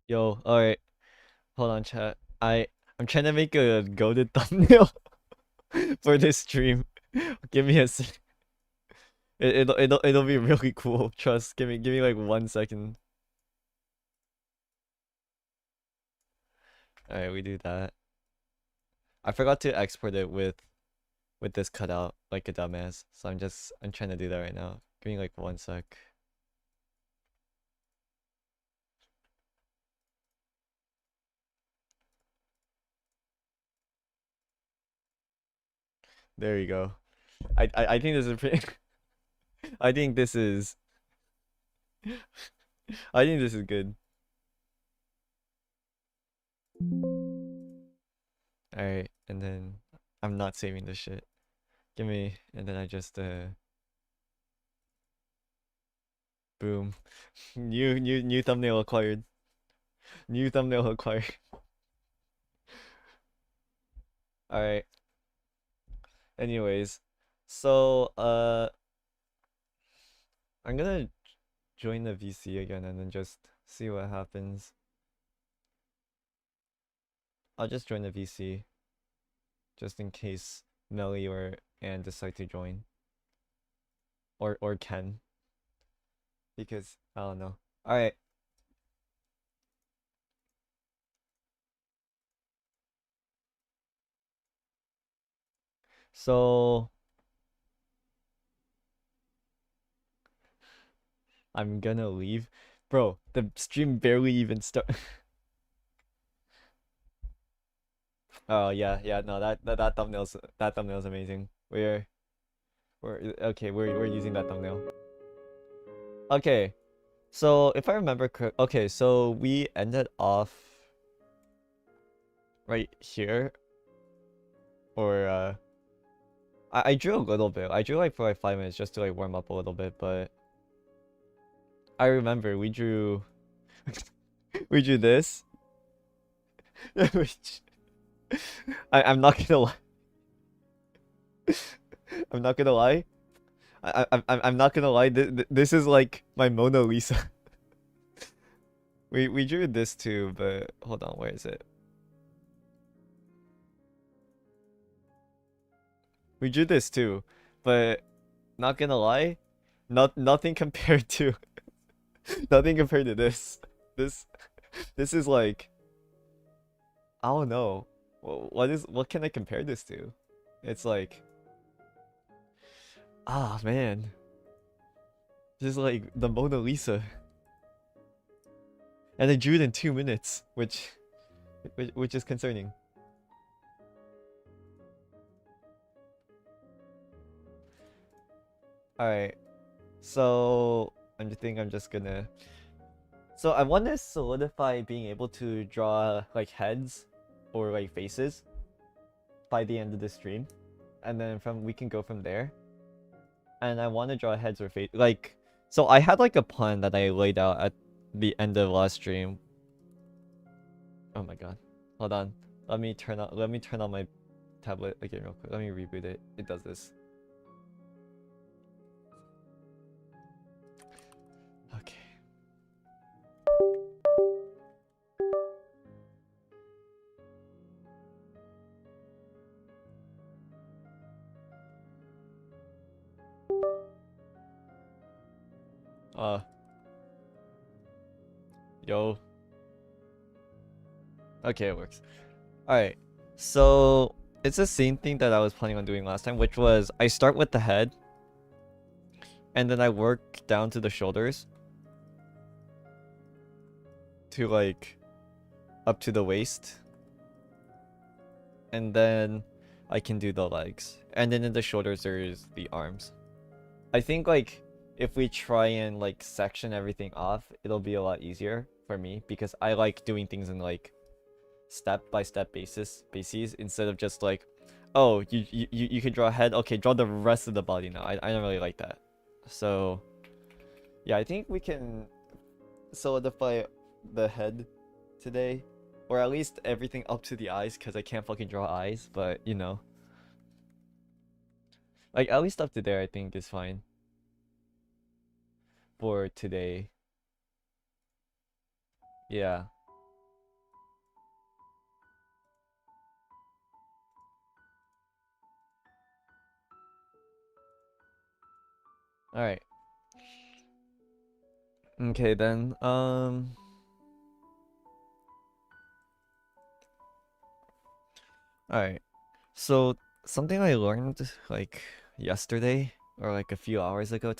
Yo, alright, hold on, chat. I'm trying to make a goated thumbnail for this stream. Give me a sec. It'll be really cool. Trust. Give me like 1 second. Alright, we do that. I forgot to export it with this cutout like a dumbass. So I'm trying to do that right now. Give me like 1 sec. There you go. I think this is pretty I think this is I think this is good. Alright, and then I'm not saving this shit. Give me, and then I just boom. New thumbnail acquired. New thumbnail acquired. Alright. Anyways. So I'm gonna join the VC again and then just see what happens. I'll just join the VC. Just in case Melly or Ann decide to join. Or Ken. Because I don't know. Alright. So I'm gonna leave. Bro, the stream barely even start. Oh yeah, no, that thumbnail's amazing. We're okay, we're using that thumbnail. Okay, so if I remember correct, okay, so we ended off right here, or I drew a little bit. I drew like for like 5 minutes just to like warm up a little bit, but I remember we drew we drew this, which I'm not gonna lie. I'm not gonna lie. I'm not gonna lie. This is like my Mona Lisa. We drew this too, but hold on, where is it? We drew this too, but not gonna lie, nothing compared to nothing compared to this. This this is like I don't know. What can I compare this to? It's like man, this is like the Mona Lisa, and I drew it in 2 minutes, which is concerning. All right, so I'm just gonna. So I want to solidify being able to draw like heads or like faces by the end of the stream, and then we can go from there. And I want to draw heads or face like so. I had like a plan that I laid out at the end of last stream. Oh my god, hold on. Let me turn on my tablet again real quick. Let me reboot it. It does this. Okay. Uh, yo. Okay, it works. Alright, so it's the same thing that I was planning on doing last time, which was I start with the head, and then I work down to the shoulders, to like up to the waist, and then I can do the legs, and then in the shoulders there's the arms. I think like if we try and like section everything off, it'll be a lot easier for me because I like doing things in like step-by-step basis instead of just like, oh, you can draw a head, okay, draw the rest of the body now. I don't really like that. So yeah, I think we can solidify the head today, or at least everything up to the eyes, because I can't fucking draw eyes, but you know, like at least up to there I think is fine for today. Yeah. Alright. Okay then, alright. So something I learned like yesterday or like a few hours ago,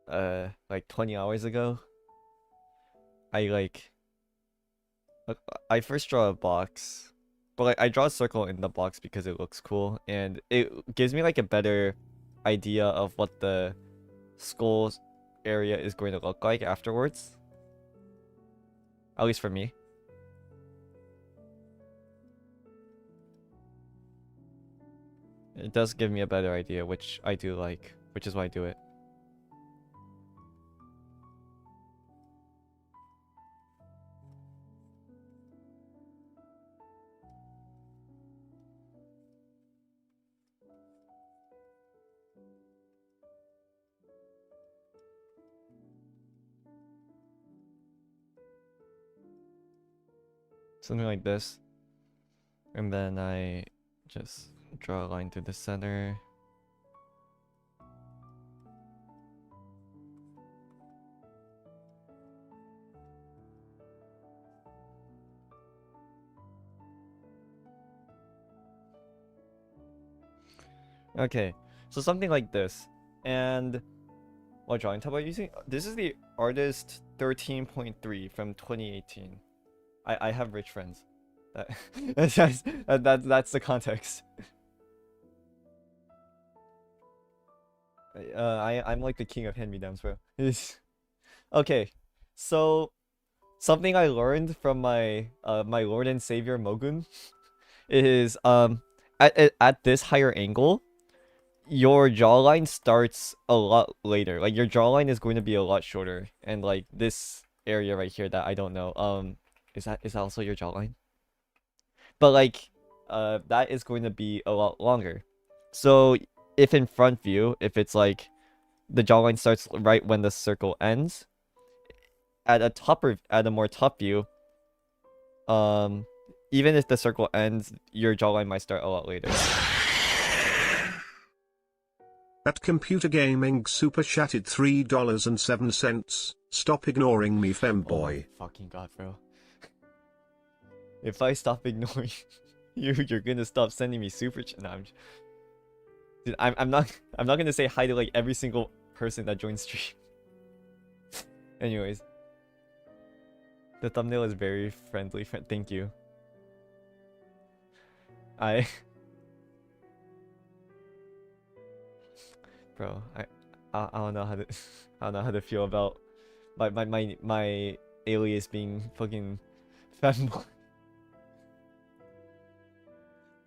like 20 hours ago, I like uh, I first draw a box, but like I draw a circle in the box because it looks cool and it gives me like a better idea of what the skull area is going to look like afterwards. At least for me. It does give me a better idea, which I do like, which is why I do it. Something like this. And then I just draw a line through the center. Okay, so something like this. And what drawing tab are you using? This is the Artist 13.3 from 2018. I have rich friends. That that's the context. I'm like the king of hand-me-downs, bro. Okay, so something I learned from my Lord and Savior Mogun is at this higher angle, your jawline starts a lot later. Like your jawline is going to be a lot shorter, and like this area right here that I don't know. Is that also your jawline? But like, that is going to be a lot longer. So if in front view, if it's like the jawline starts right when the circle ends, at a more top view, um, even if the circle ends, your jawline might start a lot later. At Computer Gaming Super Chatted $3.07. Stop ignoring me, femboy. Oh fucking god, bro. If I stop ignoring you, you're gonna stop sending me super chat. No, dude, I'm not gonna say hi to like every single person that joins stream. Anyways, the thumbnail is very friendly. Thank you. Bro, I don't know how to I don't know how to feel about my alias being fucking fanboy.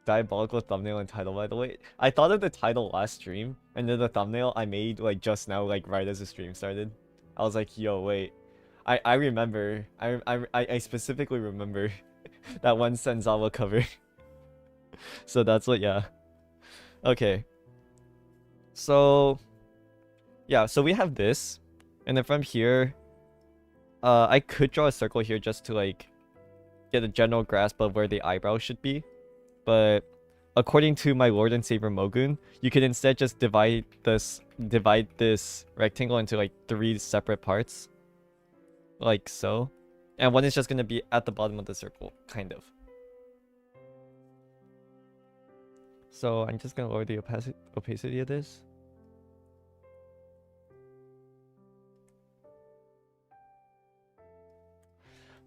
Diabolical thumbnail and title, by the way. I thought of the title last stream, and then the thumbnail I made like just now, like right as the stream started. I was like, yo, wait. I remember. I specifically remember that one Senzawa cover. So that's what, yeah. Okay. So yeah, so we have this, and then from here, I could draw a circle here just to like get a general grasp of where the eyebrow should be. But according to my Lord and Savior Mogun, you can instead just divide this rectangle into like 3 separate parts. Like so. And one is just gonna be at the bottom of the circle, kind of. So I'm just gonna lower the opacity of this.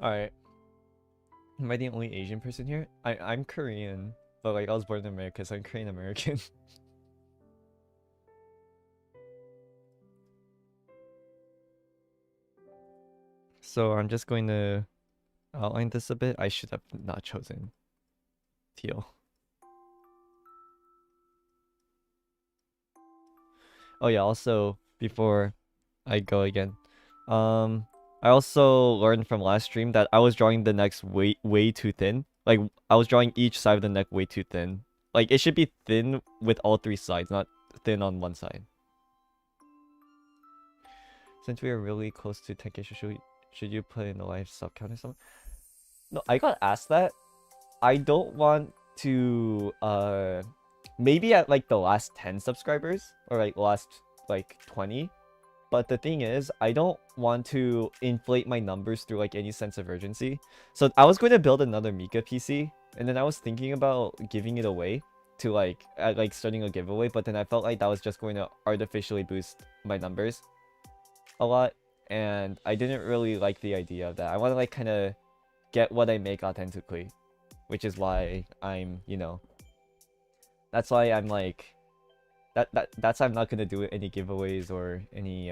Alright. Am I the only Asian person here? I'm Korean, but like I was born in America, so I'm Korean American. So I'm just going to outline this a bit. I should have not chosen teal. Oh yeah, also before I go again, I also learned from last stream that I was drawing the necks way too thin. Like I was drawing each side of the neck way too thin. Like it should be thin with all 3 sides, not thin on one side. Since we are really close to 10k, should you put in a live sub count or something? No, I got asked that. I don't want to maybe at like the last 10 subscribers or like last like 20. But the thing is, I don't want to inflate my numbers through like any sense of urgency. So I was going to build another Mika PC, and then I was thinking about giving it away to like starting a giveaway, but then I felt like that was just going to artificially boost my numbers a lot, and I didn't really like the idea of that. I want to like kind of get what I make authentically, which is why I'm, that's why I'm like that's why I'm not gonna do any giveaways or any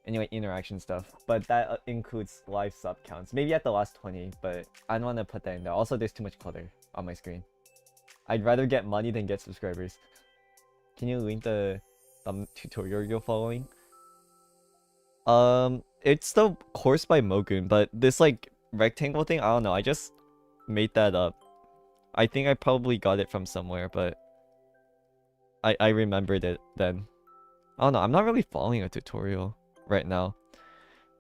like interaction stuff. But that includes live sub counts. Maybe at the last 20, but I don't want to put that in there. Also, there's too much clutter on my screen. I'd rather get money than get subscribers. Can you link the tutorial you're following? It's the course by Mogun, but this like rectangle thing, I don't know. I just made that up. I think I probably got it from somewhere, but I remembered it then. I don't know. I'm not really following a tutorial right now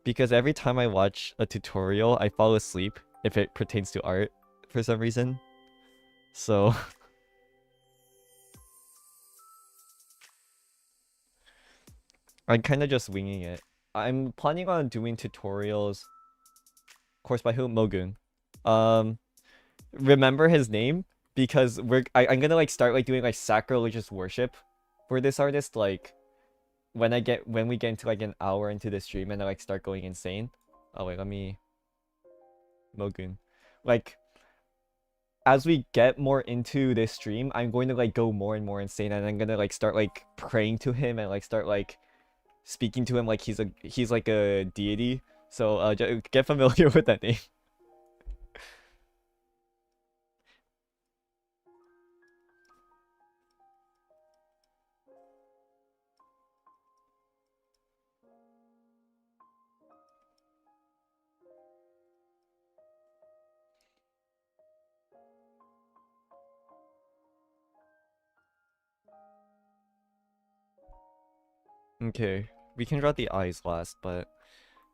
because every time I watch a tutorial, I fall asleep if it pertains to art for some reason. So I'm kind of just winging it. I'm planning on doing tutorials. Course by who? Mogun. Remember his name because I'm gonna like start like doing like sacrilegious worship for this artist like when we get into like an hour into the stream and I like start going insane. Oh wait, let me Mogun. Like as we get more into this stream, I'm going to like go more and more insane, and I'm gonna like start like praying to him and like start like speaking to him like he's like a deity. So get familiar with that name. Okay, we can draw the eyes last, but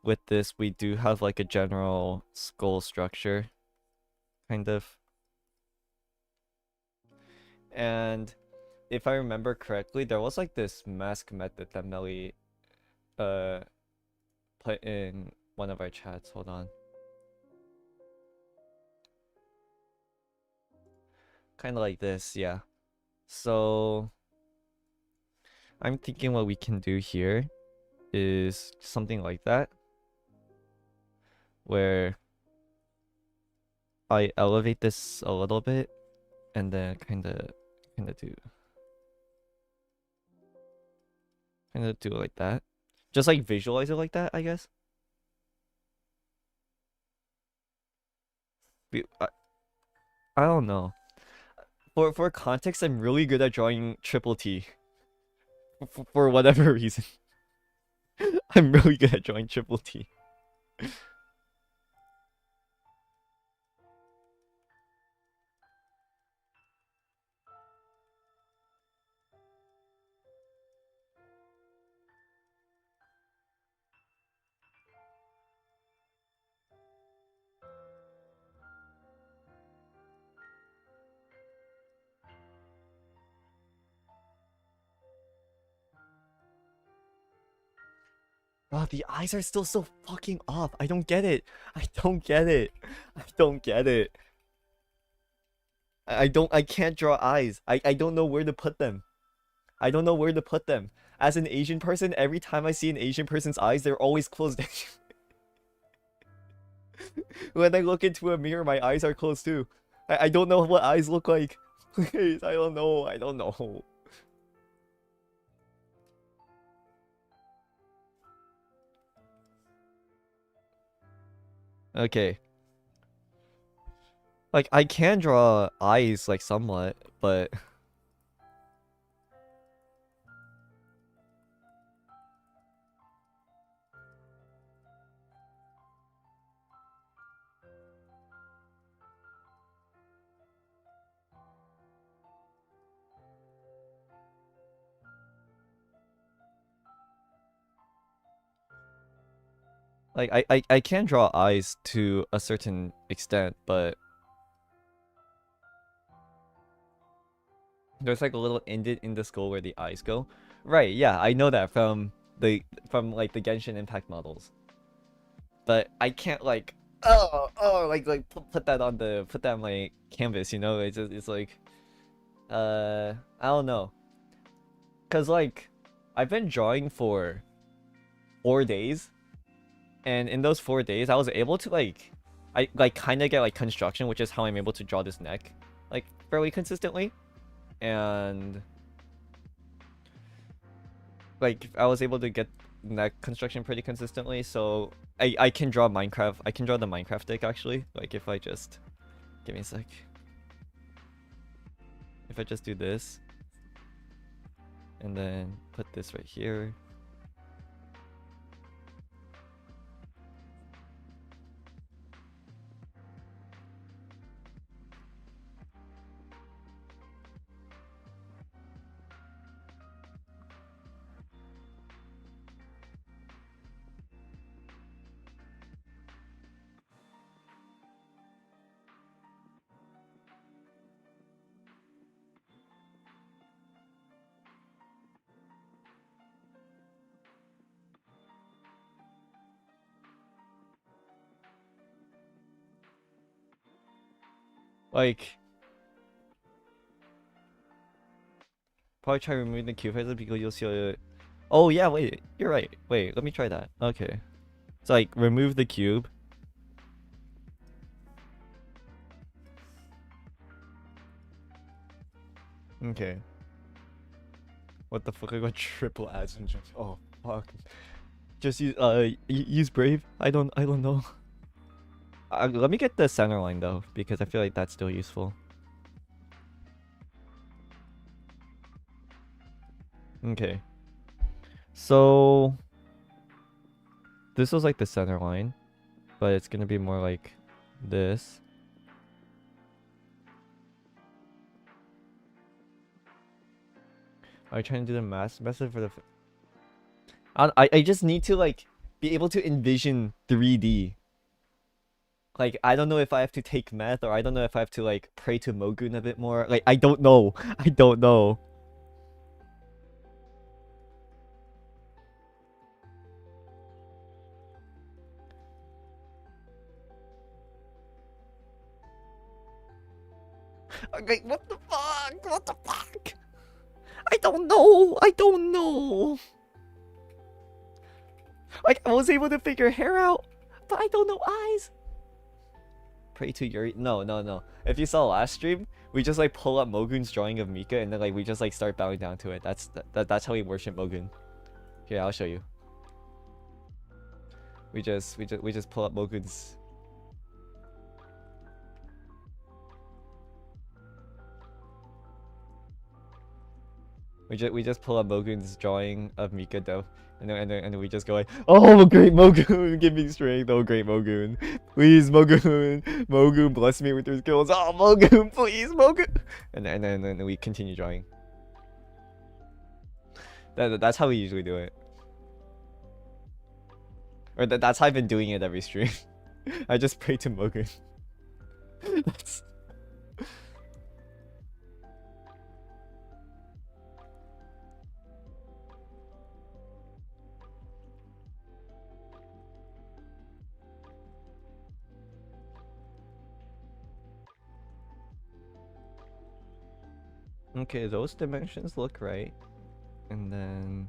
with this we do have like a general skull structure, kind of. And if I remember correctly, there was like this mask method that Melly put in one of our chats. Hold on. Kind of like this, yeah. So I'm thinking what we can do here is something like that, where I elevate this a little bit and then kind of do it like that. Just like visualize it like that, I guess. I don't know. For context, I'm really good at drawing triple T. For whatever reason. I'm really good at drawing triple T. Oh, the eyes are still so fucking off. I don't get it. I don't get it. I don't get it. I can't draw eyes. I don't know where to put them. I don't know where to put them. As an Asian person, every time I see an Asian person's eyes, they're always closed. When I look into a mirror, my eyes are closed too. I don't know what eyes look like. Please, I don't know. I don't know. Okay. Like, I can draw eyes, like, somewhat, but... Like, I can draw eyes to a certain extent, but... There's like a little indent in the skull where the eyes go. Right, yeah, I know that from like the Genshin Impact models. But I can't like put that on the put that on my canvas, you know? It's like I don't know. Cause like I've been drawing for 4 days, and in those 4 days I was able to I like kind of get like construction, which is how I'm able to draw this neck like fairly consistently. And like I was able to get neck construction pretty consistently, so I can draw Minecraft. I can draw the Minecraft deck actually. Like if I just give me a sec. If I just do this and then put this right here. Like probably try removing the cube faces because you'll see oh yeah, wait, you're right. Wait, let me try that. Okay. So like remove the cube. Okay. What the fuck? I got triple ads and just oh fuck. Just use Brave. I don't know. Let me get the center line though, because I feel like that's still useful. Okay. So this was like the center line, but it's gonna be more like this. Are you trying to do the math method for the? I just need to like be able to envision 3D. Like I don't know if I have to take math, or I don't know if I have to like pray to Mogun a bit more. Like I don't know. I don't know. Okay, what the fuck? What the fuck? I don't know. I don't know. Like I was able to figure hair out, but I don't know eyes. Pray to Yuri. No, no, no. If you saw last stream, we just like pull up Mogun's drawing of Mika, and then like we just like start bowing down to it. That's how we worship Mogun. Here, I'll show you. We just pull up Mogun's. We just pull up Mogun's drawing of Mika though, and then we just go like, oh great Mogun, give me strength, oh great Mogun, please Mogun, Mogun bless me with your skills, oh Mogun, please Mogun, and then we continue drawing. That's how we usually do it, or that's how I've been doing it every stream. I just pray to Mogun. That's... Okay, those dimensions look right. And then...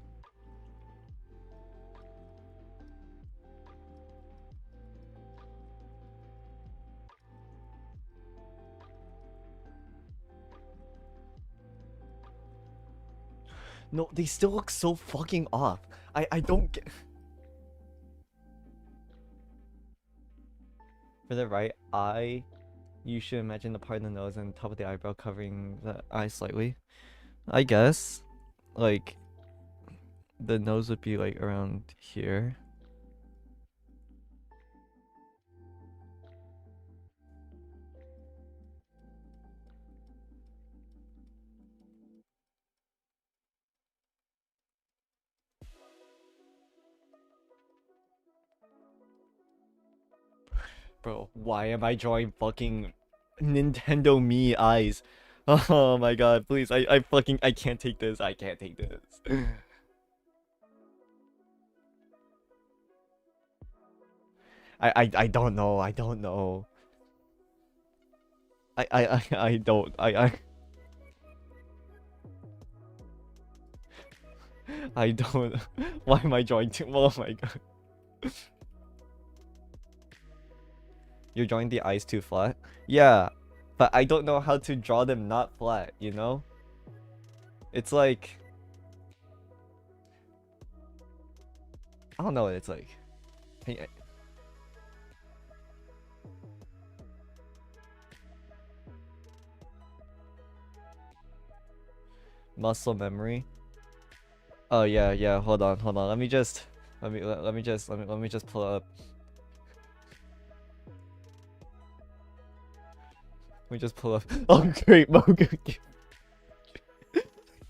No, they still look so fucking off. I don't get... For the right eye, you should imagine the part of the nose and top of the eyebrow covering the eye slightly. I guess. Like, the nose would be like around here. Bro, why am I drawing fucking Nintendo Mii eyes? Oh my god, please. I fucking I can't take this. I can't take this. I don't know. I don't know. I don't. I don't. Why am I drawing too? Oh my god. You're drawing the eyes too flat? Yeah, but I don't know how to draw them not flat, you know? It's like... I don't know what it's like. Hey, muscle memory. Oh yeah, hold on. Let me just let me just pull up. Let me just pull up. Oh great, Mogu.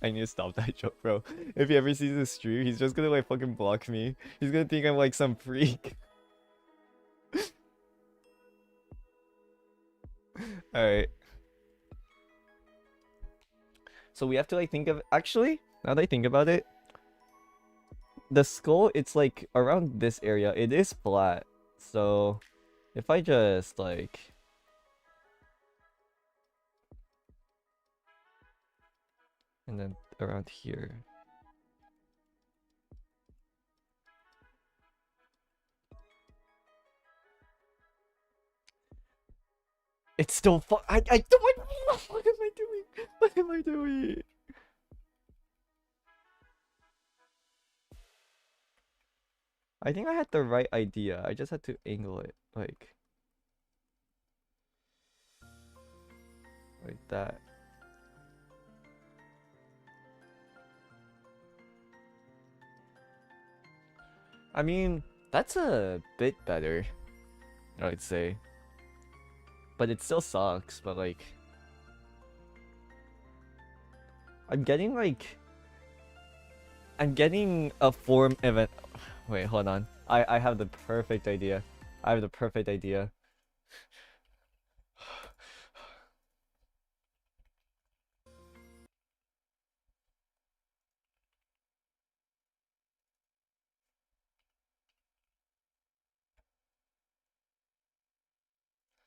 I need to stop that joke, bro. If he ever sees this stream, he's just gonna like fucking block me. He's gonna think I'm like some freak. Alright. So we have to like think of, actually, now that I think about it, the skull, it's like around this area. It is flat. So if I just like... And then around here. It's still I don't... What am I doing? What am I doing? I think I had the right idea. I just had to angle it like that. I mean, that's a bit better, I would say. But it still sucks, but like... I'm getting a form of it. Wait, hold on. I have the perfect idea. I have the perfect idea.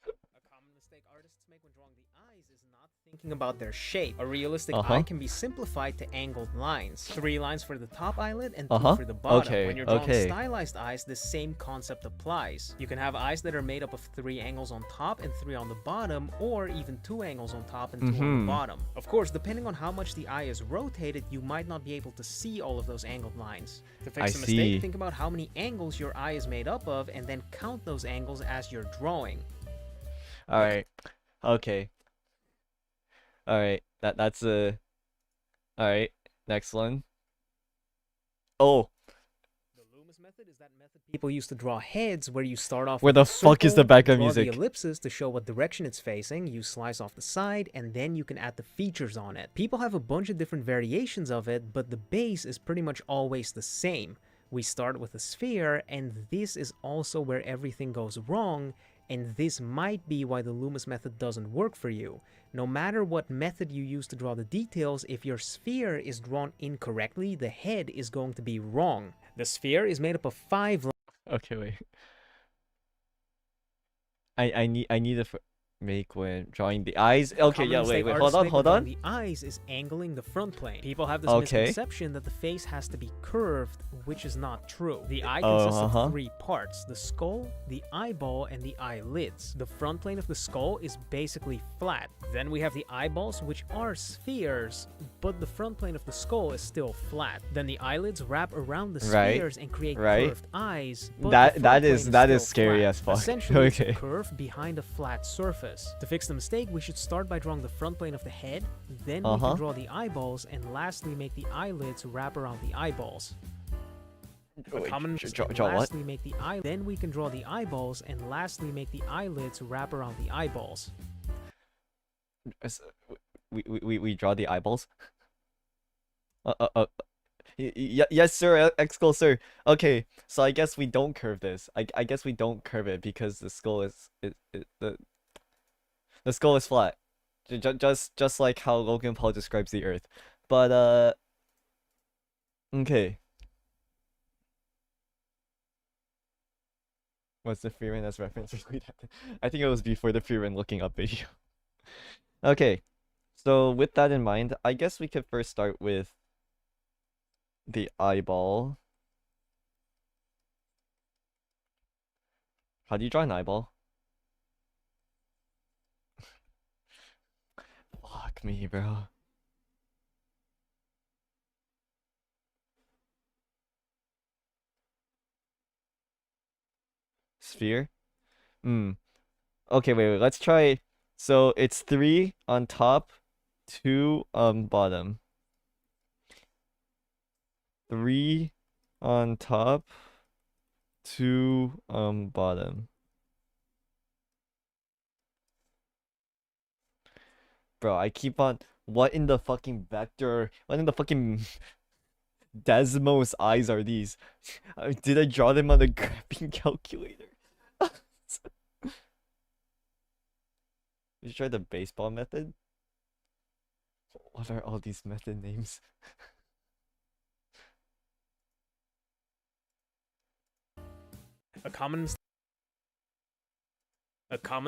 A common mistake artists make when drawing the eyes is not thinking about their shape. A realistic Uh-huh. eye can be simplified to angled lines. 3 lines for the top eyelid and 2 Uh-huh. for the bottom. Okay, When you're drawing okay. stylized eyes, the same concept applies. You can have eyes that are made up of 3 angles on top and 3 on the bottom, or even 2 angles on top and 2 on Mhm. the bottom. Of course, depending on how much the eye is rotated, you might not be able to see all of those angled lines. To fix I the mistake, see. think about how many angles your eye is made up of, and then count those angles as you're drawing. Alright. Okay. Alright. That's a... Alright. Next one. Oh! The Loomis method is that method people used to draw heads, where you start off Where with the a fuck is the circle, background draw music? the ellipses to show what direction it's facing, you slice off the side, and then you can add the features on it. People have a bunch of different variations of it, but the base is pretty much always the same. We start with a sphere, and this is also where everything goes wrong, and this might be why the Loomis method doesn't work for you. No matter what method you use to draw the details, if your sphere is drawn incorrectly, the head is going to be wrong. The sphere is made up of 5 Okay, wait. I need to make when drawing the eyes. Okay, common yeah, mistake wait, artists hold make when on. drawing the eyes is angling the front plane. People have this Okay. misconception that the face has to be curved, which is not true. The eye Oh, consists uh-huh. of 3 parts: the skull, the eyeball, and the eyelids. The front plane of the skull is basically flat. Then we have the eyeballs, which are spheres, but the front plane of the skull is still flat. Then the eyelids wrap around the Right, spheres and create right. curved eyes. But That- the front that plane is- that is still scary flat. as fuck. Essentially, it's Okay. a curve behind a flat surface. To fix the mistake, we should start by drawing the front plane of the head, then we Uh-huh. can draw the eyeballs, and lastly make the eyelids wrap around the eyeballs. A Wait, common draw what? lastly make the eye. Then we can draw the eyeballs, and lastly make the eyelids wrap around the eyeballs. We draw the eyeballs. Yes, sir. Excol, sir. Okay, so I guess we don't curve this. I guess we don't curve it because the skull is the skull is flat. Just like how Logan Paul describes the Earth. But okay. What's the Freeman as reference? I think it was before the Freeman looking up video. Okay, so with that in mind, I guess we could first start with the eyeball. How do you draw an eyeball? Fuck me, bro. Sphere? Okay, wait, let's try. So it's 3 on top, 2 on bottom. 3 on top, 2 on bottom. Bro, I keep on. What in the fucking vector? What in the fucking Desmos eyes are these? Did I draw them on the graphing calculator? Did you try the baseball method? What are all these method names? A common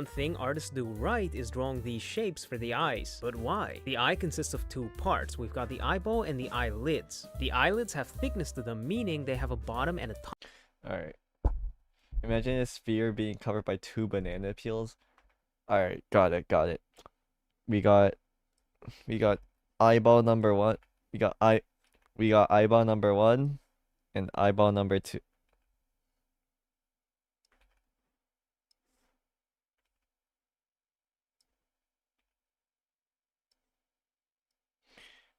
thing artists do right is drawing these shapes for the eyes. But why? The eye consists of 2 parts. We've got the eyeball and the eyelids. The eyelids have thickness to them, meaning they have a bottom and a top. Alright. Imagine a sphere being covered by 2 banana peels. Alright, got it. We got eyeball number 1. We got eyeball number 1 and eyeball number 2.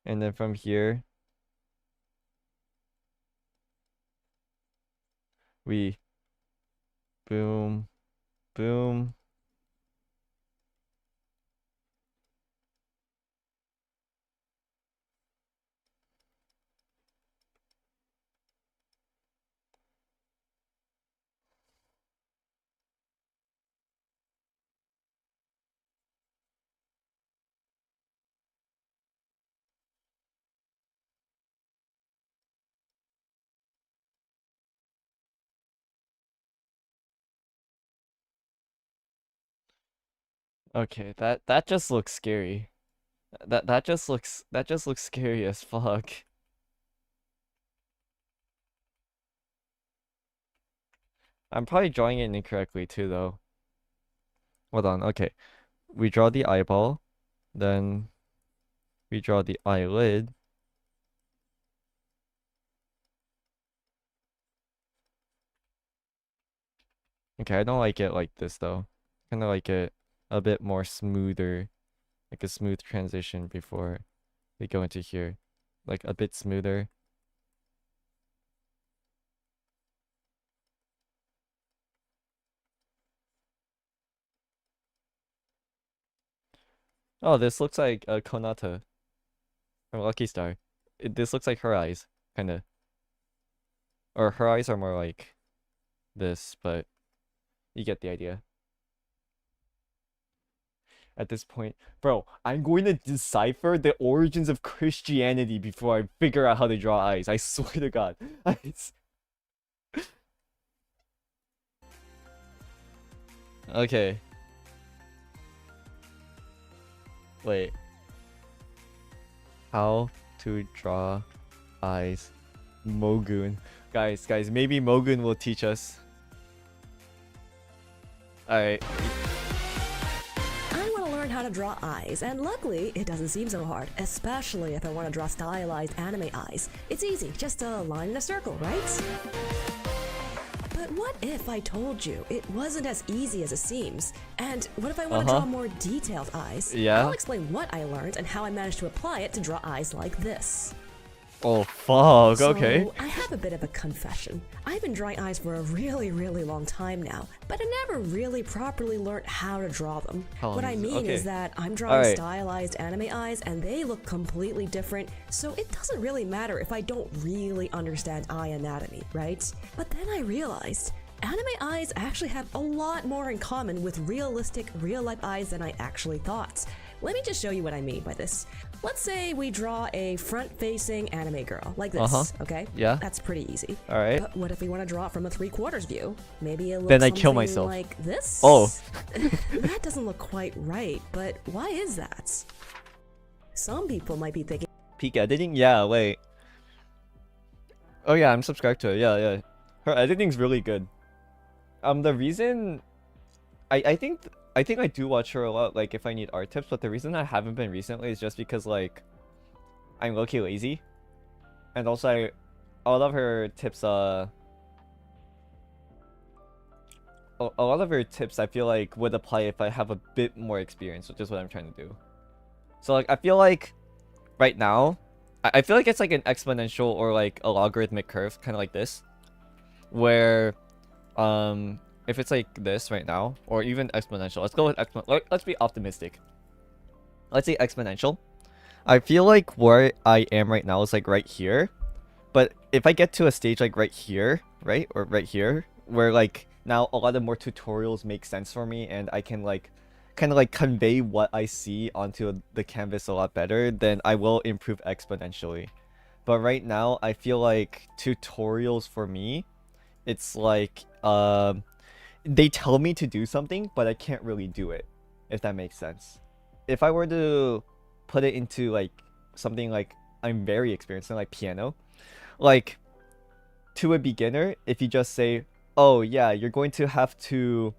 And then from here, we boom, boom. Okay, that just looks scary. That just looks scary as fuck. I'm probably drawing it incorrectly too though. Hold on, okay. We draw the eyeball, then we draw the eyelid. Okay, I don't like it like this though. Kinda like it a bit more smoother. Like a smooth transition before we go into here. Like a bit smoother. Oh, this looks like Konata from Lucky Star. This looks like her eyes, kinda. Or her eyes are more like this, but you get the idea. At this point, bro, I'm going to decipher the origins of Christianity before I figure out how to draw eyes. I swear to God. Okay. Wait. How to draw eyes. Mogun. Guys, maybe Mogun will teach us. Alright. I want to learn how to draw eyes, and luckily, it doesn't seem so hard, especially if I want to draw stylized anime eyes. It's easy, just a line and a circle, right? But what if I told you it wasn't as easy as it seems? And what if I want to draw more detailed eyes? Yeah. I'll explain what I learned and how I managed to apply it to draw eyes like this. Oh, fuck. So, Okay. I have a bit of a confession. I've been drawing eyes for a really, really long time now, but I never really properly learned how to draw them. How long What I is it? mean Okay. is that I'm drawing Alright. stylized anime eyes and they look completely different, so it doesn't really matter if I don't really understand eye anatomy, right? But then I realized anime eyes actually have a lot more in common with realistic, real-life eyes than I actually thought. Let me just show you what I mean by this. Let's say we draw a front-facing anime girl, like this, Uh-huh. okay? Yeah. That's pretty easy. Alright. But what if we want to draw it from a 3/4 view? Maybe it looks Then I kill something myself. like this? Oh. That doesn't look quite right, but why is that? Some people might be thinking, Peak editing? Yeah, wait. Oh yeah, I'm subscribed to her. Yeah, yeah. Her editing's really good. The reason I think I do watch her a lot, like if I need art tips, but the reason I haven't been recently is just because like I'm low-key lazy. And also a lot of her tips a lot of her tips I feel like would apply if I have a bit more experience, which is what I'm trying to do. So like I feel like right now I feel like it's like an exponential or like a logarithmic curve, kind of like this, where if it's like this right now, or even exponential, let's go with let's be optimistic. Let's say exponential. I feel like where I am right now is like right here, but if I get to a stage like right here, right, or right here, where like now a lot of more tutorials make sense for me and I can like kind of like convey what I see onto the canvas a lot better, then I will improve exponentially. But right now I feel like tutorials for me, it's like they tell me to do something but I can't really do it, if that makes sense. If I were to put it into like something like I'm very experienced in, like piano, like to a beginner, if you just say, oh yeah, you're going to have to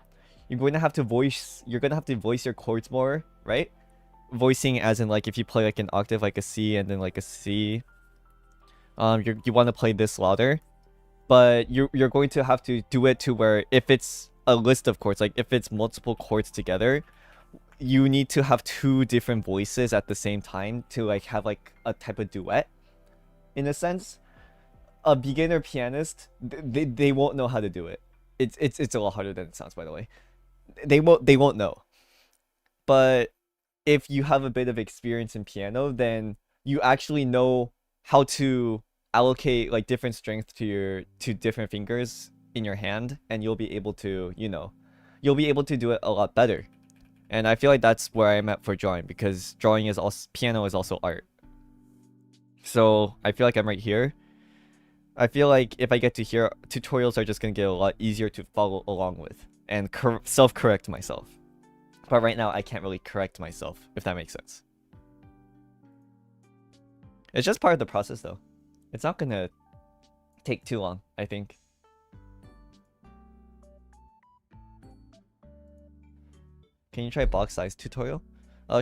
voice your chords more, right? Voicing as in like if you play like an octave, like a C and then like a C, you want to play this louder, but you're going to have to do it to where if it's a list of chords, like if it's multiple chords together, you need to have two different voices at the same time to like have like a type of duet. In a sense, a beginner pianist, they won't know how to do it. It's a lot harder than it sounds, by the way. They won't know. But if you have a bit of experience in piano, then you actually know how to allocate like different strength to different fingers in your hand, and you'll be able to, you'll be able to do it a lot better. And I feel like that's where I'm at for drawing, because drawing is also, piano is also art. So I feel like I'm right here. I feel like if I get to here, tutorials are just gonna get a lot easier to follow along with and self-correct myself. But right now I can't really correct myself, if that makes sense. It's just part of the process though. It's not gonna take too long, I think. Can you try block size tutorial?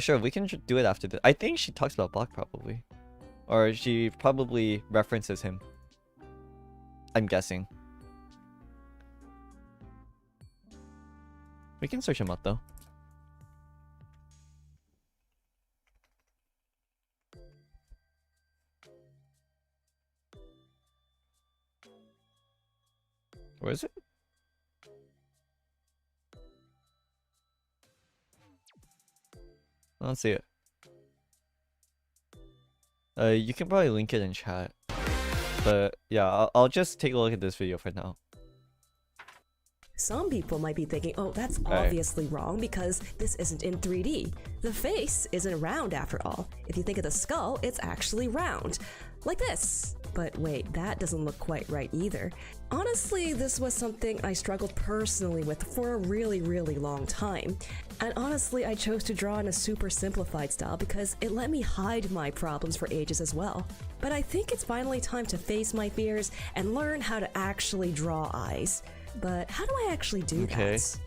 Sure, we can do it after this. I think she talks about block probably. Or she probably references him. I'm guessing. We can search him up though. Where is it? I don't see it. You can probably link it in chat. But yeah, I'll just take a look at this video for now. some people might be thinking, oh, that's Right. obviously wrong because this isn't in 3D. The face isn't round after all. If you think of the skull, it's actually round. Like this. But wait, that doesn't look quite right either. Honestly, this was something I struggled personally with for a really, really long time. And honestly, I chose to draw in a super simplified style because it let me hide my problems for ages as well. But I think it's finally time to face my fears and learn how to actually draw eyes. But how do I actually do Okay. that?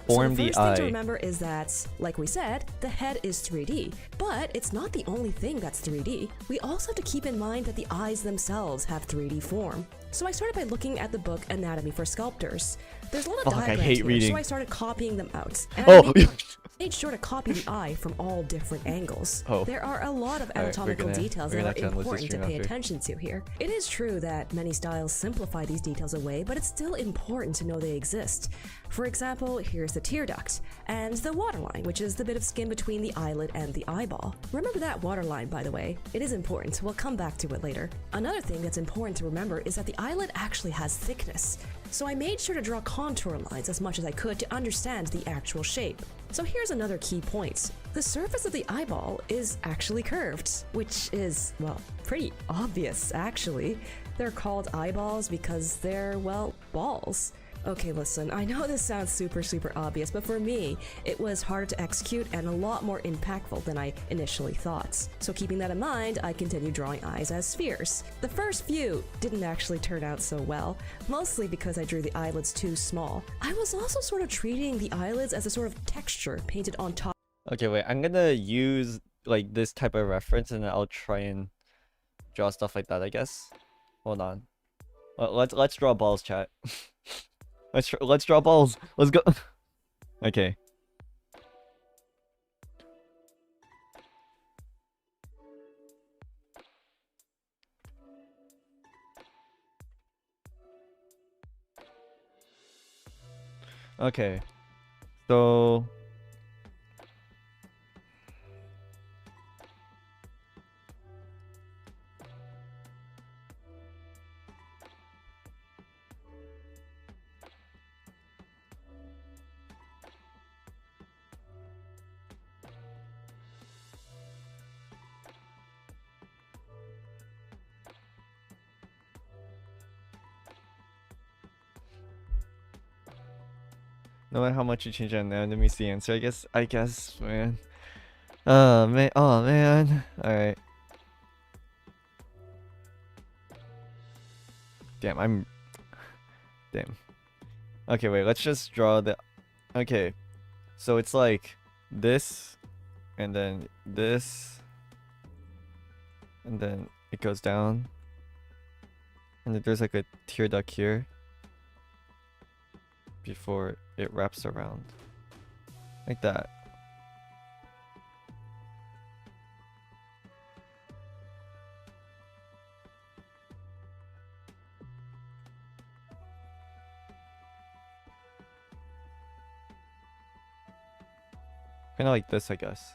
Form So the the first thing to eye. remember is that, like we said, the head is 3D. But it's not the only thing that's 3D. We also have to keep in mind that the eyes themselves have 3D form. So I started by looking at the book Anatomy for Sculptors. There's a lot of Fuck, I diagrams hate here, reading. so I started copying them out. And Oh! I made sure to copy the eye from all different angles. Oh. There are a lot of we're anatomical gonna- details we're that gonna are have to unlist the important to stream pay after. attention to here. It is true that many styles simplify these details away, but it's still important to know they exist. For example, here's the tear duct, and the waterline, which is the bit of skin between the eyelid and the eyeball. Remember that waterline, by the way. It is important, we'll come back to it later. Another thing that's important to remember is that the eyelid actually has thickness. So I made sure to draw contour lines as much as I could to understand the actual shape. So here's another key point. The surface of the eyeball is actually curved, which is, well, pretty obvious actually. They're called eyeballs because they're, well, balls. Okay, listen, I know this sounds super obvious, but for me, it was harder to execute and a lot more impactful than I initially thought. So keeping that in mind, I continued drawing eyes as spheres. The first few didn't actually turn out so well, mostly because I drew the eyelids too small. I was also sort of treating the eyelids as a sort of texture painted on top. Okay, wait, I'm gonna use like this type of reference and then I'll try and draw stuff like that, I guess. Hold on. Let's draw balls, chat. Let's draw balls. Let's go. Okay. Okay. So no matter how much you change it now, let me see the answer. I guess, man. Oh man. Alright. Damn. Okay, wait, let's just draw the... Okay. So it's like this, and then this, and then it goes down. And then there's like a tear duct here before it wraps around. Like that. Kind of like this, I guess.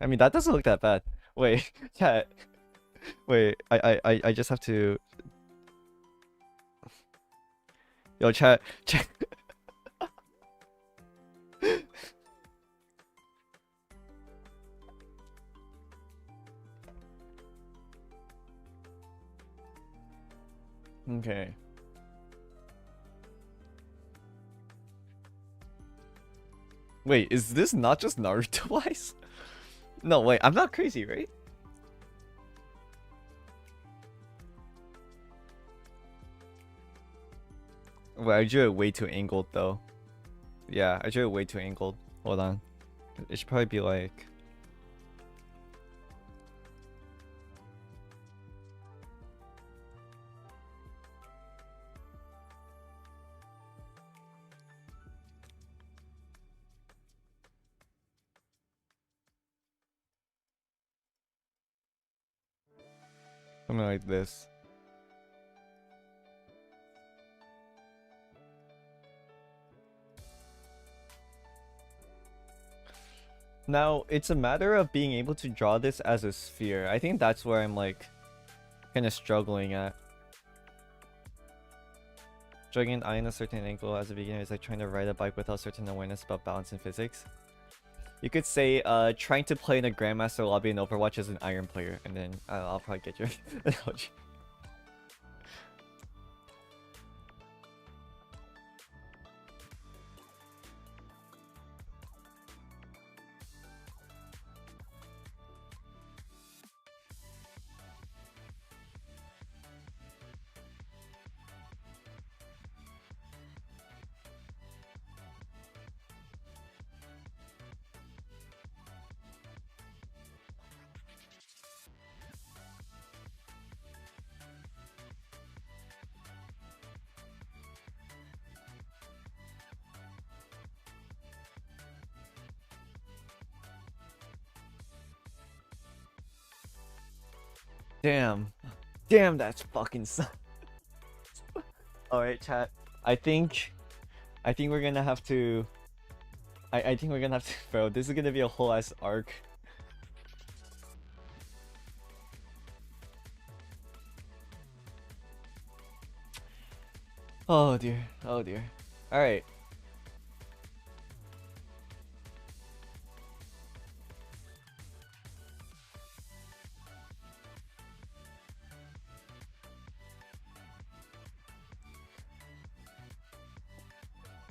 I mean, that doesn't look that bad. Wait, chat. Wait, I just have to... Yo, chat. Okay. Wait, is this not just Naruto eyes? No, wait, I'm not crazy, right? Wait, I drew it way too angled though. Yeah, I drew it way too angled. Hold on. It should probably be like... something like this. Now, it's a matter of being able to draw this as a sphere. I think that's where I'm like kind of struggling at. Dragging an eye in a certain angle as a beginner is like trying to ride a bike without certain awareness about balance and physics. You could say trying to play in a Grandmaster lobby in Overwatch as an Iron player, and then I'll probably get your analogy. Damn, that's fucking Alright, chat. I think we're gonna have to... I think we're gonna have to... Bro, this is gonna be a whole ass arc. Oh dear. Oh dear. All right.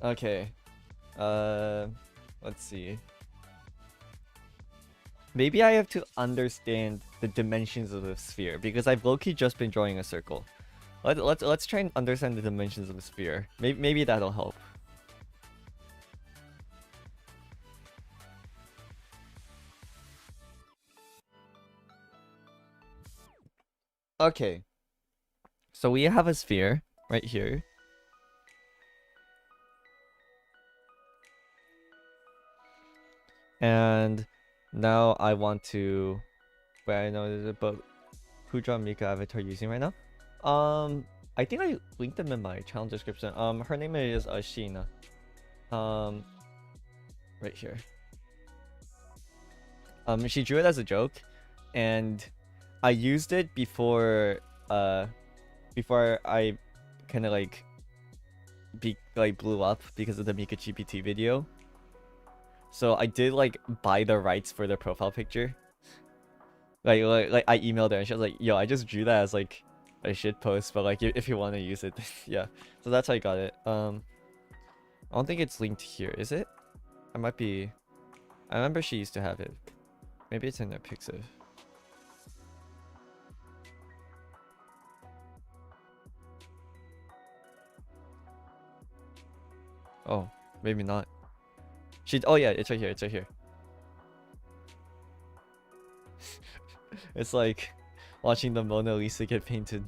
Okay. Let's see. Maybe I have to understand the dimensions of the sphere because I've low-key just been drawing a circle. Let's try and understand the dimensions of the sphere. Maybe that'll help. Okay. So we have a sphere right here. And now I want to... Wait, I know this, but who draw Mika avatar using right now? I think I linked them in my channel description. Her name is Sheena. Right here. She drew it as a joke, and I used it before I kind of like blew up because of the Mika GPT video. So I did like buy the rights for the profile picture. Like I emailed her and she was like, "Yo, I just drew that as like a shit post, but like if you want to use it, yeah." So that's how I got it. I don't think it's linked here, is it? I might be. I remember she used to have it. Maybe it's in their Pixiv. Oh, maybe not. Oh yeah, it's right here. It's right here. It's like watching the Mona Lisa get painted.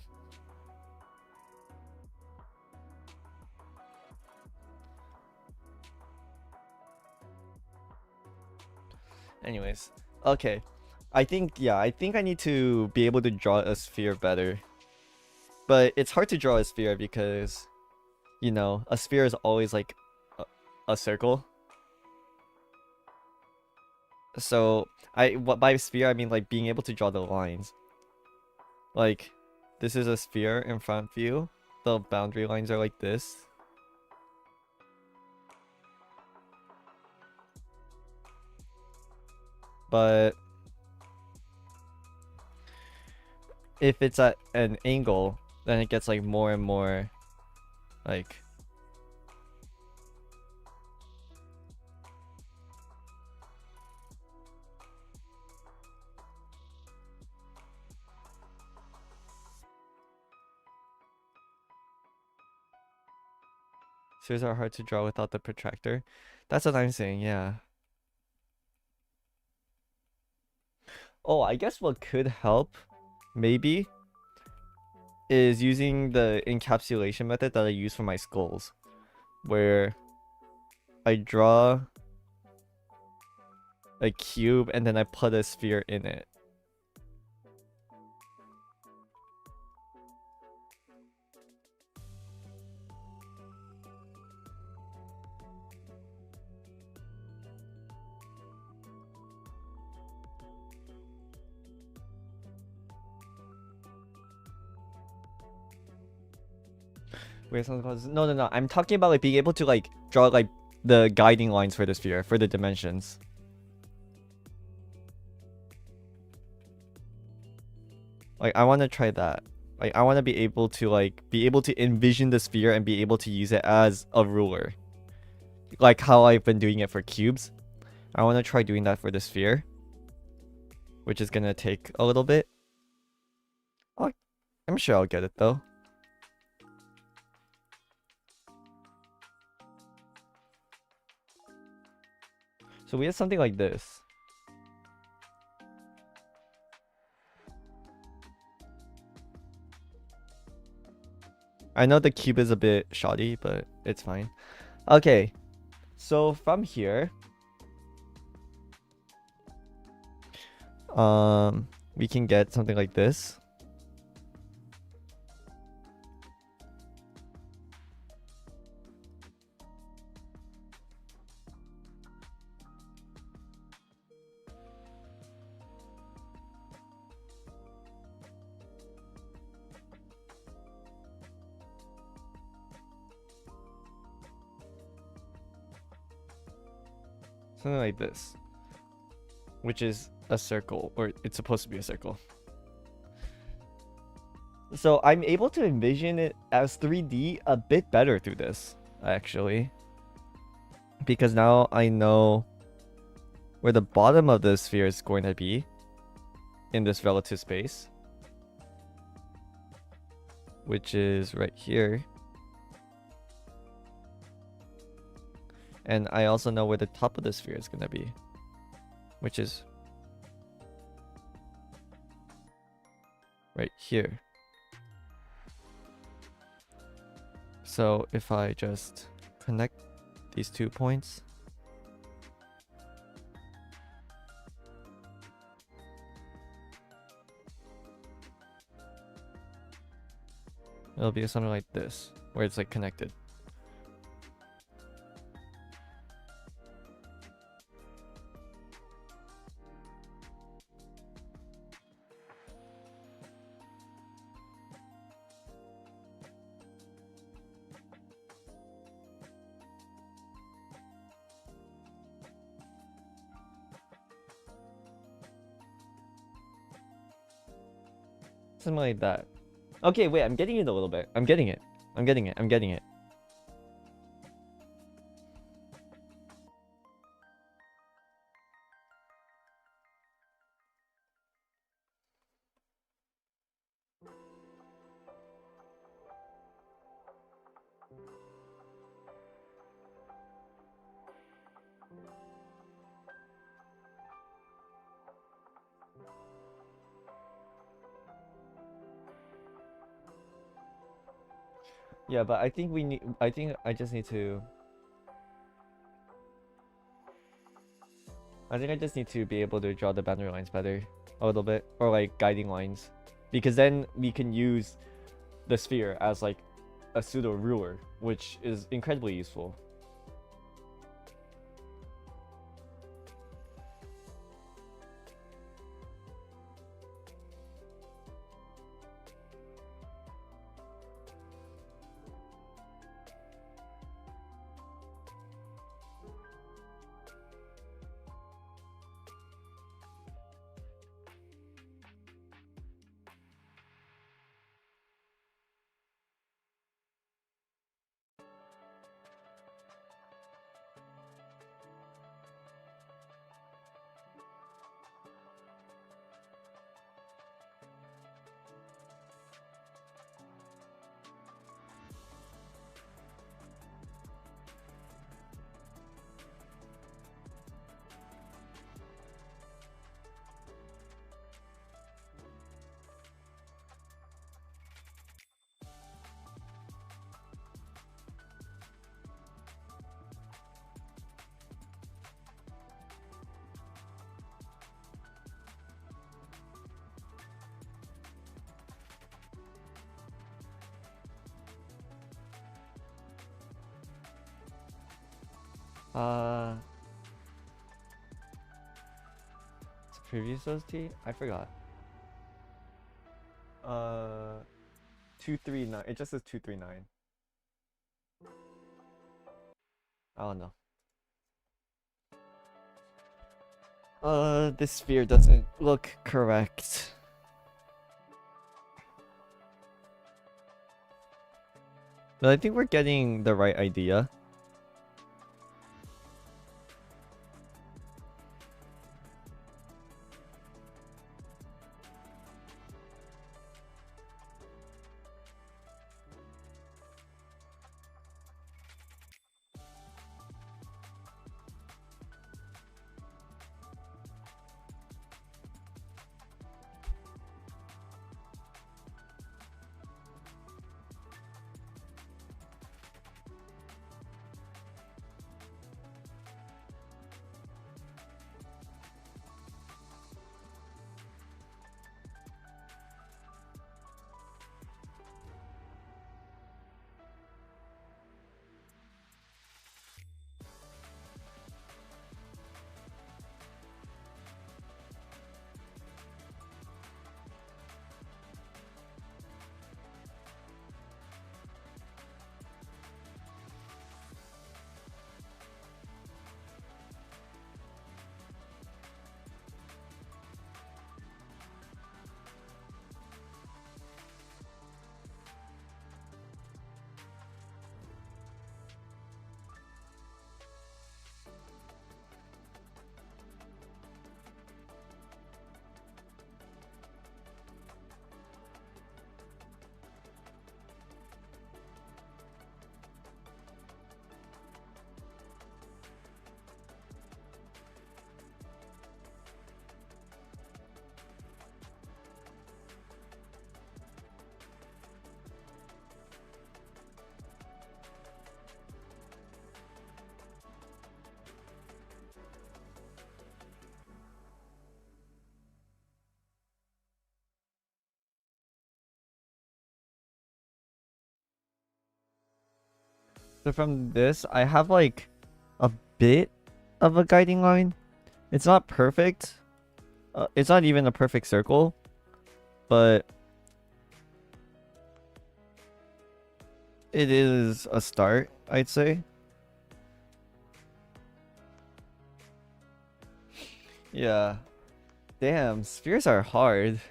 Anyways, okay. I think I need to be able to draw a sphere better. But it's hard to draw a sphere because, you know, a sphere is always like a circle. So by sphere I mean like being able to draw the lines. Like this is a sphere in front view. The boundary lines are like this. But if it's at an angle, then it gets like more and more like spheres are hard to draw without the protractor. That's what I'm saying, yeah. Oh, I guess what could help, maybe, is using the encapsulation method that I use for my skulls. Where I draw a cube and then I put a sphere in it. Wait, no. I'm talking about like being able to like draw like the guiding lines for the sphere, for the dimensions. Like I want to try that. Like I want to be able to envision the sphere and be able to use it as a ruler. Like how I've been doing it for cubes. I want to try doing that for the sphere, which is gonna take a little bit. I'm sure I'll get it though. So we have something like this. I know the cube is a bit shoddy, but it's fine. Okay, so from here, we can get something like this. Something like this, which is a circle, or it's supposed to be a circle. So I'm able to envision it as 3D a bit better through this, actually. Because now I know where the bottom of the sphere is going to be in this relative space, which is right here. And I also know where the top of the sphere is going to be, which is right here. So if I just connect these 2 points, it'll be something like this, where it's like connected. Something like that. Okay, wait, I'm getting it a little bit. I'm getting it. I'm getting it. I'm getting it. Yeah, but I think we need. I think I just need to. I think I just need to be able to draw the boundary lines better a little bit, or like guiding lines, because then we can use the sphere as like a pseudo ruler, which is incredibly useful. It's a previous OST? I forgot. 239. It just says 239. I don't know. This sphere doesn't look correct. But I think we're getting the right idea. So from this, I have like a bit of a guiding line. It's not perfect. It's not even a perfect circle, but it is a start, I'd say. Yeah. Damn, spheres are hard.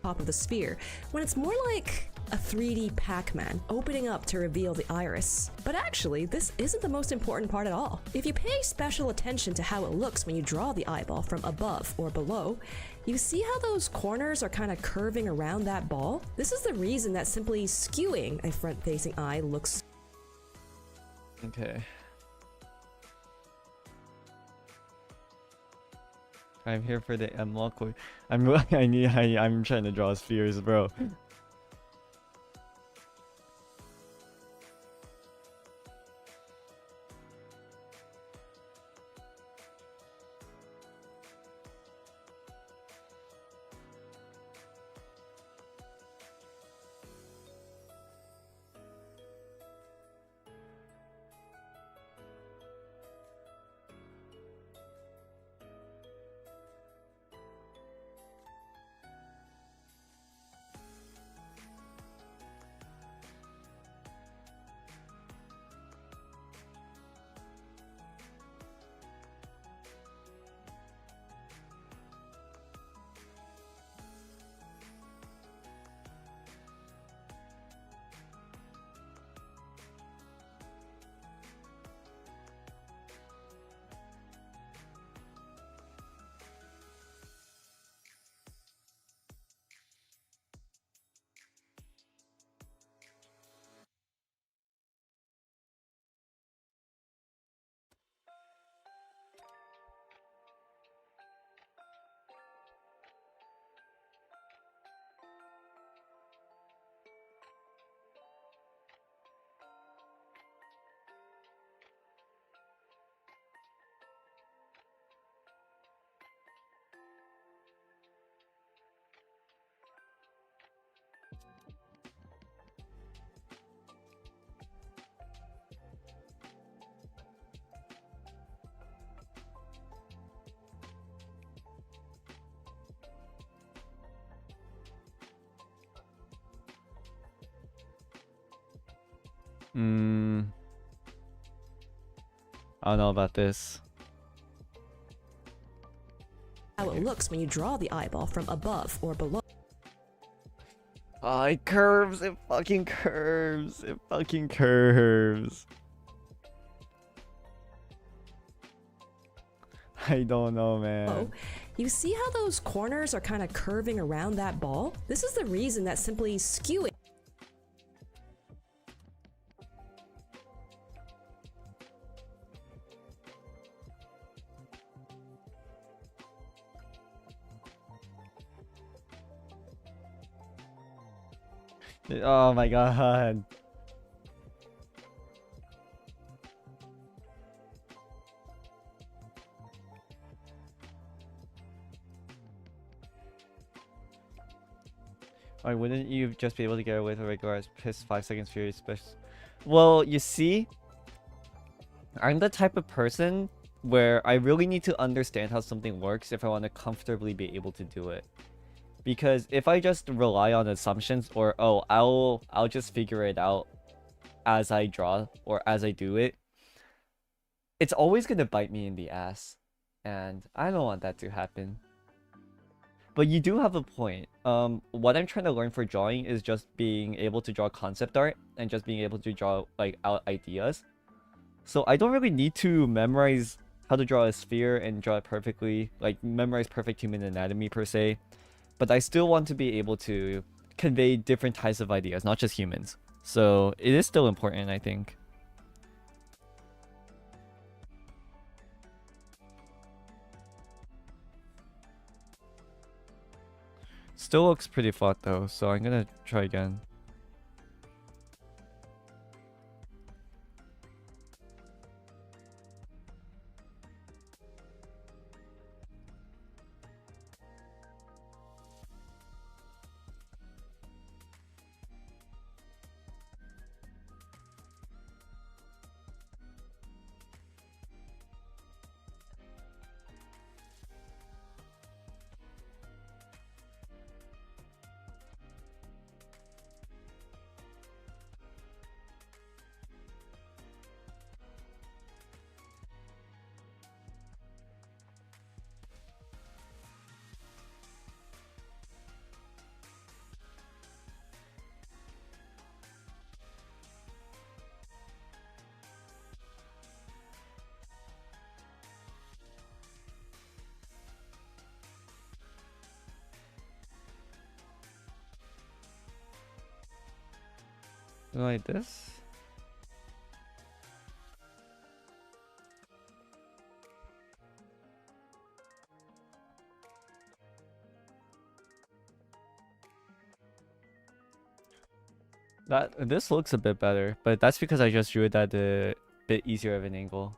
Top of the sphere, when it's more like a 3D Pac-Man opening up to reveal the iris. But actually, this isn't the most important part at all. If you pay special attention to how it looks when you draw the eyeball from above or below, you see how those corners are kind of curving around that ball? This is the reason that simply skewing a front-facing eye looks. Okay. I'm here for the M-Lock. I'm trying to draw spheres, bro. I don't know about this. How it looks when you draw the eyeball from above or below. Oh, it curves. It fucking curves. It fucking curves. I don't know, man. You see how those corners are kind of curving around that ball? This is the reason that simply skewing. Oh my god. Why wouldn't you just be able to get away with a regular piss 5 seconds fury special? Well, you see, I'm the type of person where I really need to understand how something works if I want to comfortably be able to do it. Because if I just rely on assumptions or I'll just figure it out as I draw or as I do it, it's always gonna bite me in the ass. And I don't want that to happen. But you do have a point. What I'm trying to learn for drawing is just being able to draw concept art and just being able to draw like out ideas. So I don't really need to memorize how to draw a sphere and draw it perfectly, like memorize perfect human anatomy per se. But I still want to be able to convey different types of ideas, not just humans. So it is still important, I think. Still looks pretty flat though, so I'm gonna try again. Like this. This looks a bit better, but that's because I just drew it at a bit easier of an angle.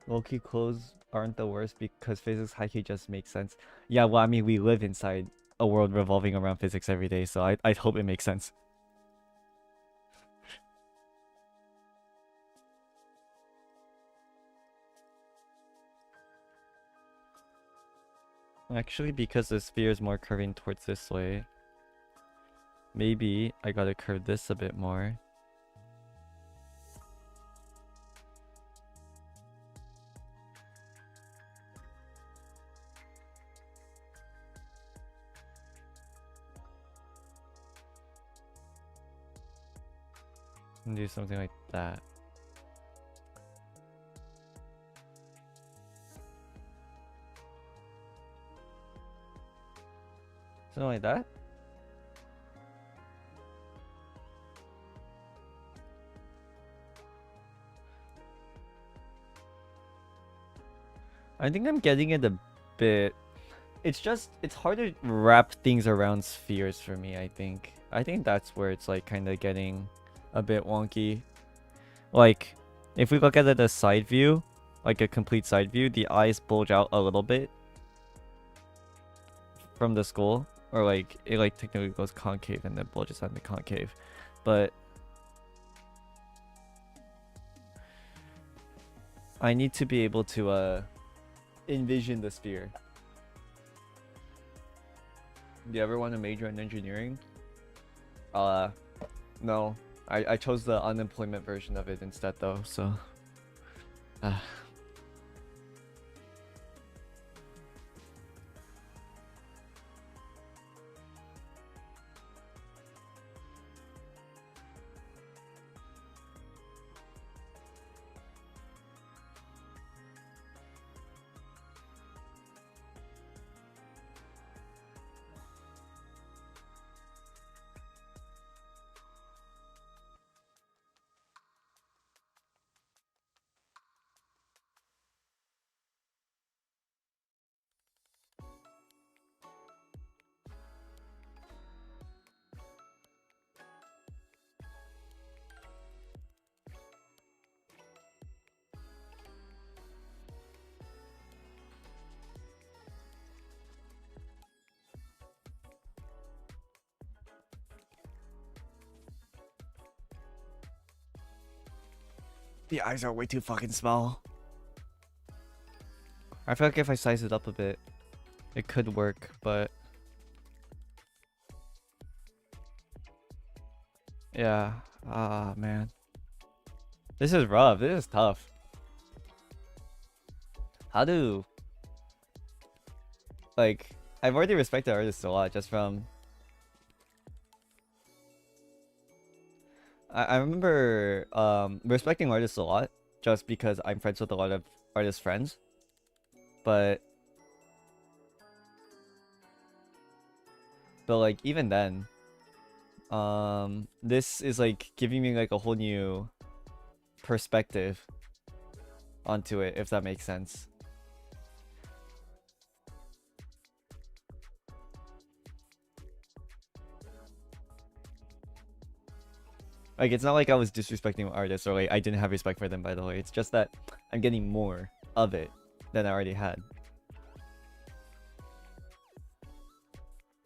Low-key clothes aren't the worst because physics high-key just makes sense. Yeah, well, I mean, we live inside a world revolving around physics every day, so I'd hope it makes sense. Actually, because the sphere is more curving towards this way, maybe I gotta curve this a bit more. And do something like that. Something like that? I think I'm getting it a bit. It's hard to wrap things around spheres for me, I think. I think that's where it's like kind of getting a bit wonky. Like, if we look at it as side view, like a complete side view, the eyes bulge out a little bit from the skull. Or like, it like technically goes concave and then bulges out the concave. But I need to be able to envision the sphere. Do you ever want to major in engineering? No. I chose the unemployment version of it instead though, so... The eyes are way too fucking small. I feel like if I size it up a bit, it could work, but... Yeah. Ah, man. This is rough. This is tough. How do... Like, I've already respected artists a lot just from... I remember respecting artists a lot just because I'm friends with a lot of artist friends. But like even then, this is like giving me like a whole new perspective onto it, if that makes sense. Like, it's not like I was disrespecting artists or like I didn't have respect for them, by the way. It's just that I'm getting more of it than I already had.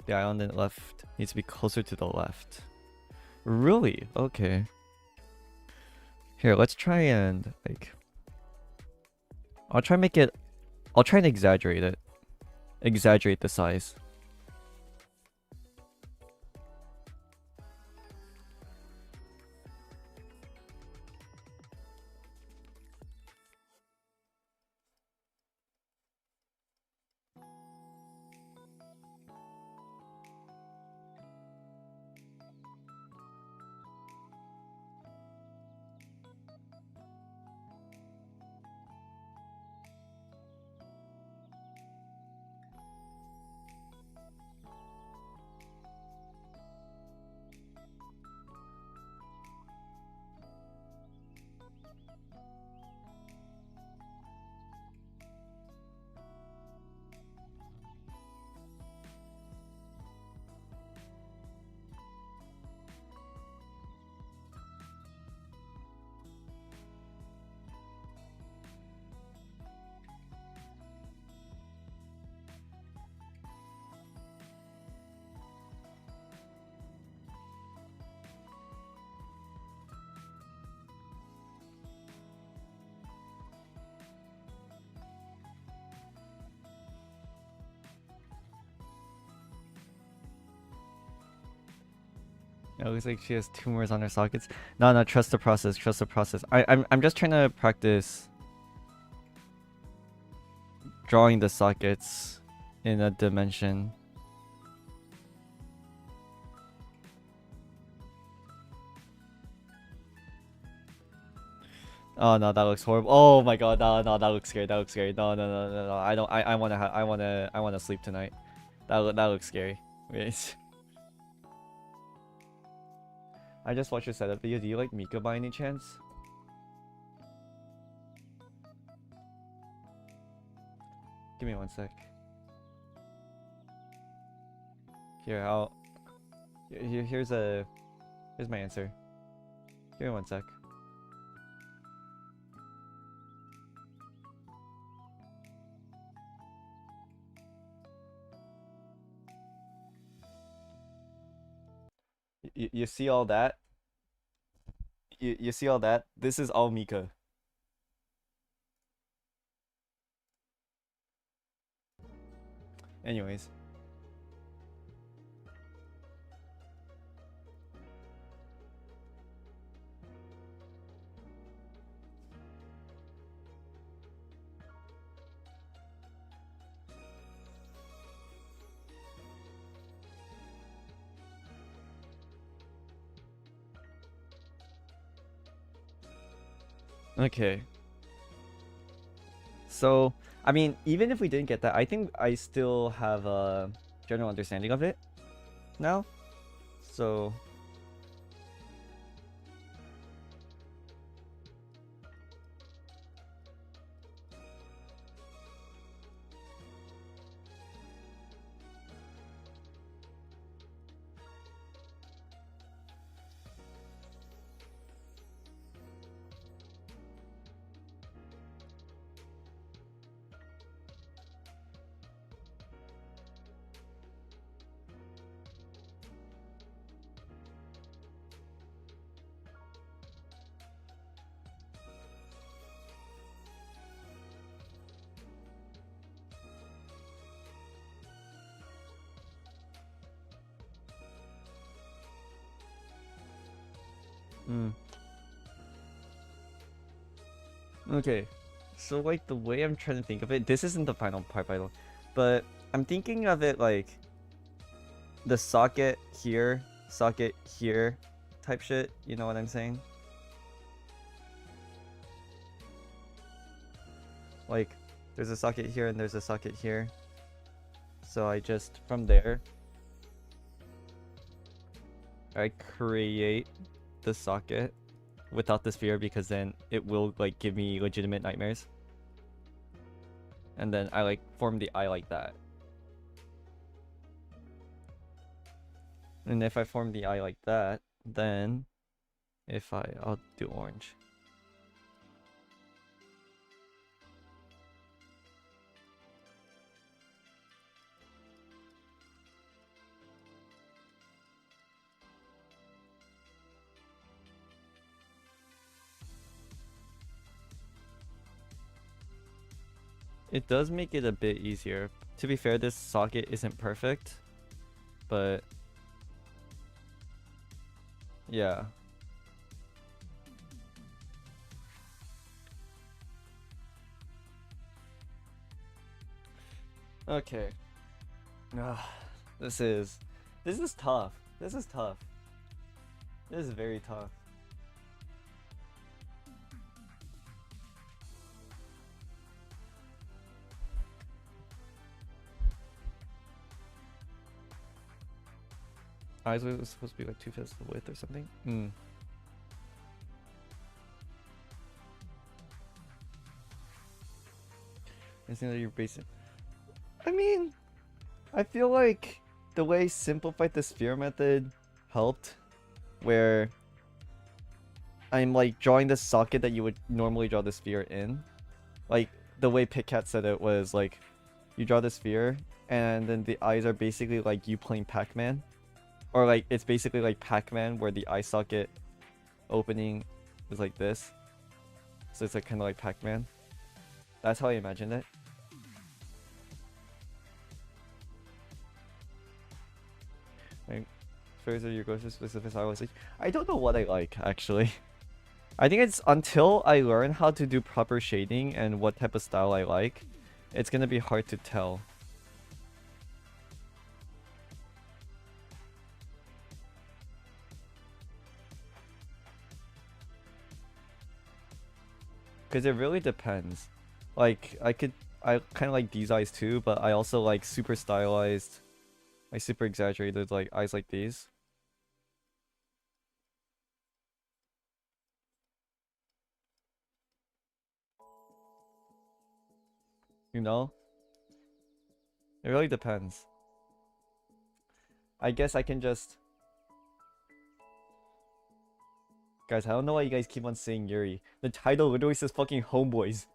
The eye on the left needs to be closer to the left. Really? Okay. Here, let's try and like... I'll try and exaggerate it. Exaggerate the size. It looks like she has tumors on her sockets. No, no, trust the process. Trust the process. I'm just trying to practice drawing the sockets in a dimension. Oh no, that looks horrible. Oh my god, no, no, that looks scary. That looks scary. No, no, no, no, no. I don't. I wanna sleep tonight. That looks scary. Wait. I just watched your setup video. Do you like Mika by any chance? Give me one sec. Here, here's my answer. Give me one sec. You see all that? You see all that? This is all Mika. Anyways. Okay. So, I mean, even if we didn't get that, I think I still have a general understanding of it now. So, okay. So like the way I'm trying to think of it, this isn't the final part by the way, but I'm thinking of it like the socket here type shit, you know what I'm saying? Like there's a socket here and there's a socket here. So I just, from there, I create the socket without the sphere because then it will like give me legitimate nightmares. And then I like form the eye like that. And if I form the eye like that, then I'll do orange. It does make it a bit easier. To be fair, this socket isn't perfect, but yeah. Okay. This is tough. This is tough. This is very tough. Eyes were supposed to be like 2/5 the width or something. I think that you're basing. I mean, I feel like the way simplified the sphere method helped, where I'm like drawing the socket that you would normally draw the sphere in. Like the way PitCat said it was like, you draw the sphere and then the eyes are basically like you playing Pac-Man. Or like, it's basically like Pac-Man where the eye socket opening is like this. So it's like kind of like Pac-Man. That's how I imagined it. Like, First, you go to specific style. I don't know what I like actually. I think it's until I learn how to do proper shading and what type of style I like, it's gonna be hard to tell. Because it really depends. Like, I kind of like these eyes too, but I also like super stylized, like super exaggerated, like eyes like these. You know? It really depends. I guess I can just... Guys, I don't know why you guys keep on saying Yuri. The title literally says fucking Homeboys.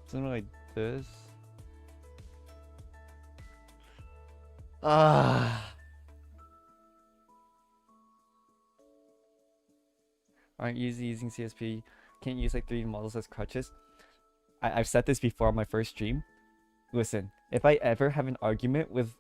Something like this. Ah. Aren't easy using CSP. Can't use like 3D models as crutches. I've said this before on my first stream. Listen, if I ever have an argument with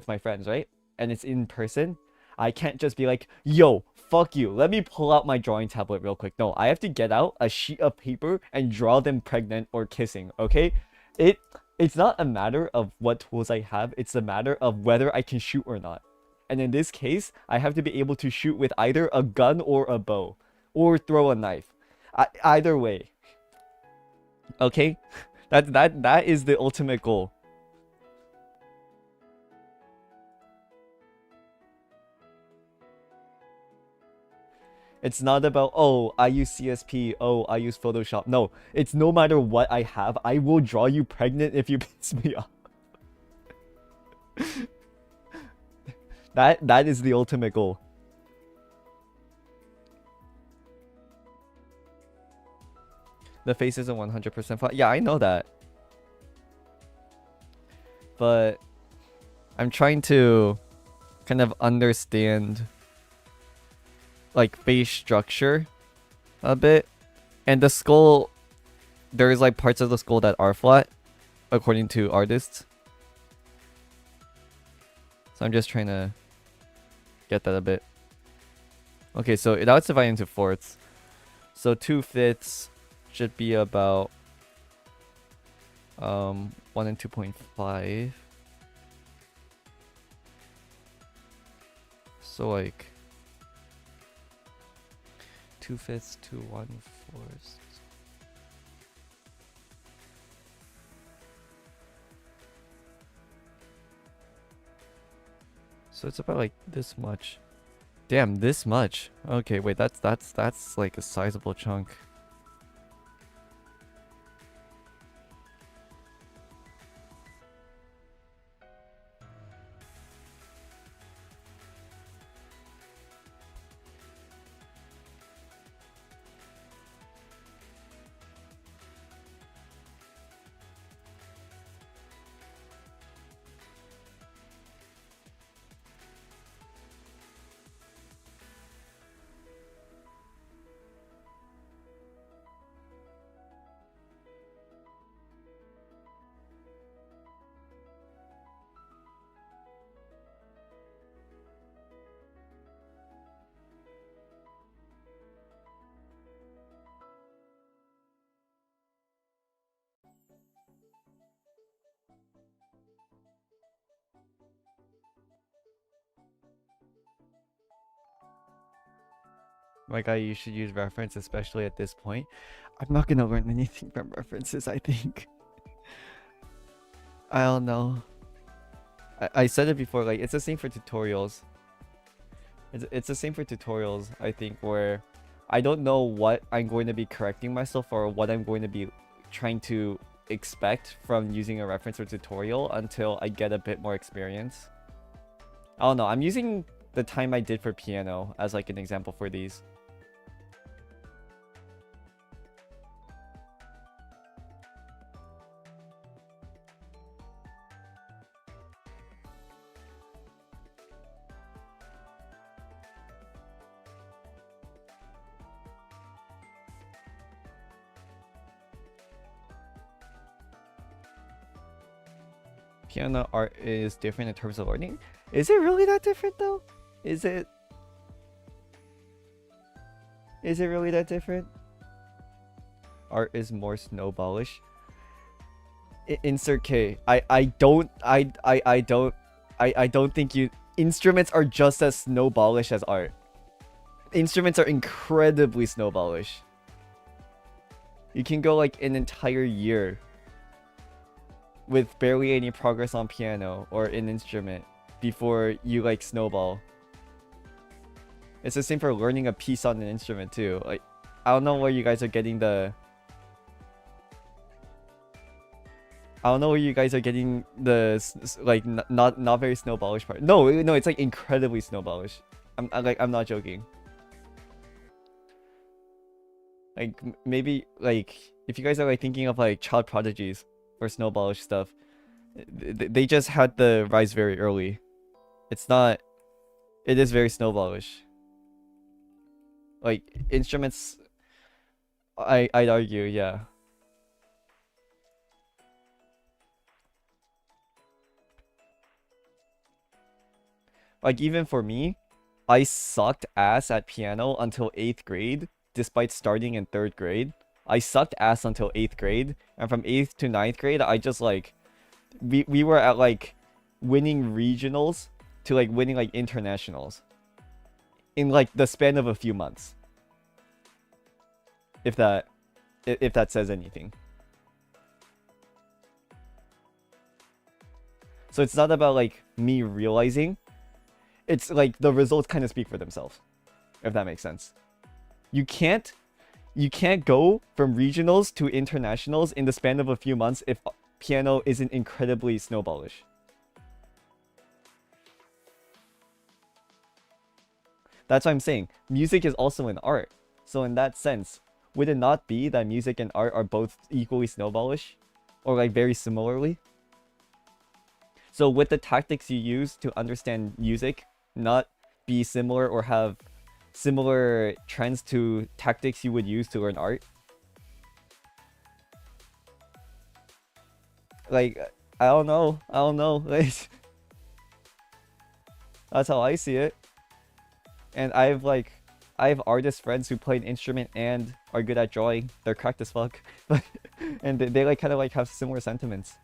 my friends, right? And it's in person, I can't just be like, yo, fuck you. Let me pull out my drawing tablet real quick. No, I have to get out a sheet of paper and draw them pregnant or kissing, okay? It's not a matter of what tools I have. It's a matter of whether I can shoot or not. And in this case, I have to be able to shoot with either a gun or a bow. Or throw a knife. Either way. Okay? That is the ultimate goal. It's not about, oh, I use CSP, oh, I use Photoshop. No, it's no matter what I have, I will draw you pregnant if you piss me off. That is the ultimate goal. The face isn't 100% flat. Yeah, I know that. But I'm trying to kind of understand like face structure a bit. And the skull, there's like parts of the skull that are flat according to artists. So I'm just trying to get that a bit. Okay, so now it's divided into fourths. So 2/5 should be about 1 and 2.5. So like 2/5 to 1/4. So it's about like this much. Damn, this much. Okay, wait, that's like a sizable chunk. My guy, you should use reference, especially at this point. I'm not gonna learn anything from references, I think. I don't know. I said it before, like, it's the same for tutorials. It's the same for tutorials, I think, where I don't know what I'm going to be correcting myself or what I'm going to be trying to expect from using a reference or tutorial until I get a bit more experience. I don't know. I'm using the time I did for piano as like an example for these. Piano art is different in terms of learning. Is it really that different though? Is it really that different? Art is more snowballish. Insert K. I don't think you instruments are just as snowballish as art. Instruments are incredibly snowballish. You can go like an entire year with barely any progress on piano or an instrument before you like snowball. It's the same for learning a piece on an instrument too. Like, I don't know where you guys are getting the like not very snowballish part. No, it's like incredibly snowballish. I'm not joking. Like maybe like if you guys are like thinking of like child prodigies for snowballish stuff, they just had the rise very early. It's not. It is very snowballish. Like instruments, I'd argue, yeah. Like even for me, I sucked ass at piano until 8th grade, despite starting in 3rd grade. I sucked ass until 8th grade, and from 8th to 9th grade, I just like we were at like winning regionals to like winning like internationals in like the span of a few months. If that says anything. So it's not about like me realizing. It's like the results kind of speak for themselves. If that makes sense. You can't go from regionals to internationals in the span of a few months if piano isn't incredibly snowballish. That's what I'm saying. Music is also an art. So in that sense, would it not be that music and art are both equally snowballish? Or like very similarly? So would the tactics you use to understand music not be similar or have similar trends to tactics you would use to learn art? Like, I don't know. Like, that's how I see it. And I have artist friends who play an instrument and are good at drawing. They're cracked as fuck. And they like kind of like have similar sentiments.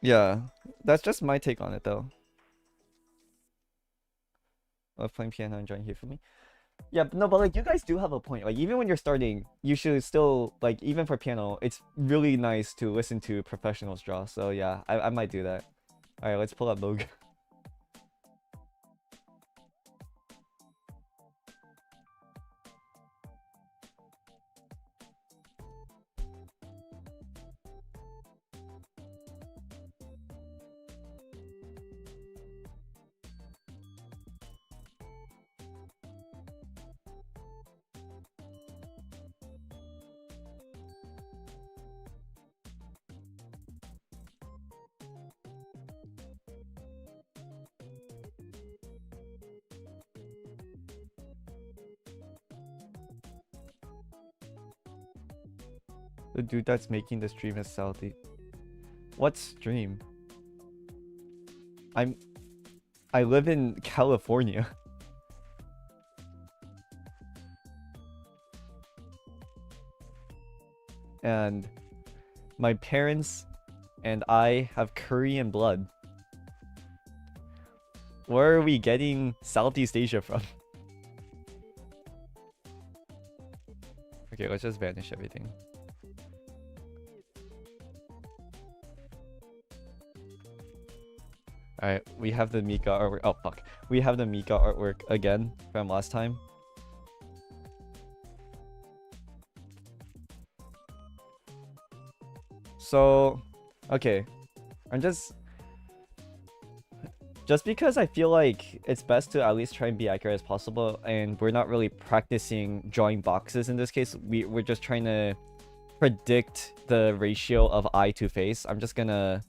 Yeah, that's just my take on it though. Love playing piano and enjoying here for me. Yeah, but no, but like you guys do have a point. Like even when you're starting, you should still like even for piano, it's really nice to listen to professionals draw. So yeah, I might do that. All right, let's pull up Moog. The dude that's making the stream is Saudi. What stream? I live in California. And my parents and I have Korean blood. Where are we getting Southeast Asia from? Okay, let's just vanish everything. Alright, we have the Mika artwork. Oh, fuck. We have the Mika artwork again from last time. So, okay. I'm just because I feel like it's best to at least try and be accurate as possible, and we're not really practicing drawing boxes in this case. We're just trying to predict the ratio of eye to face. I'm just gonna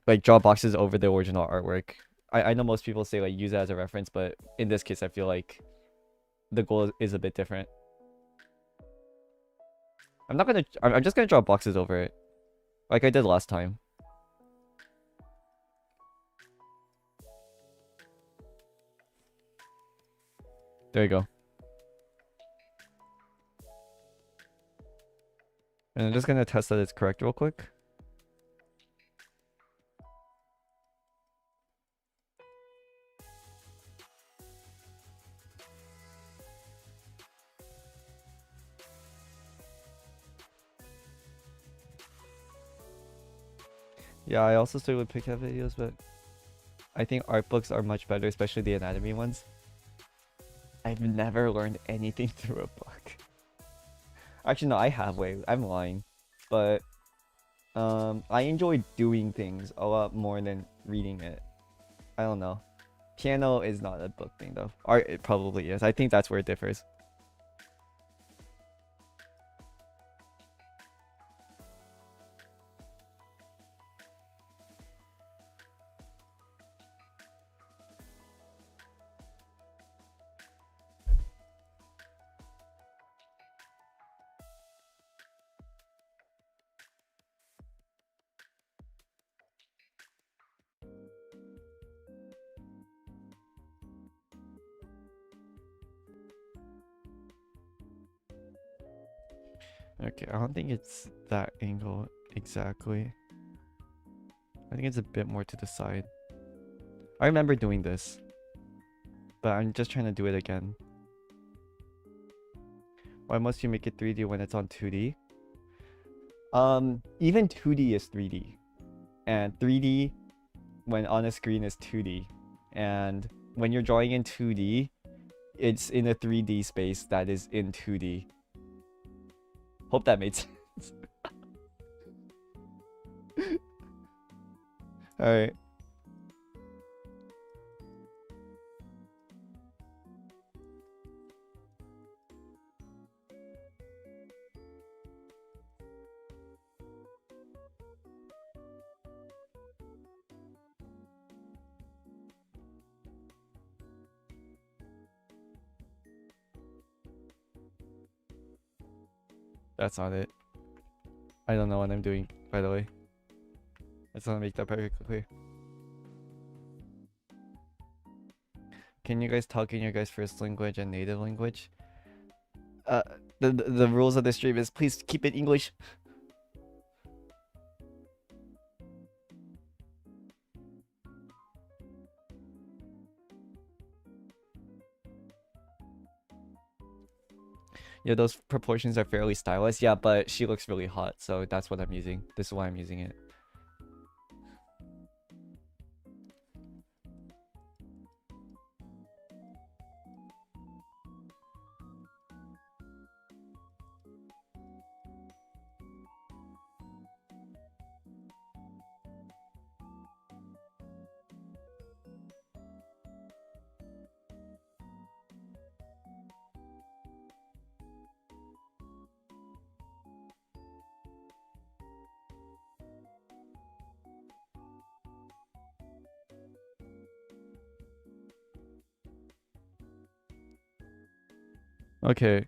like draw boxes over the original artwork. I know most people say like use it as a reference, but in this case I feel like the goal is a bit different. I'm just gonna draw boxes over it, like I did last time. There you go. And I'm just gonna test that it's correct real quick. Yeah, I also started with Picap videos, but I think art books are much better, especially the anatomy ones. I've never learned anything through a book. Actually, no, I have. Wait, I'm lying. But I enjoy doing things a lot more than reading it. I don't know. Piano is not a book thing though. Art, it probably is. I think that's where it differs. Okay, I don't think it's that angle exactly. I think it's a bit more to the side. I remember doing this, but I'm just trying to do it again. Why must you make it 3D when it's on 2D? Even 2D is 3D, and 3D when on a screen is 2D, and when you're drawing in 2D, it's in a 3D space that is in 2D. Hope that made sense. Alright. That's not it. I don't know what I'm doing, by the way. I just want to make that perfectly clear. Can you guys talk in your guys' first language and native language? The rules of the stream is please keep it English. Yeah, those proportions are fairly stylized. Yeah, but she looks really hot, so that's what I'm using. This is why I'm using it. Okay.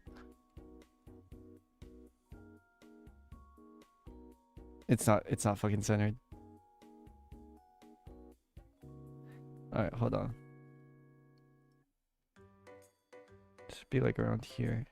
It's not fucking centered. Alright, hold on. Should be like around here.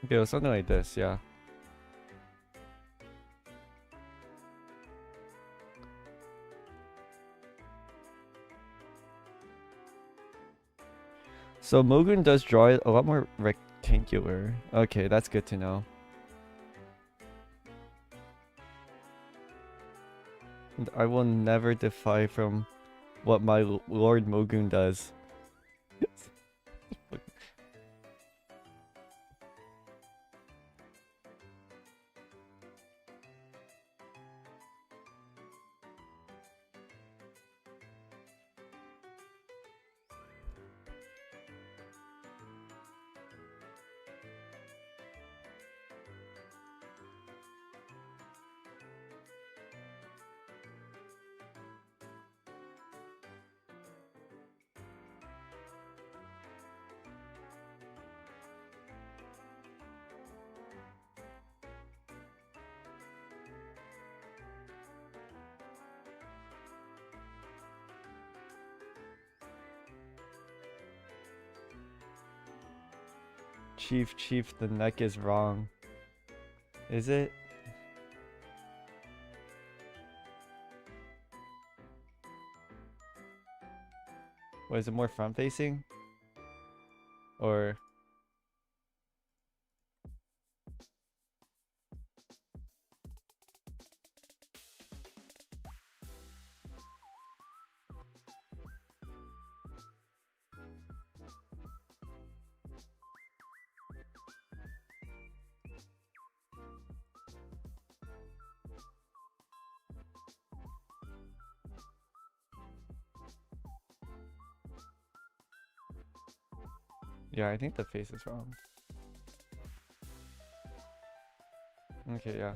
Okay, well, something like this, yeah. So Mogun does draw it a lot more rectangular. Okay, that's good to know. And I will never defy from what my Lord Mogun does. Chief, the neck is wrong. Is it? What, is it more front facing? Or... Yeah, I think the face is wrong. Okay, yeah.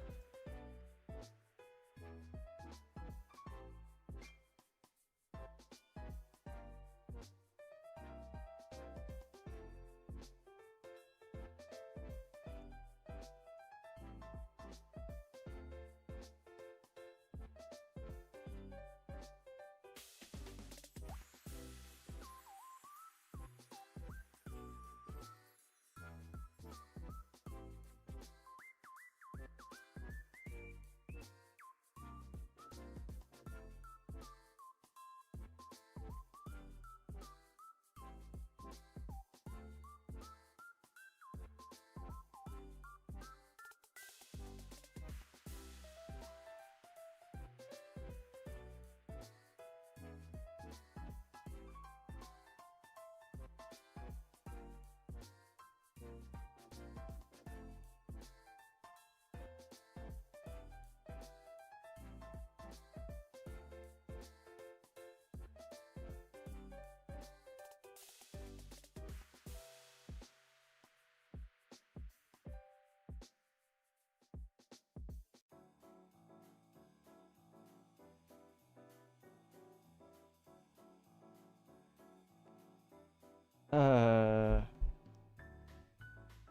Uh...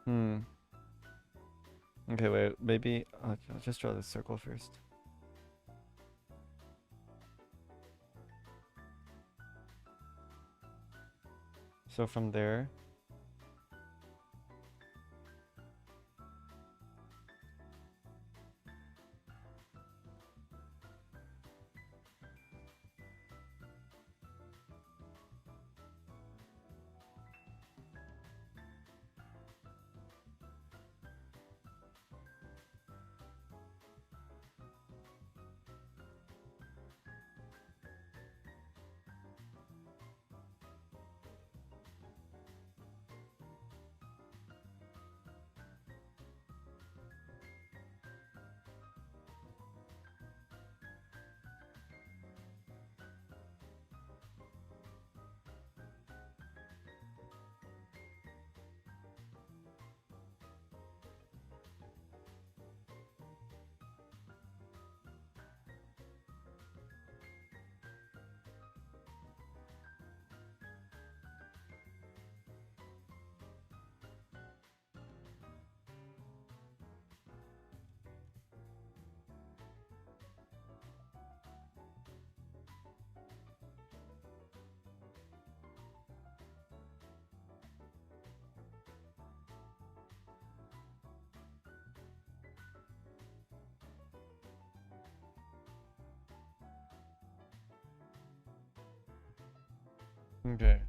Hmm. Okay, wait, maybe... Okay, I'll just draw the circle first. So from there... Okay.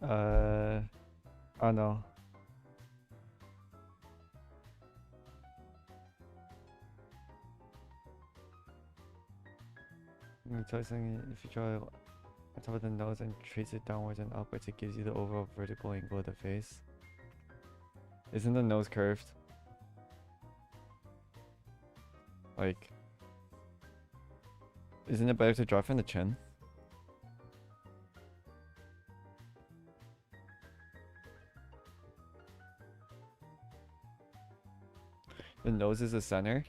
I don't know. If you draw on top of the nose and trace it downwards and upwards, it gives you the overall vertical angle of the face. Isn't the nose curved? Like, isn't it better to draw from the chin? The nose is the center.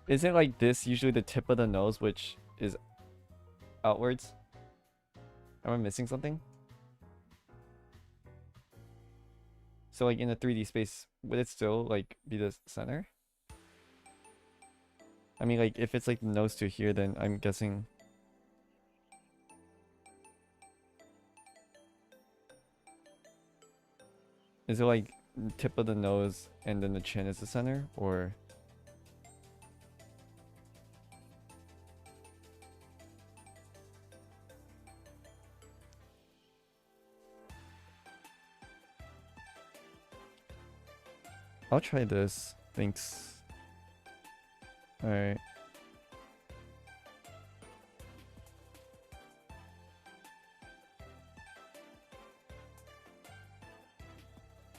Isn't like this usually the tip of the nose, which is outwards? Am I missing something? So like in a 3D space, would it still like be the center? I mean, like if it's like the nose to here, then I'm guessing. Is it like tip of the nose and then the chin is the center, or? I'll try this. Thanks. Alright.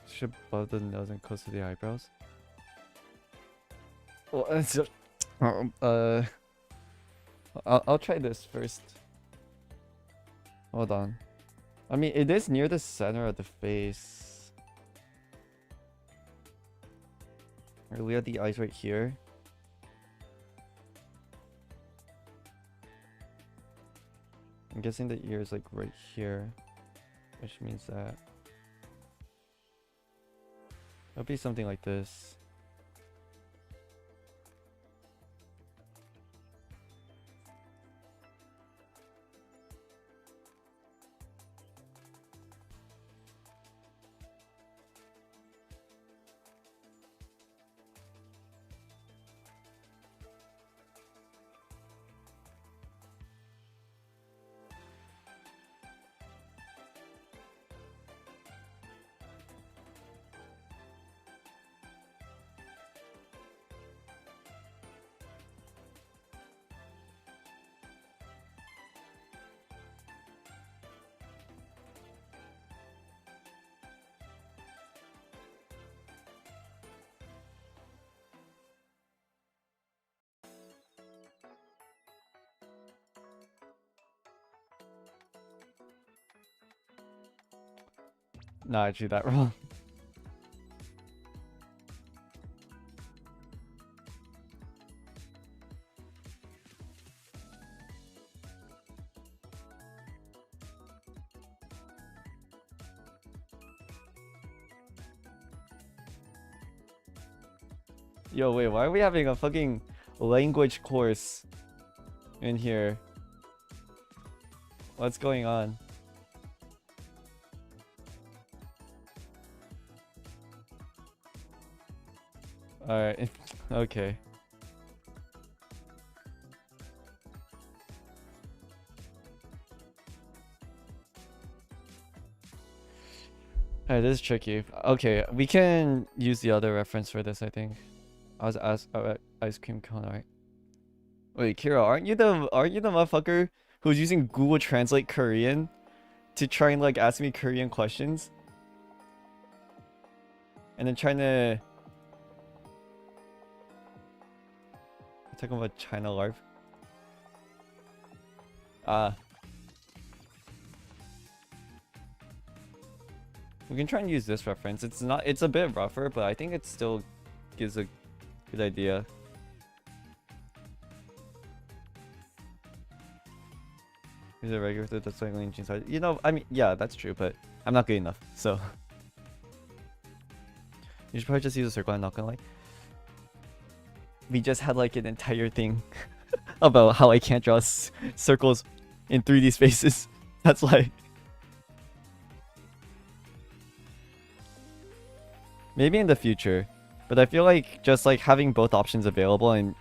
Should above the nose and close to the eyebrows. Well, it's just, I'll try this first. Hold on. I mean, it is near the center of the face. We have the eyes right here. I'm guessing the ear is like right here, which means that it'll be something like this. Nah, I drew that wrong. Yo, wait, why are we having a fucking language course in here? What's going on? Alright, okay. Alright, this is tricky. Okay, we can use the other reference for this, I think. I was asked ice cream cone, alright. Wait, Kira, aren't you the motherfucker who's using Google Translate Korean to try and like ask me Korean questions? And then trying to talking about China LARP. We can try and use this reference. It's a bit rougher, but I think it still gives a good idea. Is it regular with the cycling jeans? You know, I mean, yeah, that's true, but I'm not good enough, so. You should probably just use a circle, I'm not gonna lie. We just had like an entire thing about how I can't draw circles in 3D spaces. That's why. Maybe in the future. But I feel like just like having both options available and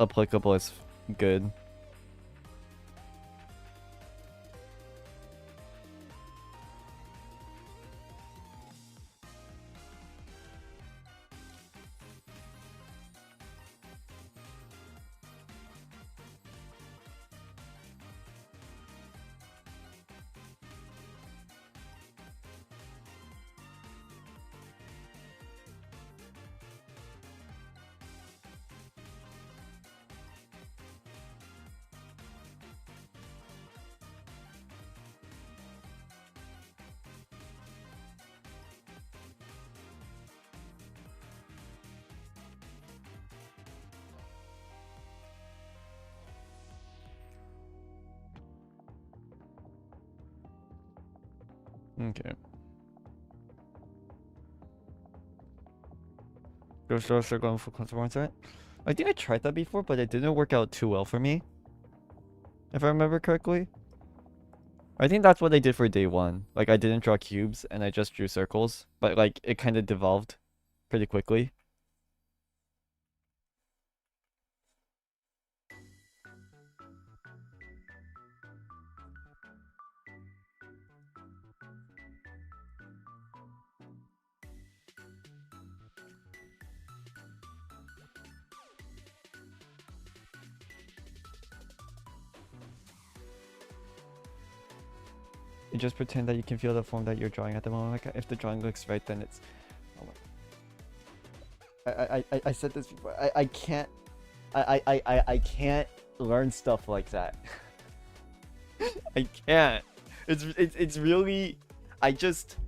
applicable is good. Okay. Go start going for consequence, right? I think I tried that before, but it didn't work out too well for me. If I remember correctly. I think that's what I did for day one. Like, I didn't draw cubes, and I just drew circles. But, like, it kind of devolved pretty quickly. You just pretend that you can feel the form that you're drawing at the moment. Like, if the drawing looks right, then it's... Oh my... I said this before. I can't... I can't learn stuff like that. I can't. It's really... I just...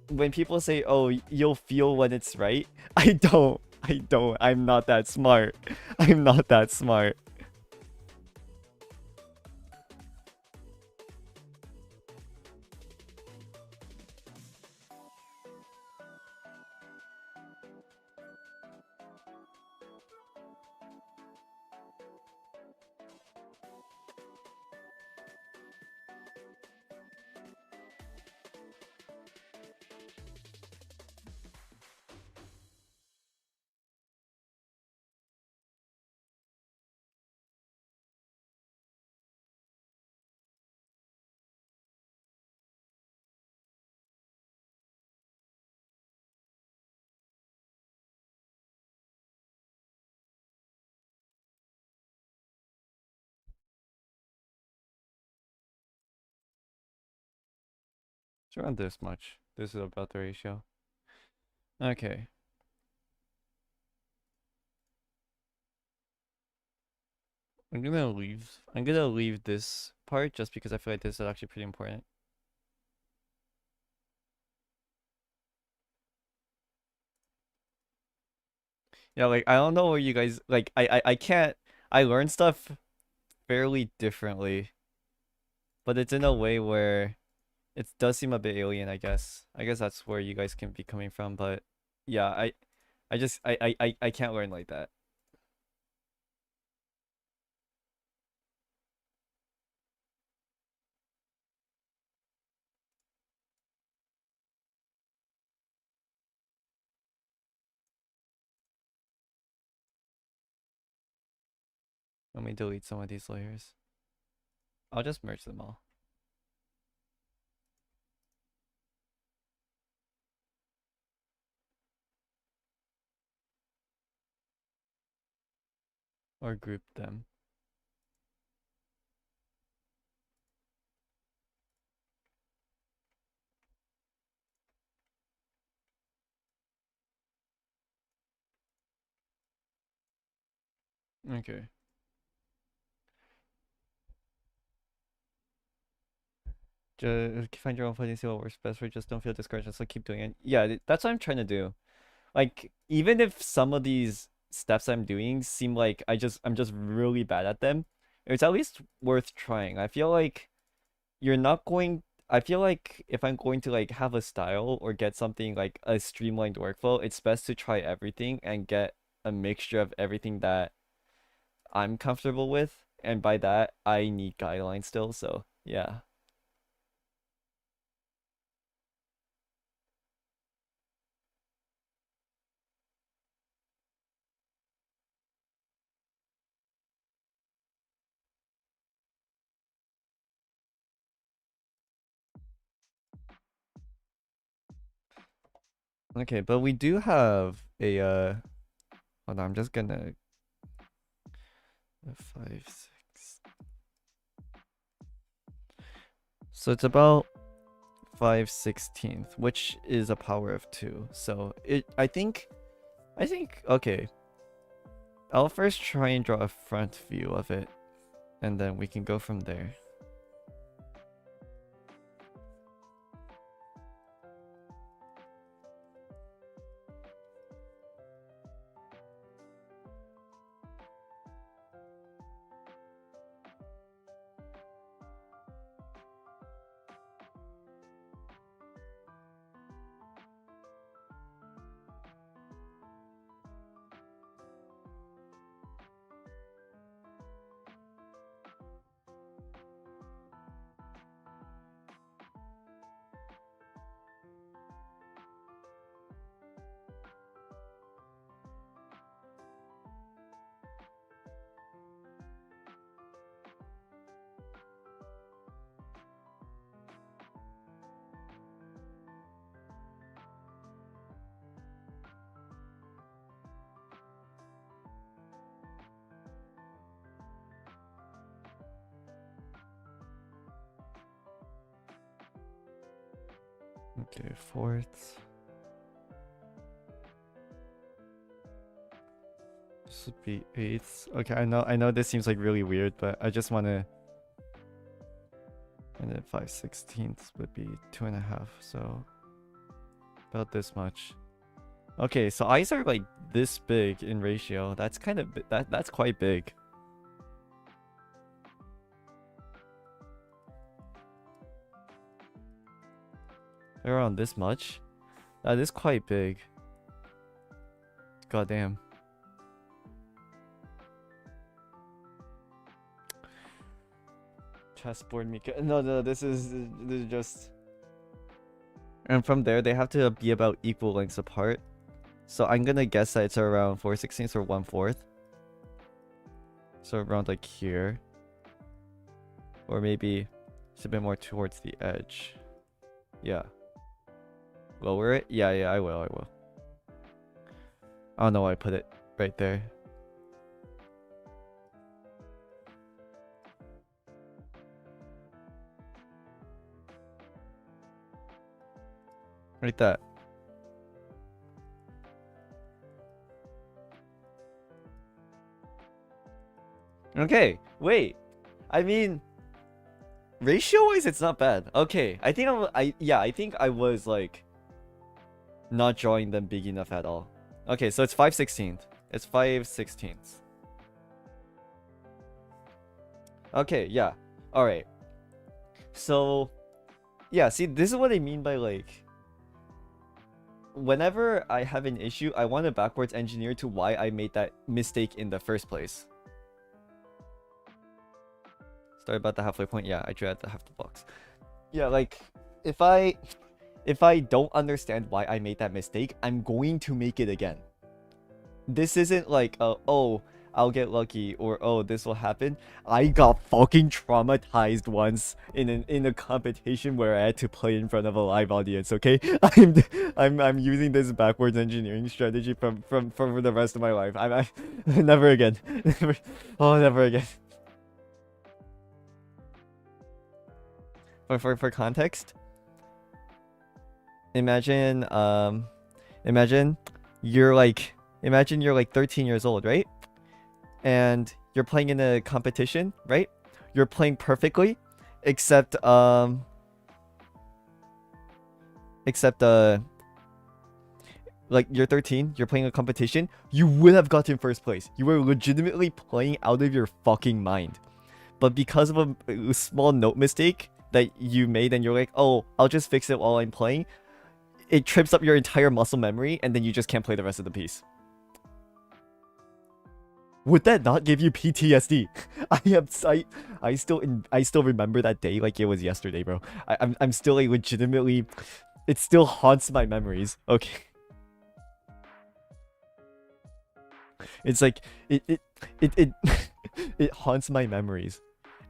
When people say, oh, you'll feel when it's right, I don't. I'm not that smart. I'm not that smart. It's around this much. This is about the ratio. Okay. I'm gonna leave this part just because I feel like this is actually pretty important. Yeah, like I don't know where you guys like I can't I learn stuff fairly differently. But it's in a way where it does seem a bit alien, I guess. I guess that's where you guys can be coming from, but yeah, I just I can't learn like that. Let me delete some of these layers. I'll just merge them all. Or group them. Okay. Just find your own footing, see what works best for you. Just don't feel discouraged, so keep doing it. Yeah, that's what I'm trying to do. Like, even if some of these steps I'm doing seem like I'm just really bad at them, it's at least worth trying. I feel like you're not going I feel like if I'm going to like have a style or get something like a streamlined workflow, it's best to try everything and get a mixture of everything that I'm comfortable with. And by that, I need guidelines still, so yeah. Okay, but we do have a hold on, I'm just gonna 5, 6. So it's about 5/16, which is a power of 2. So I think okay. I'll first try and draw a front view of it, and then we can go from there. Okay, fourths. This would be eighths. Okay, I know this seems like really weird, but I just wanna. And then 5/16 would be 2.5, so about this much. Okay, so eyes are like this big in ratio. That's kind of that's quite big. Around this much? That is quite big. Goddamn. Chessboard Mika. No, this is just. And from there, they have to be about equal lengths apart. So I'm gonna guess that it's around 4/16 or 1/4. So around like here. Or maybe it's a bit more towards the edge. Yeah. Lower it? Yeah, I will. I don't know why I put it right there. Like that. Okay, wait. I mean, ratio-wise, it's not bad. Okay, I think I think I was like not drawing them big enough at all. Okay, so it's 5/16. It's 5/16. Okay, yeah. All right. So, yeah. See, this is what I mean by like. Whenever I have an issue, I want to backwards engineer to why I made that mistake in the first place. Sorry about the halfway point. Yeah, I drew at the half the box. Yeah, like if I don't understand why I made that mistake, I'm going to make it again. This isn't like oh, I'll get lucky, or oh, this will happen. I got fucking traumatized once in a competition where I had to play in front of a live audience. Okay, I'm using this backwards engineering strategy from the rest of my life. I never again. Never again. For context, imagine you're like 13 years old, right? And you're playing in a competition, right? You're playing perfectly, except like you're 13, you're playing a competition, you would have gotten first place. You were legitimately playing out of your fucking mind. But because of a small note mistake that you made and you're like, oh, I'll just fix it while I'm playing, it trips up your entire muscle memory and then you just can't play the rest of the piece. Would that not give you PTSD? I still remember that day like it was yesterday, bro. I'm still like legitimately, it still haunts my memories. Okay. It's like it it haunts my memories.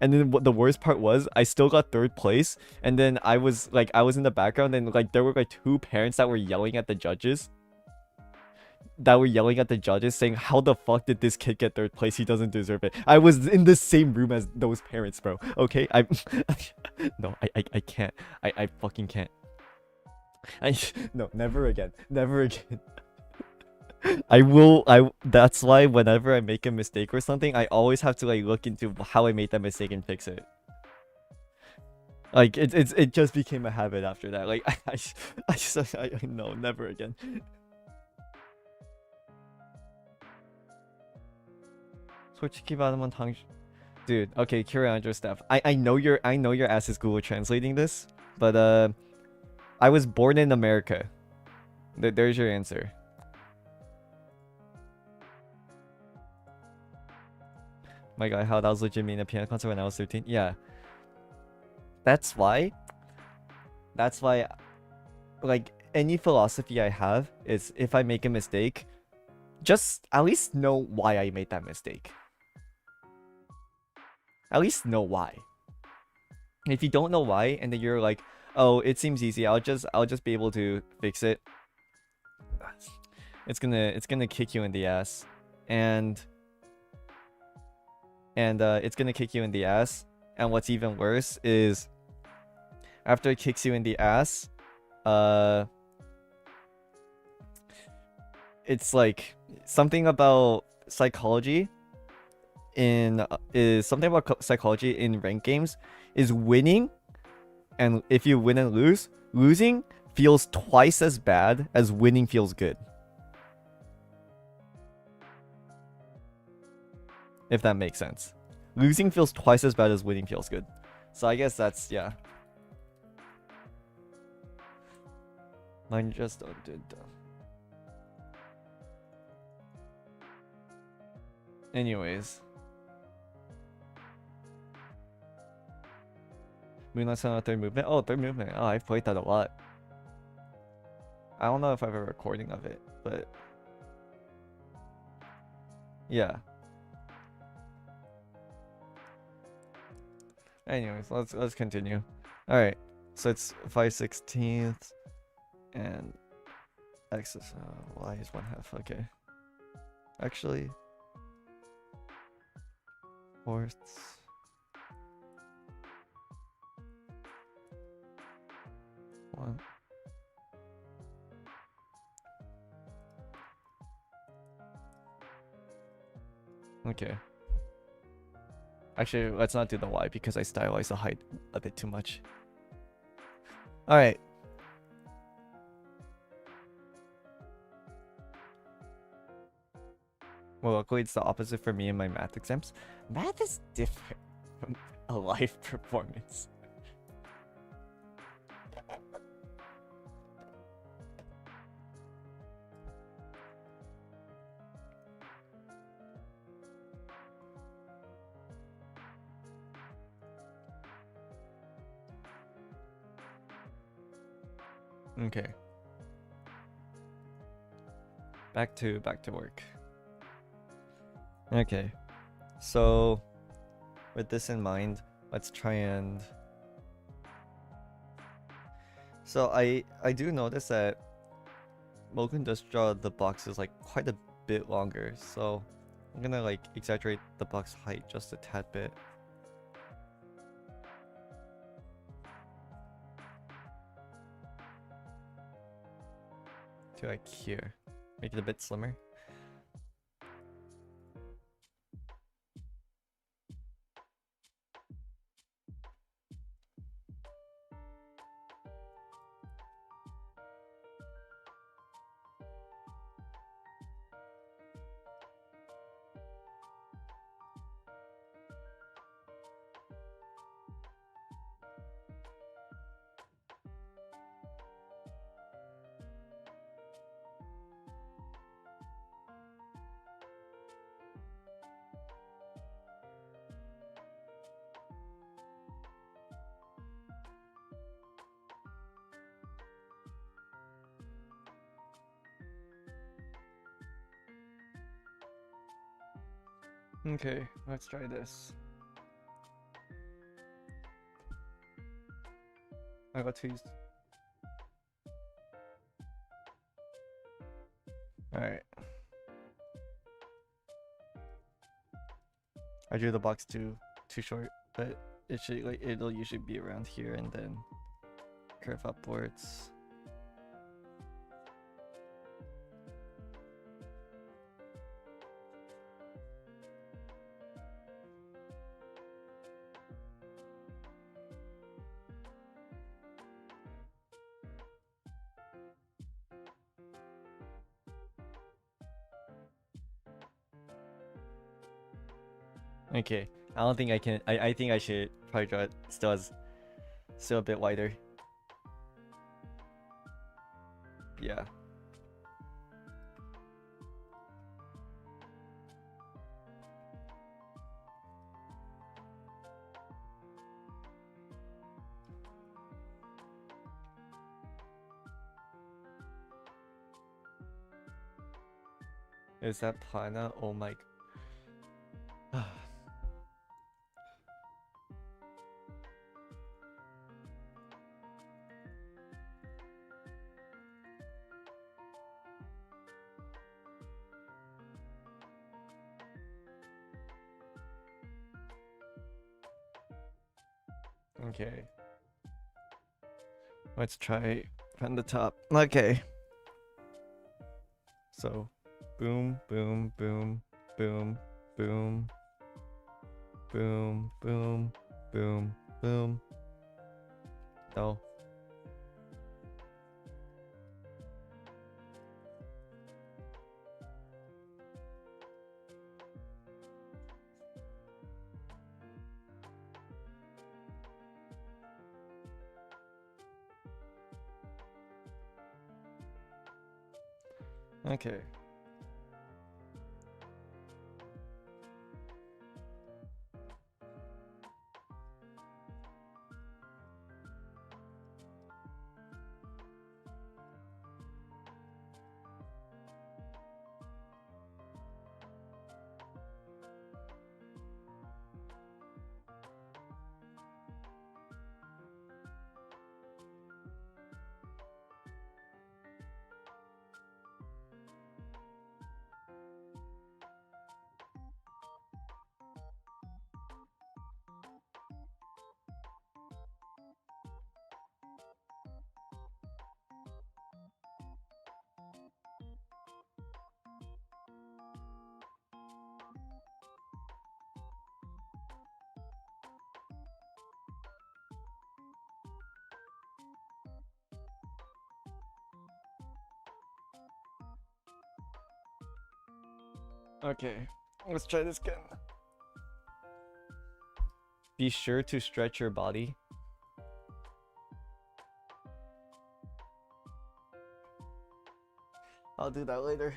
And then what the worst part was, I still got third place. And then I was in the background, and like there were like two parents that were yelling at the judges. Saying, how the fuck did this kid get third place? He doesn't deserve it. I was in the same room as those parents, bro. Okay, no, I can't. I fucking can't. No, never again. Never again. That's why whenever I make a mistake or something, I always have to like look into how I made that mistake and fix it. Like it just became a habit after that. Like I no, never again. 솔직히 말하면 dude, okay, Kiriandro stuff. I know your ass is Google translating this, but I was born in America. There's your answer. My God, how that was legit me in a piano concert when I was 13. Yeah. That's why, like, any philosophy I have is if I make a mistake, just at least know why I made that mistake. At least know why. If you don't know why, and then you're like, oh, it seems easy, I'll just be able to fix it. It's gonna kick you in the ass. And it's gonna kick you in the ass. And what's even worse is, after it kicks you in the ass, it's like something about psychology in ranked games is winning, and if you win and lose, losing feels twice as bad as winning feels good. If that makes sense. Losing feels twice as bad as winning feels good. So I guess that's, yeah. Mine just did. Anyways. Moonlight Sun third movement? Oh, third movement. Oh, I've played that a lot. I don't know if I have a recording of it, but yeah. Anyways, let's continue. All right, so it's 5/16 and x is y is 1/2. Okay, actually, fourths. One. Okay. Actually, let's not do the y because I stylized the height a bit too much. Alright. Well, luckily it's the opposite for me in my math exams. Math is different from a live performance. Okay. Back to work. Okay. So with this in mind, let's try and so I do notice that Mogun does draw the boxes like quite a bit longer, so I'm gonna like exaggerate the box height just a tad bit. To like here. Make it a bit slimmer. Okay, let's try this. I got twos. Alright. I drew the box too short, but it should like it'll usually be around here and then curve upwards. Okay, I don't think I can. I think I should probably draw it still a bit wider. Yeah. Is that Plana? Oh my. Okay. Let's try from the top. Okay. So, boom, boom, boom, boom, boom, boom, boom, boom, boom. No. Okay. Okay, let's try this again. Be sure to stretch your body. I'll do that later.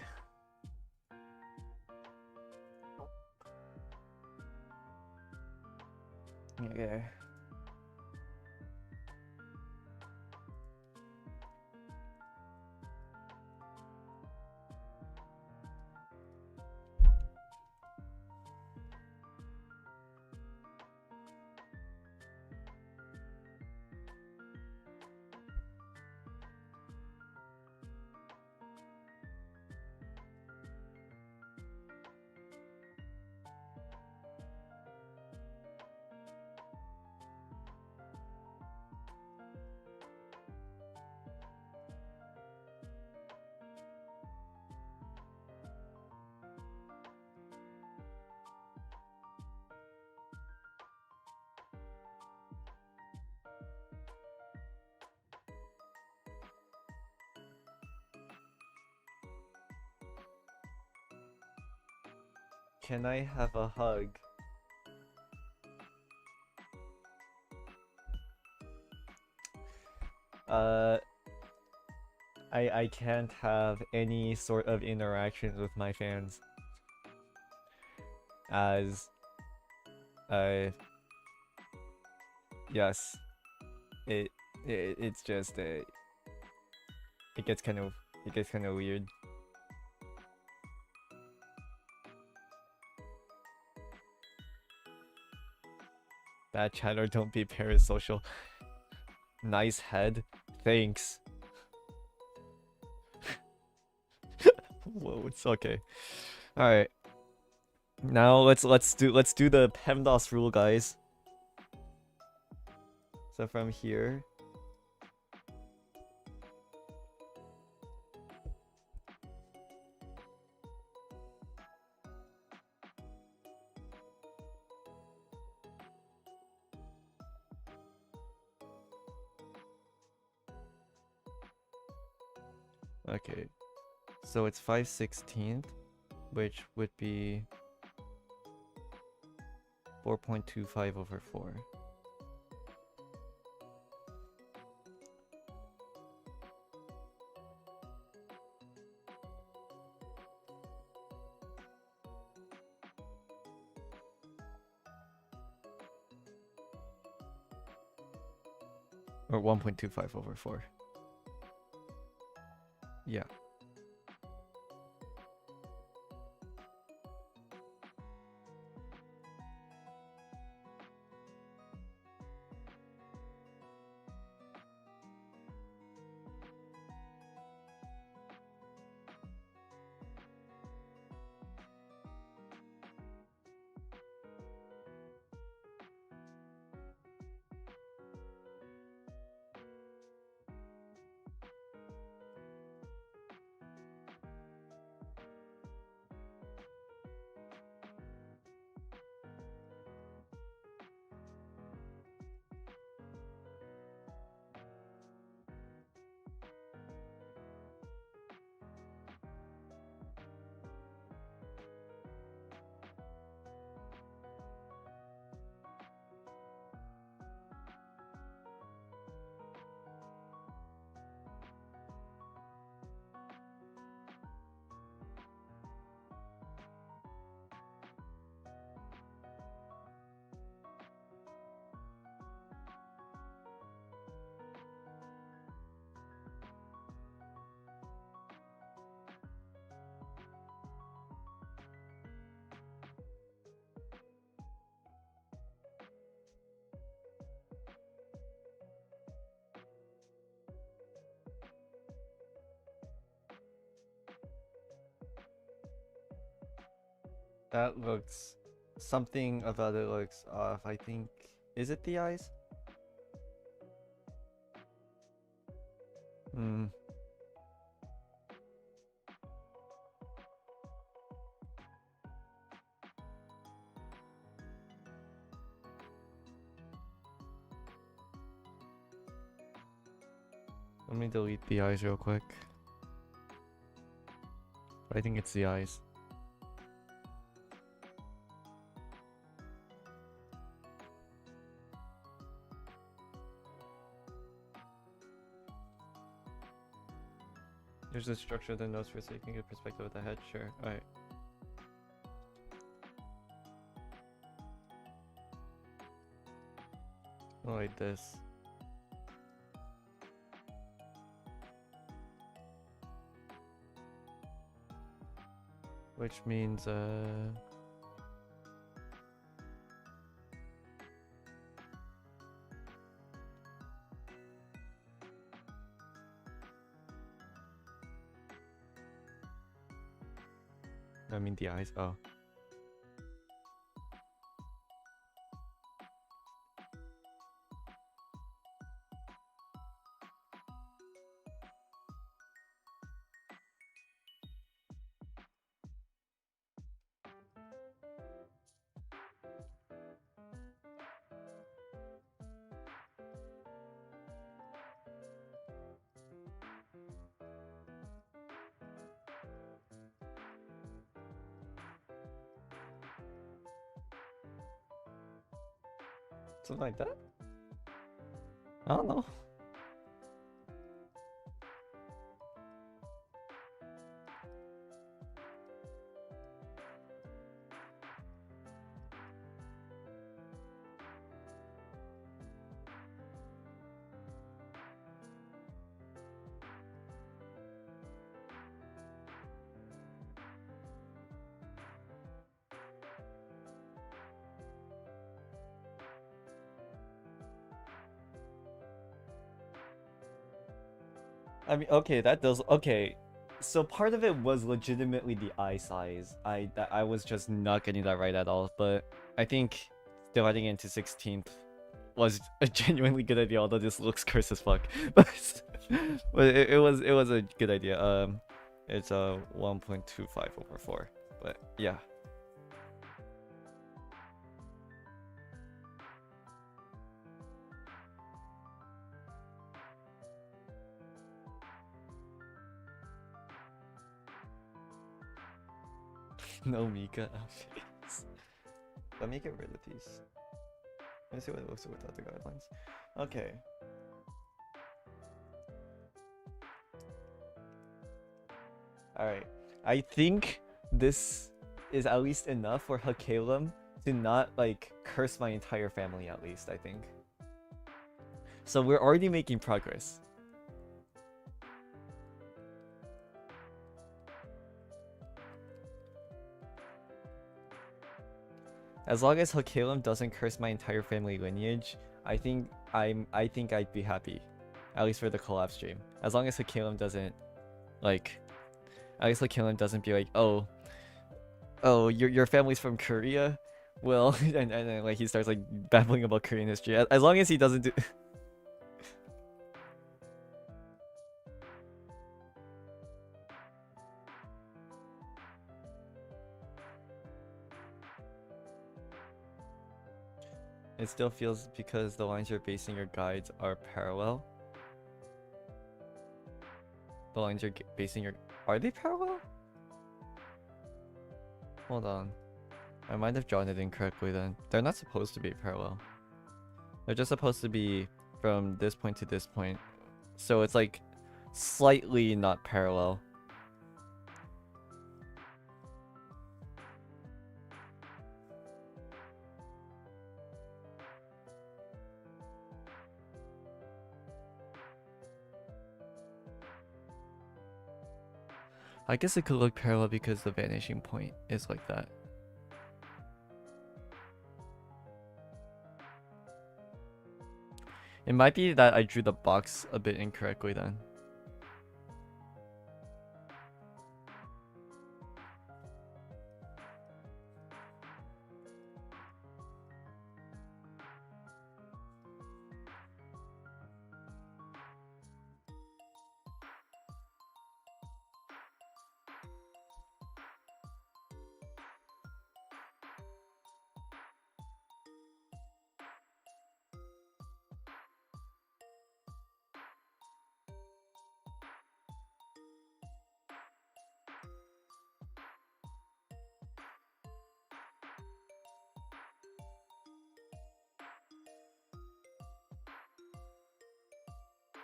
Okay. Can I have a hug? I can't have any sort of interactions with my fans, as yes, it's just it gets kind of weird. Bad chat or don't be parasocial. Nice head. Thanks. Whoa, it's okay. All right. Now let's do the PEMDAS rule, guys. So from here, okay. So it's 5/16, which would be 4.25 over 4. Or 1.25 over 4. Yeah. That looks... Something about it looks off, I think. Is it the eyes? Hmm. Let me delete the eyes real quick. I think it's the eyes. There's a structure of the nose for so you can get perspective of the head. Sure. Alright. Like this. Which means I mean the eyes. Oh. Something like that? I don't know. I mean, okay, that does okay. So part of it was legitimately the eye size. I was just not getting that right at all. But I think dividing it into 16th was a genuinely good idea. Although this looks cursed as fuck, but it was a good idea. It's a 1.25/4. But yeah. No Mika outfits. Let me get rid of these. Let me see what it looks like without the guidelines. Okay. Alright. I think this is at least enough for Hakalem to not like curse my entire family at least, I think. So we're already making progress. As long as Hakalem doesn't curse my entire family lineage, I think I'd be happy. At least for the collab stream. As long as Hakalem doesn't like at least Hakalem doesn't be like, oh your family's from Korea? Well and then like he starts like babbling about Korean history. As long as he doesn't do It still feels because the lines you're basing your guides are parallel. The lines you're basing your... Are they parallel? Hold on. I might have drawn it incorrectly then. They're not supposed to be parallel. They're just supposed to be from this point to this point. So it's like slightly not parallel. I guess it could look parallel because the vanishing point is like that. It might be that I drew the box a bit incorrectly then.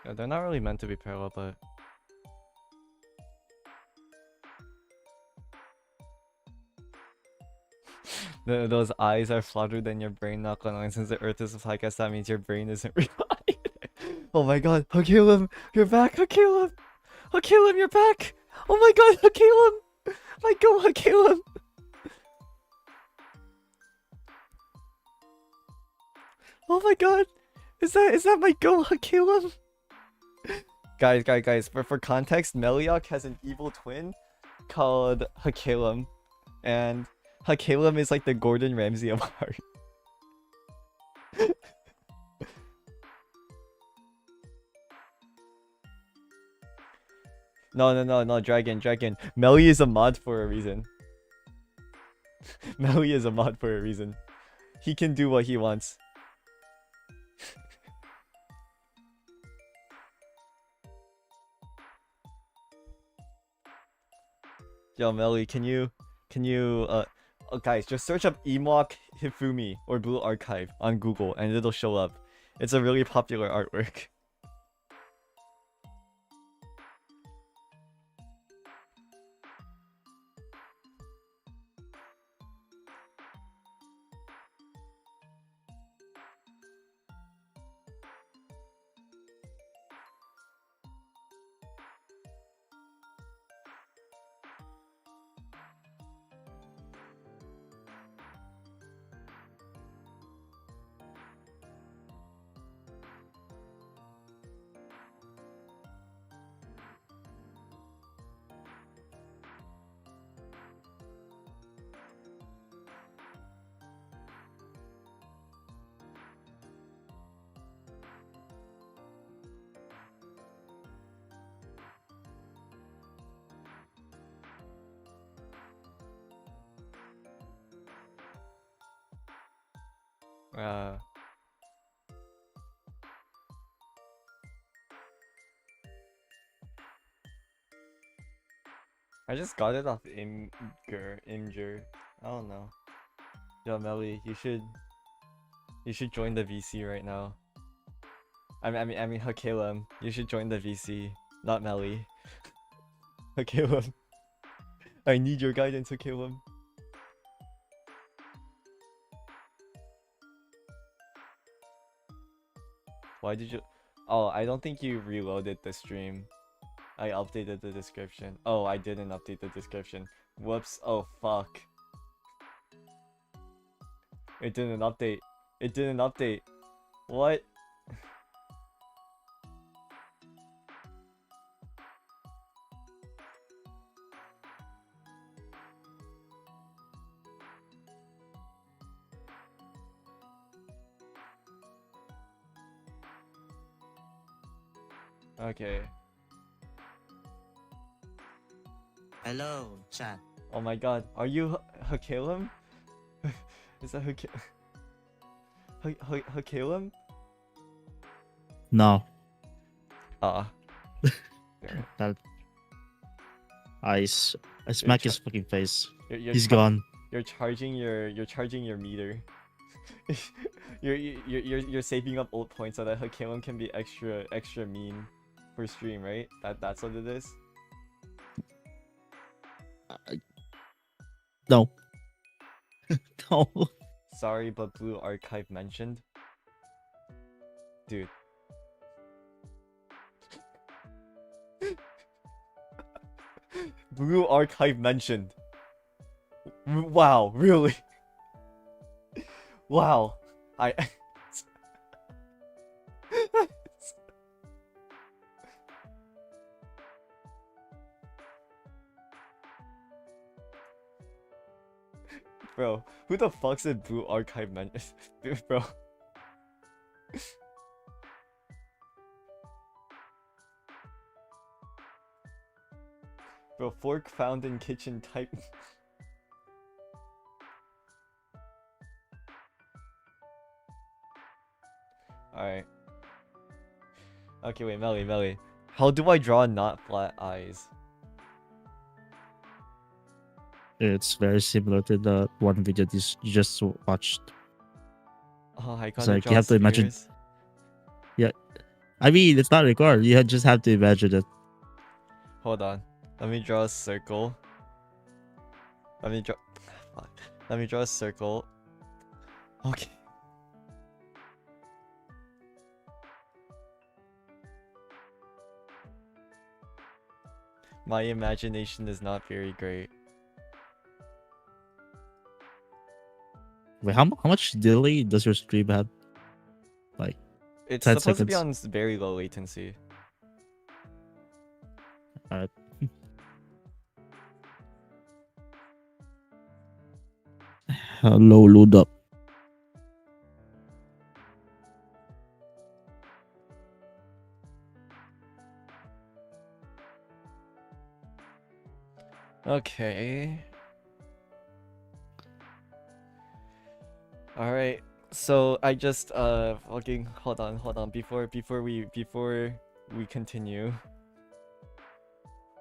Yeah, they're not really meant to be parallel, but... Those eyes are flatter than your brain, not gonna lie. Since the earth is a podcast, that means your brain isn't real. Oh my god, Hakalem, you're back, Hakalem! Hakalem, you're back! Oh my god, Hakalem! My go, Hakalem! Oh my god! Is that my go, Hakalem? Guys, for context, Meliok has an evil twin called Hakalem, and Hakalem is like the Gordon Ramsay of art. No, Dragon. Meli is a mod for a reason. Meli is a mod for a reason. He can do what he wants. Yo, Meli, can you oh, guys, just search up Emok Hifumi or Blue Archive on Google and it'll show up. It's a really popular artwork. Uh, I just got it off Imgur. I don't know. Yo, Melly, you should join the VC right now. I mean, Hakalem, you should join the VC, not Melly. Hakalem, I need your guidance, Hakalem. Why did you? Oh, I don't think you reloaded the stream. I updated the description. Oh, I didn't update the description. Whoops. Oh, fuck. It didn't update. It didn't update. What? Okay. Hello, chat. Oh my god. Are you Hakalem? Is that Hakalem? No, Ah. I smack his fucking face. You're He's gone. You're charging your meter. You're saving up ult points so that Hakalem can be extra mean for stream, right? That's what it is. No. No. Sorry, but Blue Archive mentioned. Dude. Blue Archive mentioned. Wow, really? Wow. I Bro, who the fuck said Blue Archive mentioned? Bro. Bro, fork found in kitchen type. Alright. Okay, wait, Melly. How do I draw not flat eyes? It's very similar to the one video you just watched. Oh, I It's gotta like, draw you have to imagine- spheres? I mean, it's not required. You just have to imagine it. Hold on. Let me draw a circle. Let me draw. Fuck. Let me draw a circle. Okay. My imagination is not very great. Wait, how much delay does your stream have? It's 10 supposed to be seconds. on very low latency. Alright. Low load up. Okay. Alright. So I just fucking hold on before we continue.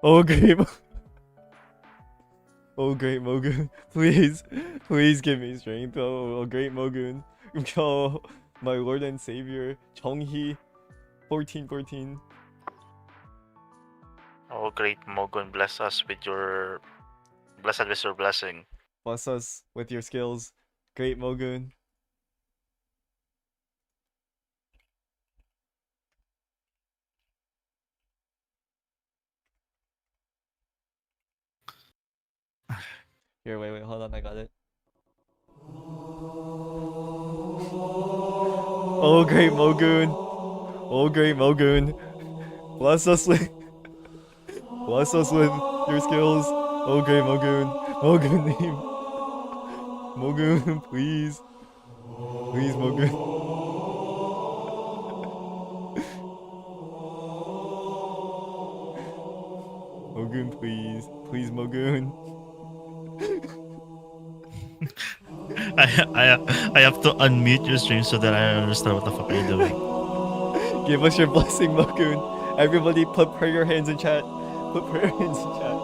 Oh great Oh great Mogun, please give me strength. Oh great Mogun. Oh my lord and savior Chonghee 1414. Oh, great Mogun, bless us with your blessing. Bless us with your skills, great Mogun. Here, wait, hold on, I got it. Oh great Mogun. Oh great Mogun. Bless us with your skills. Oh great Mogun. Mogun name. Mogun, please. Please, Mogun. Mogun, please. Please, Mogun. I have to unmute your stream so that I understand what the fuck are you doing. Give us your blessing, Mogun. Everybody, put prayer hands in chat. Put prayer hands in chat.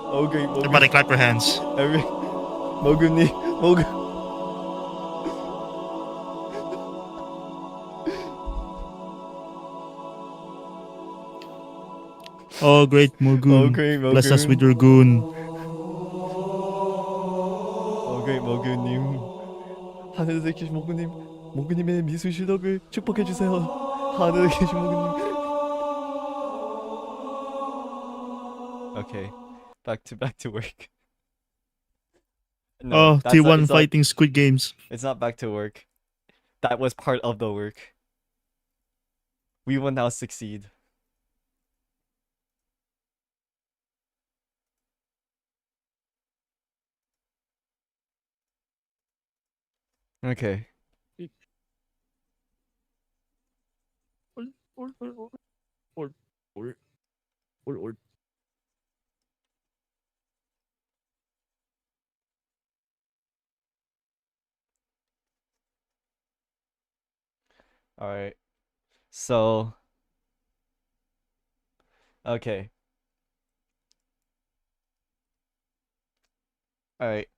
Oh great, Mogun. Everybody clap your hands. Mogun, Mogun. Oh great Mogun. Oh great, Bless us with Mogun. your goon. Oh great, Mogun님. 하늘에 계신 모구님, 모구님의 미술 실력을 축복해 주세요. 하늘에 계신 모구님. Okay, back to work. No, Oh, that's T1 it's fighting Squid Games. It's not back to work. That was part of the work. We will now succeed. Okay. All right. So. Okay. All right.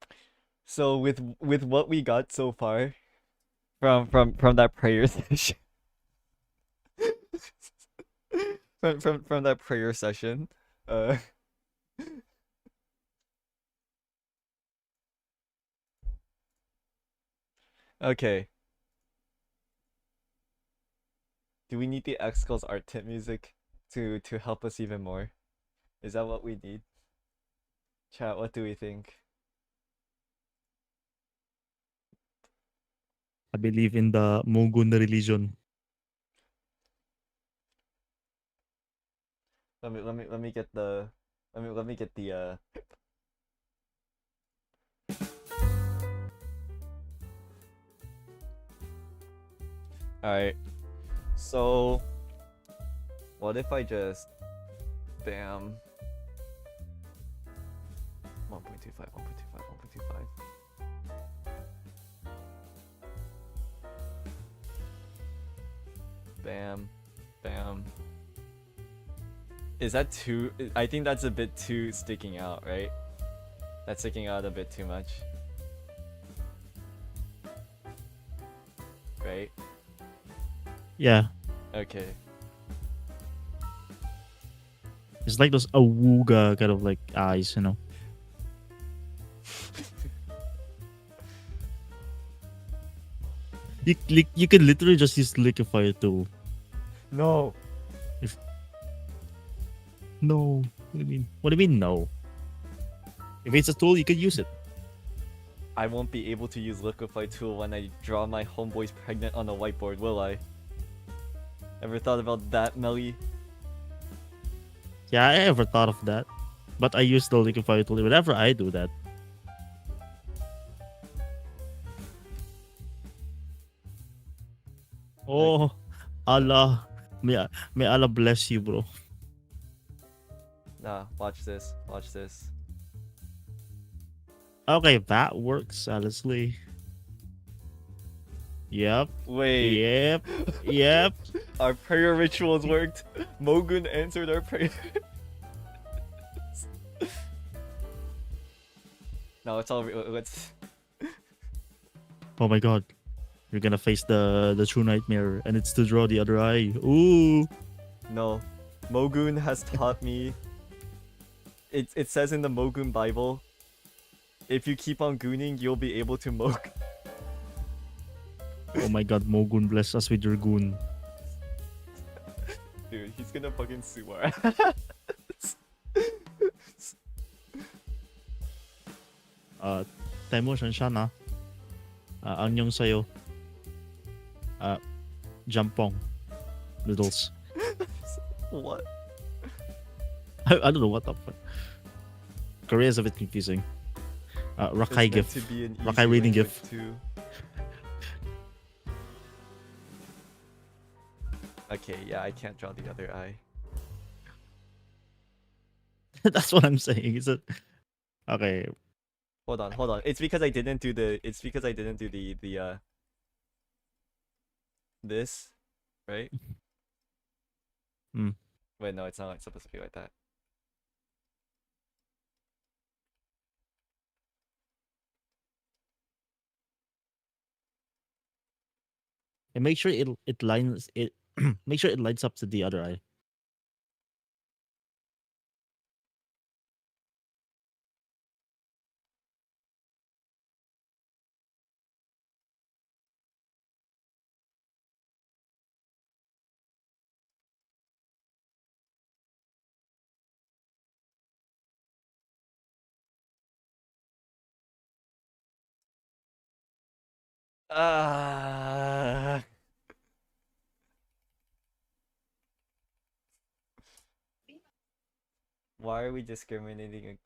So with what we got so far from that prayer session. from that prayer session. Okay. Do we need the X-Skulls art tip music to help us even more? Is that what we need? Chat, what do we think? I believe in the Mogun religion. Let me get the let me get the Alright. So what if I just bam 1.25 bam bam. Is that too? I think that's a bit too sticking out, right? That's sticking out a bit too much. Right? Yeah. Okay. It's like those awooga kind of like eyes, you know. You can literally just use liquefy tool. No. No. What do you mean? What do you mean no? If it's a tool, you could use it. I won't be able to use liquefy tool when I draw my homeboys pregnant on the whiteboard, will I? Ever thought about that, Melly? Yeah, I ever thought of that. But I use the liquefy tool whenever I do that. Oh, Allah. May Allah bless you, bro. Nah, watch this. Watch this. Okay, that works, honestly. Yep. Wait. Yep. Yep. Our prayer rituals worked. Mogun answered our prayer. No, it's all. Let's. Oh my god. You're gonna face the true nightmare, and it's to draw the other eye. Ooh. No. Mogun has taught me. It says in the Mogun Bible, if you keep on gooning, you'll be able to Mog. Oh my god, Mogun, bless us with your goon. Dude, he's gonna fucking sue our ass. Temo, Shanshan, ang yung sayo. Jampong. Noodles. What? I don't know what the fuck. Korea is a bit confusing. Rakai It's meant GIF. to be an Rakai easy reading language GIF. too. Okay, yeah, I can't draw the other eye. That's what I'm saying. Is it? Okay. Hold on, hold on. It's because I didn't do the. It's because I didn't do the this, right? Hmm. Wait, no, it's not supposed to be like that. And make sure it lines it. Make sure it lines up to the other eye. Ah. Why are we discriminating?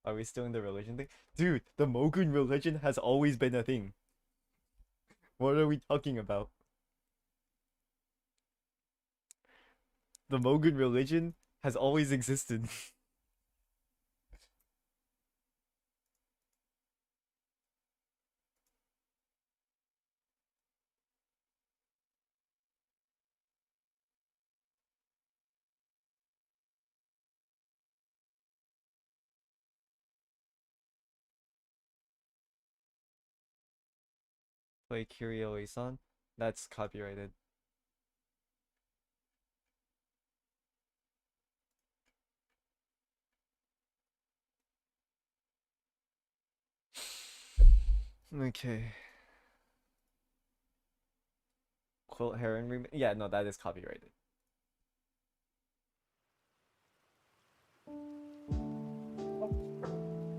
Are we still in the religion thing? Dude, the Mogun religion has always been a thing. What are we talking about? The Mogun religion has always existed. Play Kiryu-san? That's copyrighted. Okay. Quilt Heron yeah, no, that is copyrighted.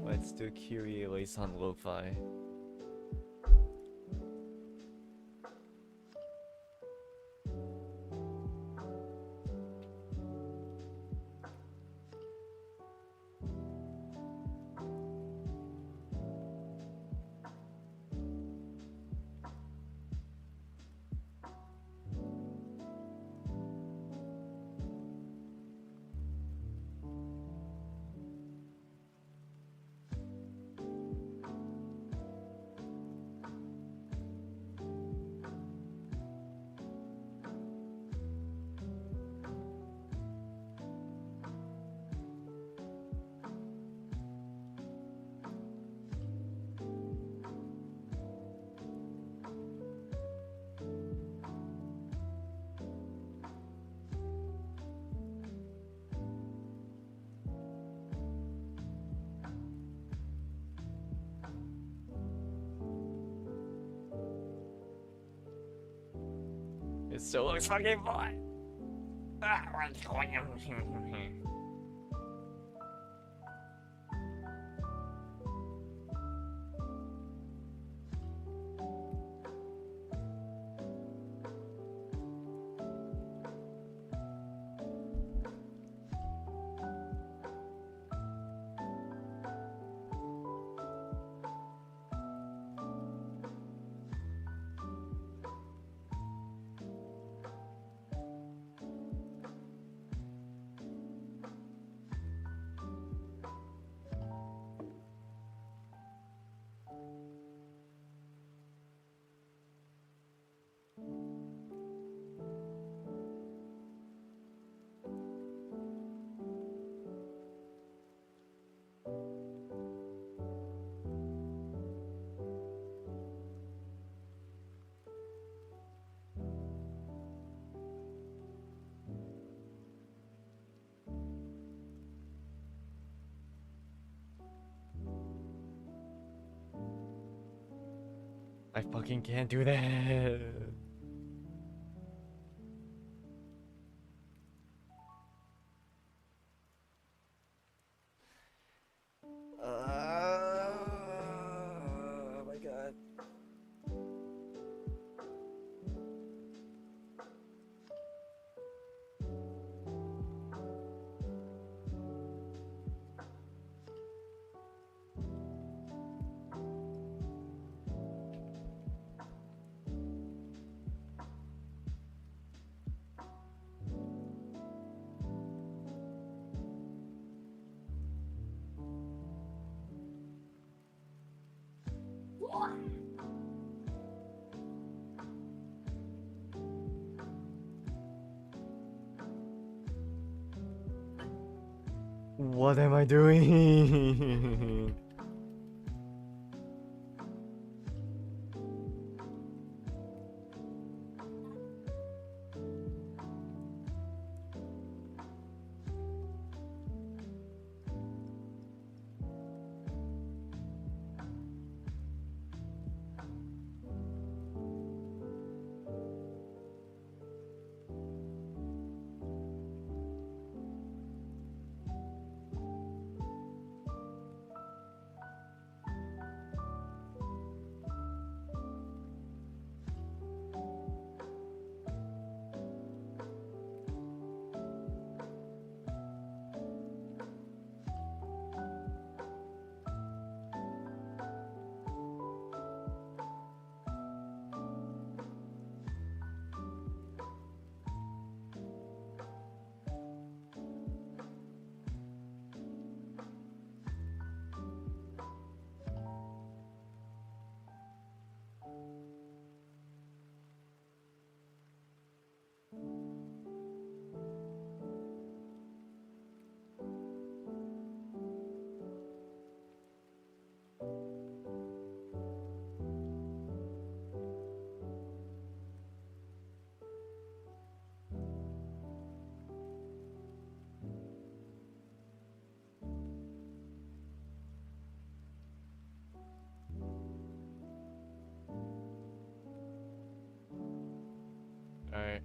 Let's do Kiryu-san lo-fi. It still looks fucking fine. I fucking can't do that. Oh my god. What am I doing? Alright.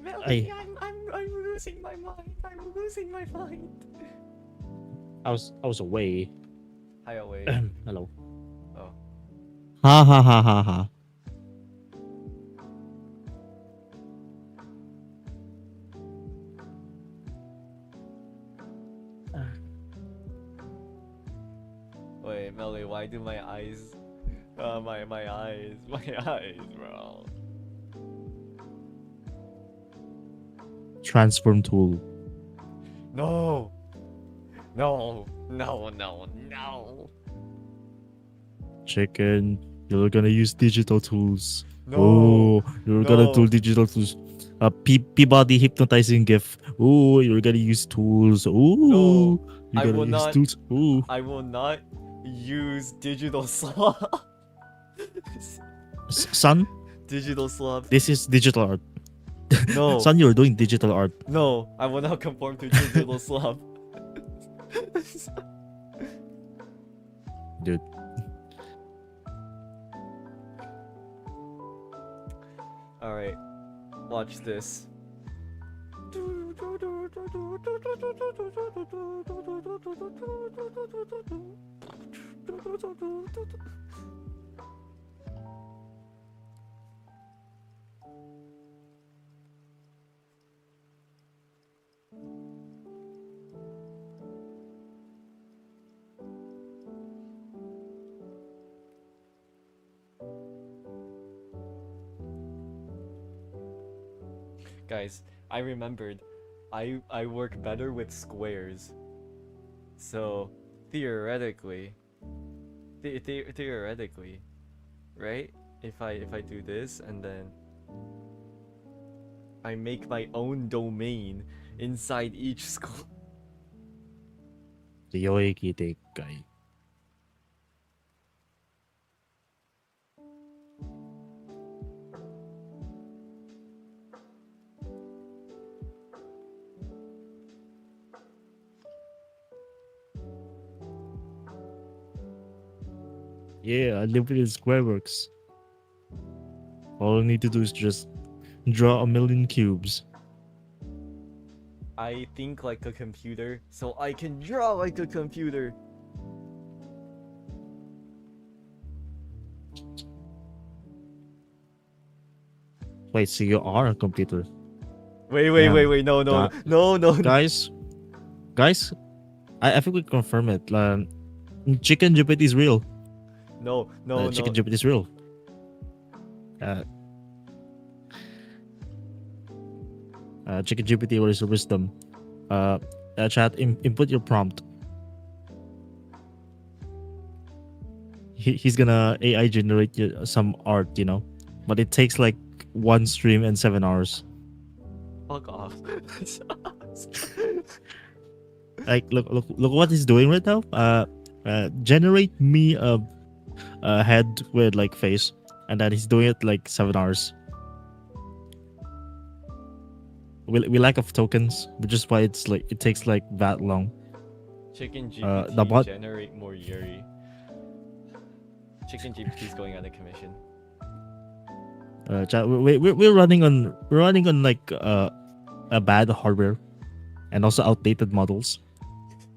Melody, I'm losing my mind. I'm losing my mind. I was away. Hi, away. Hello. Oh. Ha ha ha ha ha. Wait, Melody, why do my eyes, my eyes, bro? Transform tool. No, no, no, no, no, Chicken. You're gonna use digital tools. no. Oh, you're gonna no. do digital tools. Peabody hypnotizing gift. Oh, you're gonna use tools. Ooh, No, you're I gonna will use not. tools. Ooh, I will not use digital sloth. son, Digital sloth. this is digital art. No, Son, you're doing digital art. no, I will not conform to digital sloth. Dude. All right, watch this. Guys, I remembered. I work better with squares. So theoretically, theoretically, right? If I do this and then I make my own domain inside each school. 強いでっかい。Yeah, unlimited square works. All I need to do is just draw a million cubes. I think like a computer, so I can draw like a computer. Wait, so you are a computer? Wait, Damn. no, Guys, I think we confirm it. Chicken GPT is real. No, no, Chicken no. GPT is real. Chicken GPT, what is your wisdom? Chat, input your prompt. He's gonna AI generate some art, but it takes like one stream and 7 hours. Fuck off. Like, look what he's doing right now. Generate me a head with like face, and then he's doing it like 7 hours. We lack of tokens, which is why it takes like that long. Chicken the GPT bot- generate more Yuri. Chicken GPT is going out of commission. Chat, we're running on like a bad hardware, and also outdated models,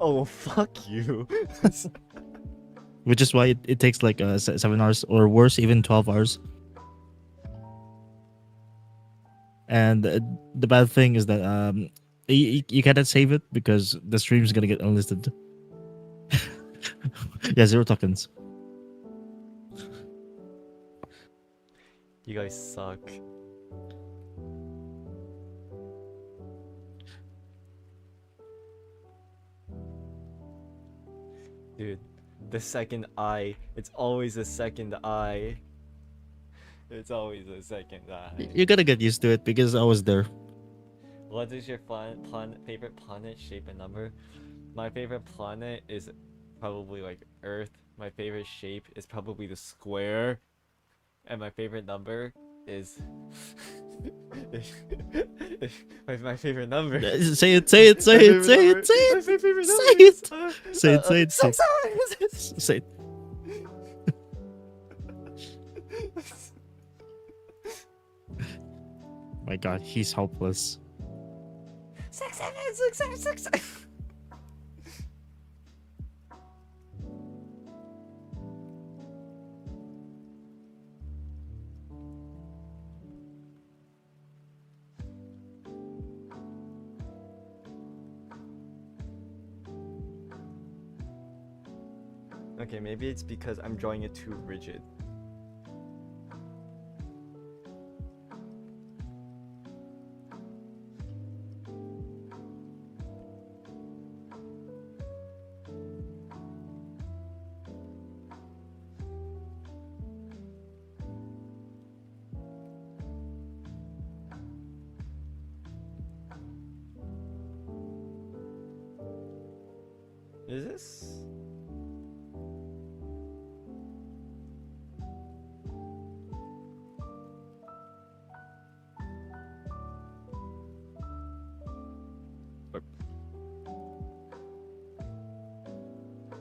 Oh fuck you. which is why it takes like 7 hours or worse, even 12 hours. And the bad thing is that you cannot save it because the stream's gonna get unlisted. Yeah, 0 tokens. You guys suck. Dude, the second eye. It's always the second eye. It's always the second eye. You're gonna get used to it because I was there. What is your favorite planet, shape, and number? My favorite planet is probably like Earth. My favorite shape is probably the square. And my favorite number is my favorite number. Say it, say it, say it, say it, say it. My favorite Say number it. is, Say it, say it, say it. Six. Say it. My God, he's helpless. 6, 7, 6, 7, 6, 7. Okay, maybe it's because I'm drawing it too rigid. Is this?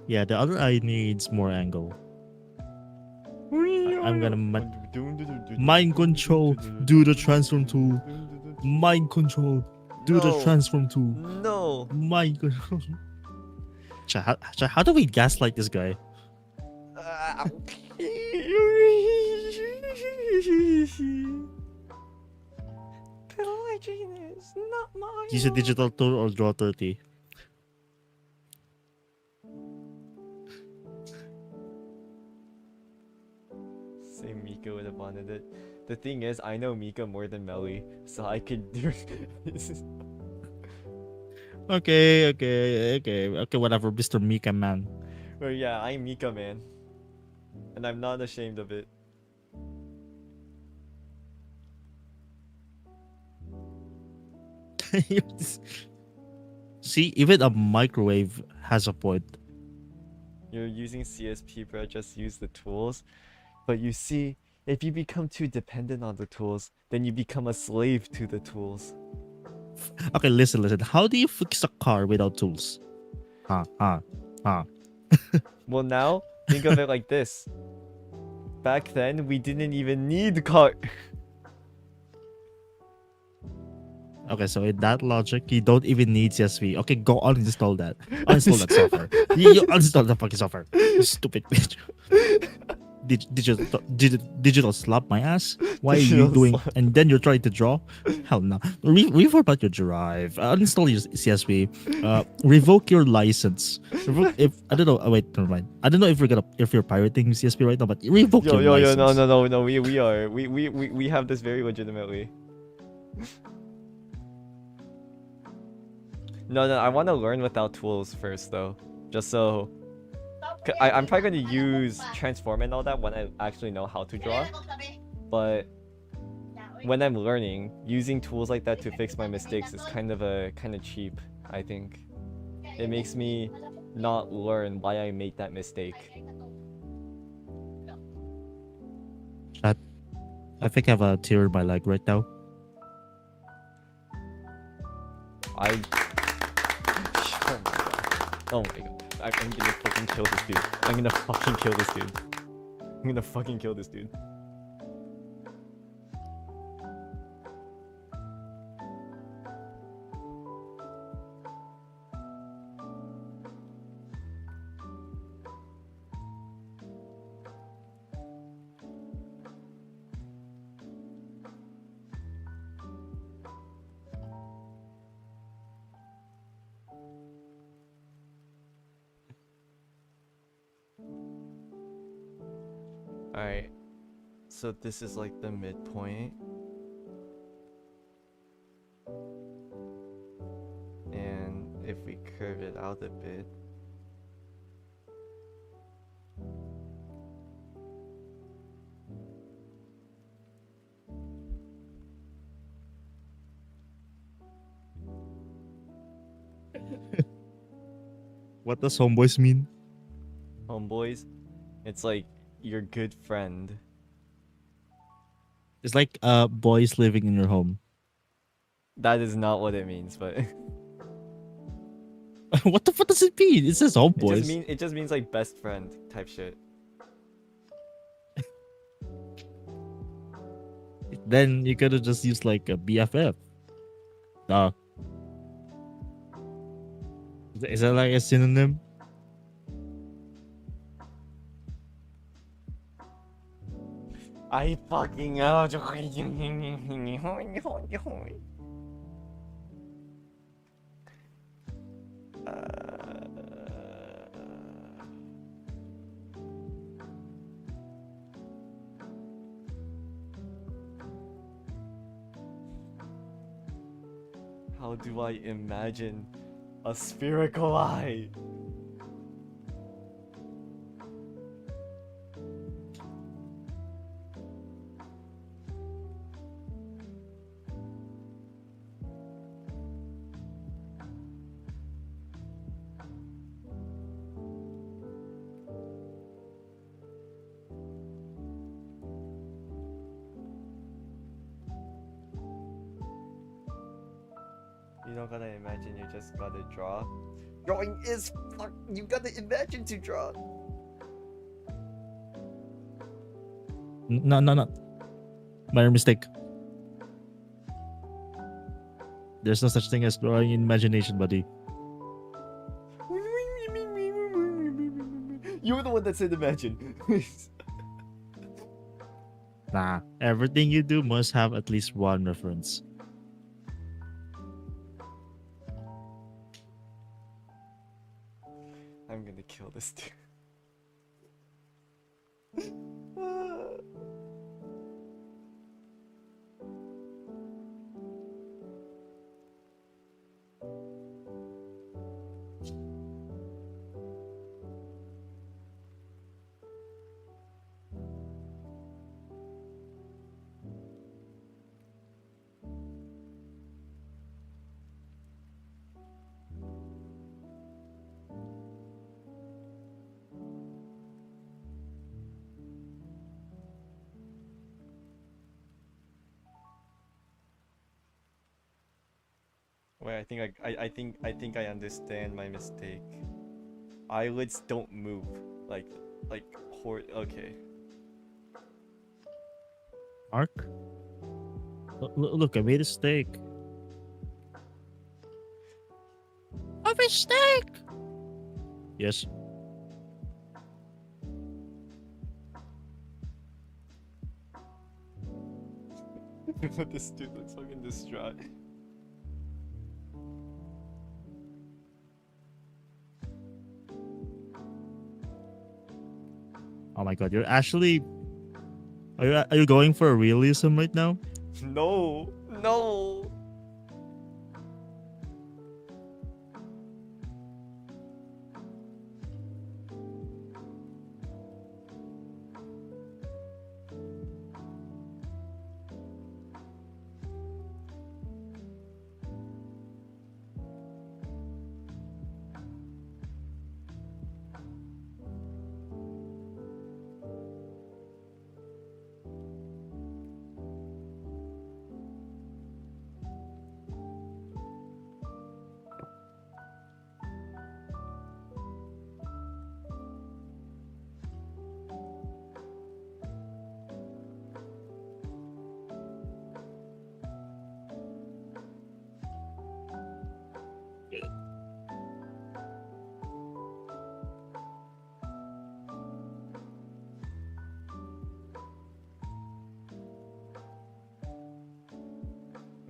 Yeah, the other eye needs more angle. I'm gonna mind control. Do the transform tool. Mind control. Do the No. transform tool. No. Mind control. How do we gaslight this guy? Pelagian is not my Use a digital tool or draw 30. Say Mika would have wanted it. The thing is, I know Mika more than Melly, so I could do this. Okay, whatever, Mr. Mika man. But yeah, I'm Mika, man. And I'm not ashamed of it. See, even a microwave has a point. You're using CSP, bro, just use the tools. But you see, if you become too dependent on the tools, then you become a slave to the tools. Okay, listen. How do you fix a car without tools? Well, now, think of it like this. Back then, we didn't even need car. Okay, so in that logic, you don't even need CSV. Okay, go uninstall that. Uninstall that software. You uninstall the fucking software. You stupid bitch. digital slap my ass. Why are you Digital doing? slap. And then you're trying to draw. Hell no. Reformat your drive. Uninstall your CSV. Revoke your license. If I don't know. Oh, wait, never mind. I don't know if you're pirating CSV right now, but revoke Yo, your yo, yo, license. no. We are. We have this very legitimately. No, I want to learn without tools first, though. Just so. I'm probably going to use transform and all that when I actually know how to draw. But when I'm learning, using tools like that to fix my mistakes is kind of cheap, I think. It makes me not learn why I made that mistake. I think I have a tear in my leg right now. Oh my god. I'm gonna fucking kill this dude. I'm gonna fucking kill this dude. I'm gonna fucking kill this dude. Alright. So this is like the midpoint. And if we curve it out a bit. What does homeboys mean? Homeboys, it's like your good friend. It's like boys living in your home. That is not what it means, but What the fuck does it mean? It says homeboys. it just means like best friend type shit. Then you could have just used like a BFF. Duh. Is that like a synonym? I fucking know. How do I imagine a spherical eye? You don't gotta imagine, you just gotta draw. Drawing is fuck. You gotta imagine to draw. No. My mistake. There's no such thing as drawing in imagination, buddy. You were the one that said imagine. Nah. Everything you do must have at least one reference. I'm gonna kill this dude. Wait, I think I understand my mistake. Eyelids don't move. Like okay. Mark? Look, I made a mistake. A mistake! Yes. This dude looks fucking distraught. Oh my god, you're actually. Are you going for a realism right now? No, no.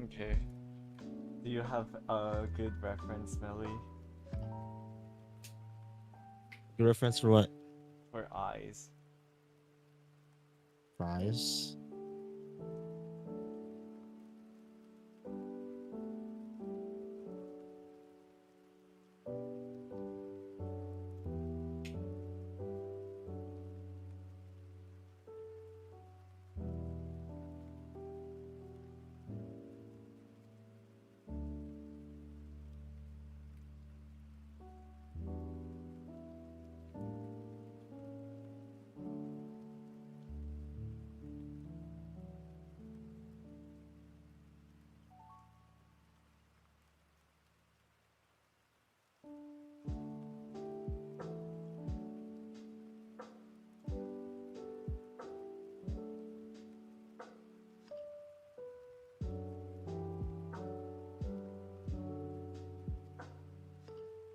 Okay. Do you have a good reference, Melly, Your reference for what? for eyes? Fries?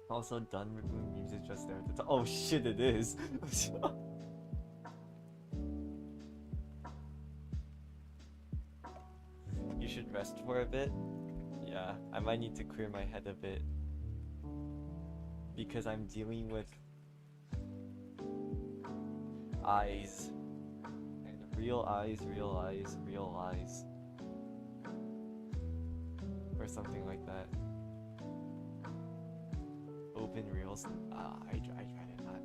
Also done with the music just there at the top. Oh shit, it is. You should rest for a bit. Yeah, I might need to clear my head a bit. Because I'm dealing with eyes. And real eyes, real eyes, real eyes. Or something like that. Open reels. I tried it not.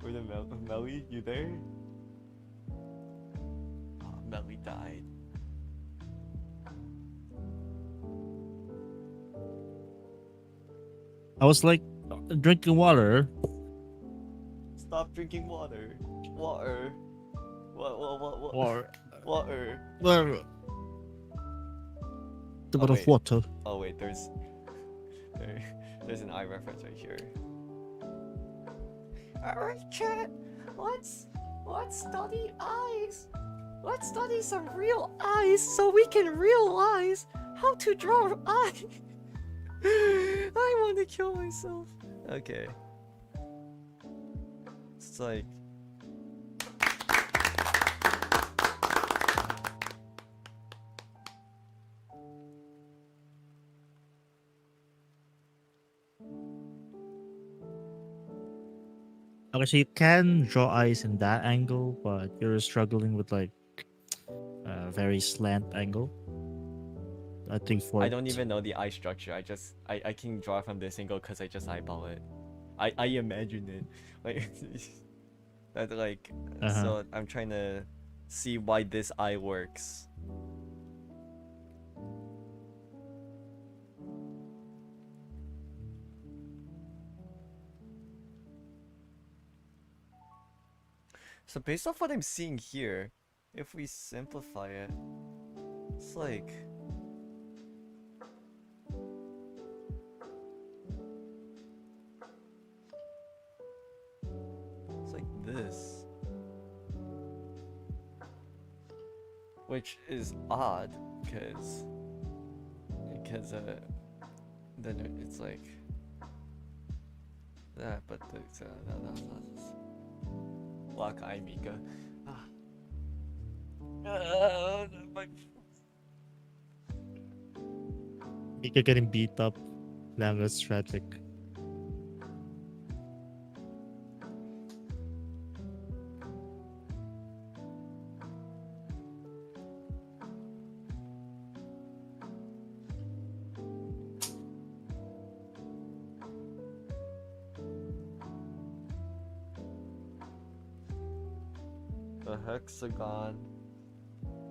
Where's the Melly? You there? Oh, Melly died. I was like drinking water. Stop drinking water. Water. What? Or Water. well, the bit wait. of water. Oh wait, there's an eye reference right here. Alright, chat. Let's study eyes. Let's study some real eyes so we can realize how to draw eyes. I want to kill myself. Okay. It's like. Okay, so you can draw eyes in that angle, but you're struggling with like a very slant angle. I think for I don't even know the eye structure. I can draw from this angle because I just eyeball it. I imagine it. Like that like so I'm trying to see why this eye works. So based off what I'm seeing here, if we simplify it, it's like this, which is odd because then it's like but Black Eye Mika. Mika getting beat up. Langa's tragic. The hexagon.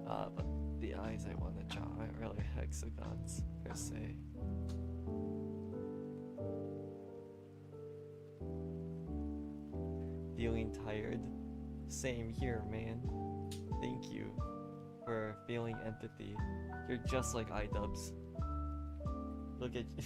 But the eyes I want to draw aren't really hexagons per se. Feeling tired? Same here, man. Thank you for feeling empathy. You're just like iDubbbz. Look at you.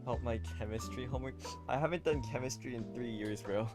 Help my chemistry homework. I haven't done chemistry in 3 years, bro.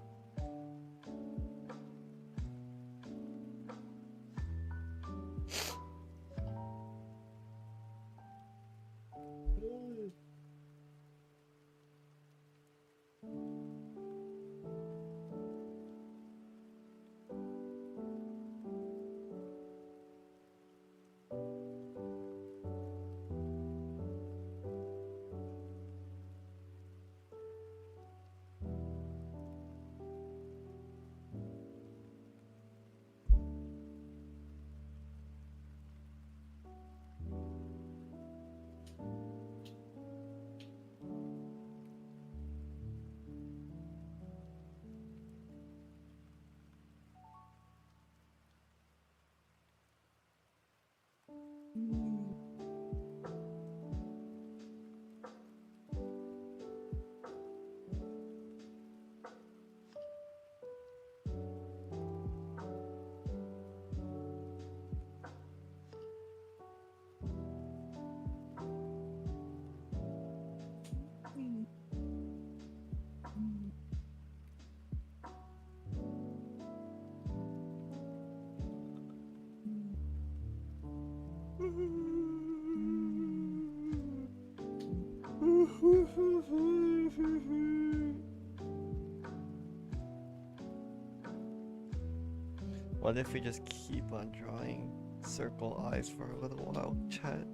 What if we just keep on drawing circle eyes for a little while, chat?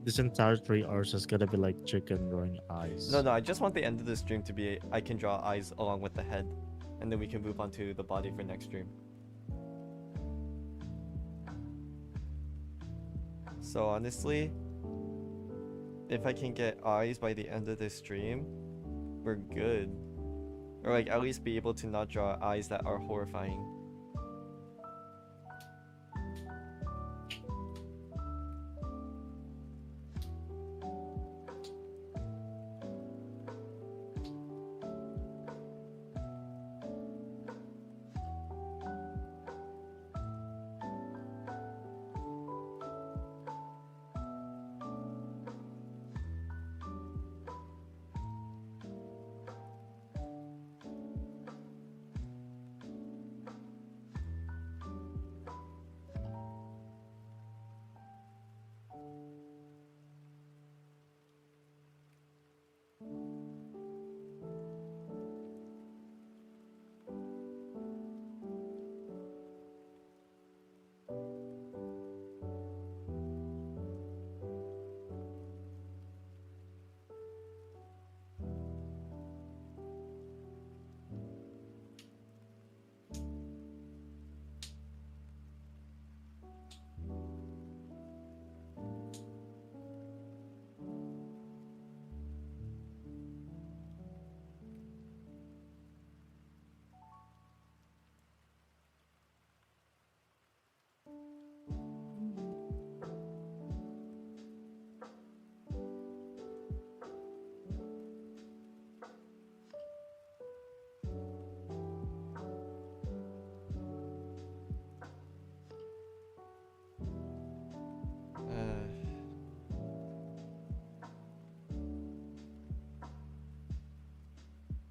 This entire 3 hours is gonna be like chicken drawing eyes. No, I just want the end of the stream to be I can draw eyes along with the head, and then we can move on to the body for next stream. So honestly, if I can get eyes by the end of this stream, we're good. Or like at least be able to not draw eyes that are horrifying.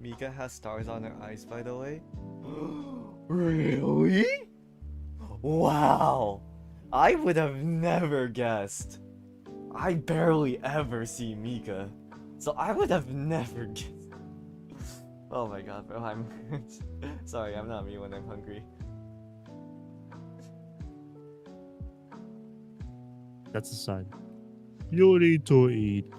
Mika has stars on her eyes, by the way. Really? Wow! I would have never guessed. I barely ever see Mika, so I would have never guessed. Oh my god, bro, I'm sorry, I'm not me when I'm hungry. That's a sign. You need to eat.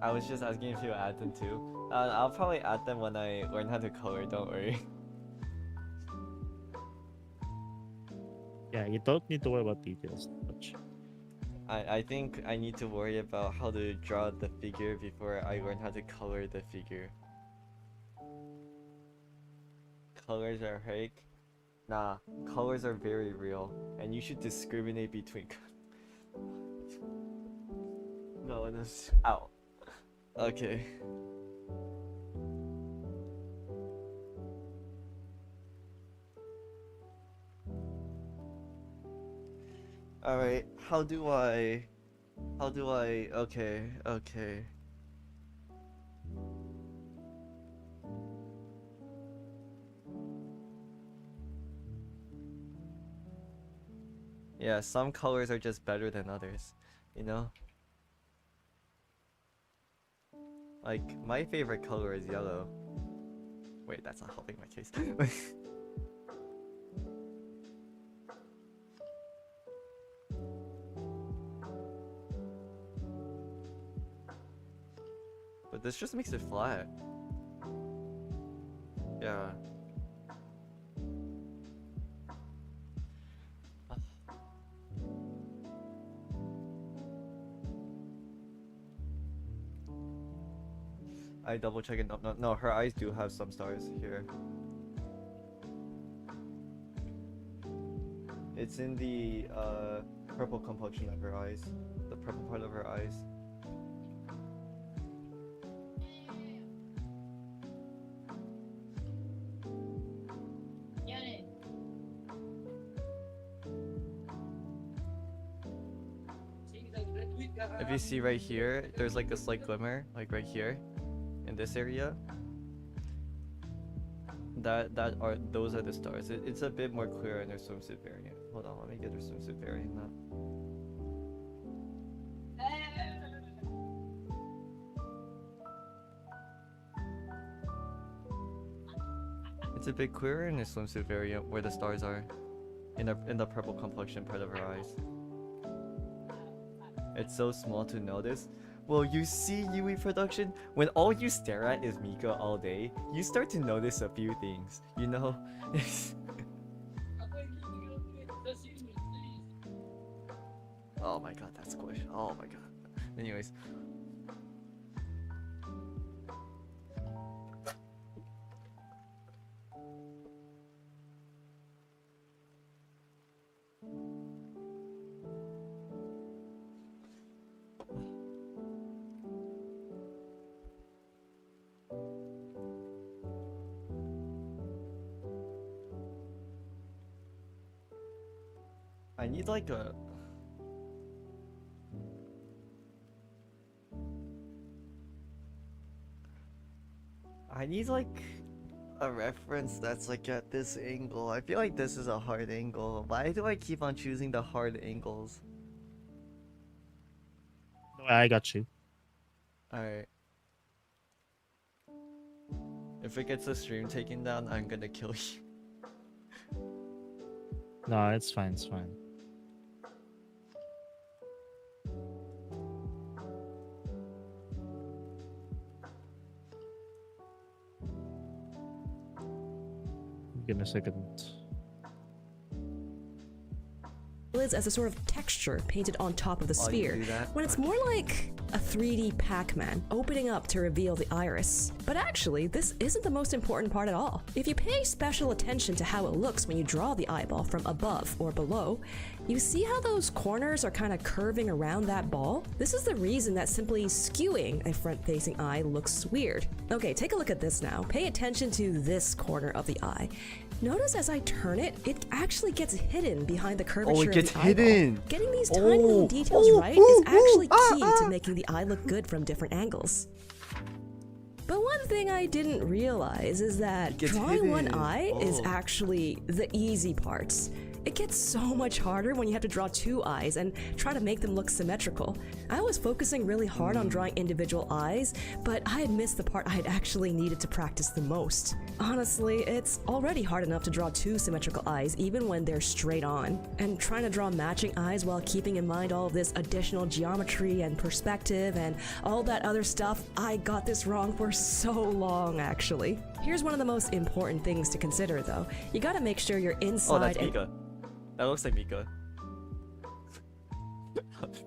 I was just asking if you add them too. I'll probably add them when I learn how to color, don't worry. Yeah, you don't need to worry about details much. I think I need to worry about how to draw the figure before I learn how to color the figure. Colors are fake? Nah, colors are very real, and you should discriminate between. No, this. Ow. Okay. Alright, how do I... Okay. Yeah, some colors are just better than others, you know? Like, my favorite color is yellow. Wait, that's not helping my case. But this just makes it flat. Yeah. I double check it. No, her eyes do have some stars here. It's in the purple complexion of her eyes. The purple part of her eyes. If you see right here, there's like a slight glimmer, like right here, in this area. Those are the stars. It's a bit more clear in their swimsuit variant. Hold on, let me get her swimsuit variant now. It's a bit clearer in the swimsuit variant where the stars are, in the purple complexion part of her eyes. It's so small to notice. Well, you see, Yui production, when all you stare at is Mika all day, you start to notice a few things, you know? Oh my god, that's squish. Oh my god. Anyways. I need like a... I need like a reference that's like at this angle. I feel like this is a hard angle. Why do I keep on choosing the hard angles? I got you. Alright. If it gets the stream taken down, I'm gonna kill you. No, it's fine, it's fine. Give me a second. eyelids as a sort of texture painted on top of the Oh, you sphere, do that? when it's more like a 3D Pac-Man opening up to reveal the iris. But actually, this isn't the most important part at all. If you pay special attention to how it looks when you draw the eyeball from above or below, you see how those corners are kind of curving around that ball? This is the reason that simply skewing a front-facing eye looks weird. Okay, take a look at this now. Pay attention to this corner of the eye. Notice as I turn it, it actually gets hidden behind the curvature of gets the eyeball. hidden. Getting these tiny little details right is actually key to making the eye look good from different angles. But one thing I didn't realize is that gets drawing one hidden. eye is Oh. actually the easy parts. It gets so much harder when you have to draw two eyes and try to make them look symmetrical. I was focusing really hard on drawing individual eyes, but I had missed the part I had actually needed to practice the most. Honestly, it's already hard enough to draw two symmetrical eyes even when they're straight on. And trying to draw matching eyes while keeping in mind all of this additional geometry and perspective and all that other stuff, I got this wrong for so long actually. Here's one of the most important things to consider though. You gotta make sure you're Oh, inside that's and Mika. That looks like Mika.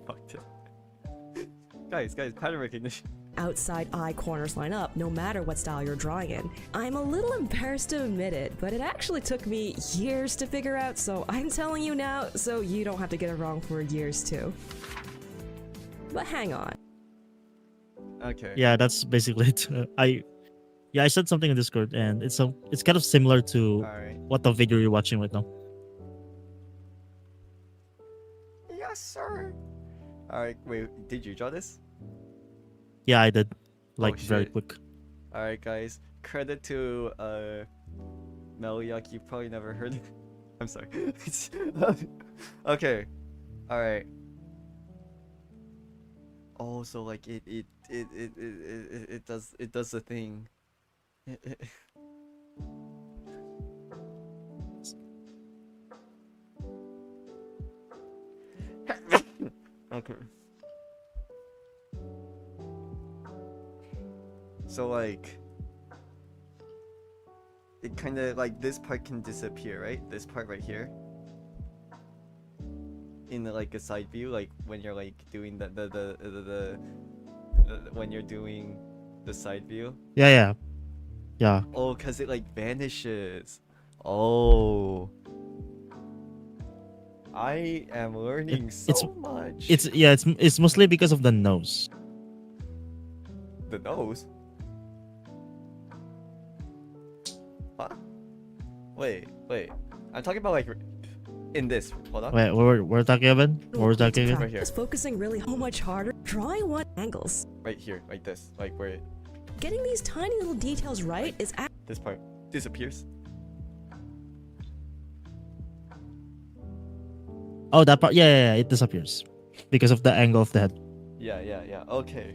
Fucked it. Guys, pattern recognition. outside eye corners line up, no matter what style you're drawing in. I'm a little embarrassed to admit it, but it actually took me years to figure out, so I'm telling you now so you don't have to get it wrong for years too. But hang on. Okay. Yeah, that's basically it. I said something in Discord, and it's kind of similar to Alright. what the video you're watching right now. Yes, sir. Alright, wait, did you draw this? Yeah, I did, like very shit. quick. Alright, guys. Credit to Melyak, you probably never heard. I'm sorry. Okay. Alright. Oh, so like it does the thing. Okay. So like it kind of like this part can disappear, right? This part right here in like a side view, like when you're like doing the when you're doing the side view. Yeah. Oh, cause it like vanishes. Oh, I am learning so much. It's mostly because of the nose. The nose. Huh? Wait. I'm talking about like in this. Hold on. Wait, we're talking about? What we're talking about? Right here. Just focusing really so much harder, drawing one angles. Right here, like this, like where Getting these tiny little details right is this part disappears. Oh, that part. Yeah, it disappears because of the angle of the head. Yeah. Okay.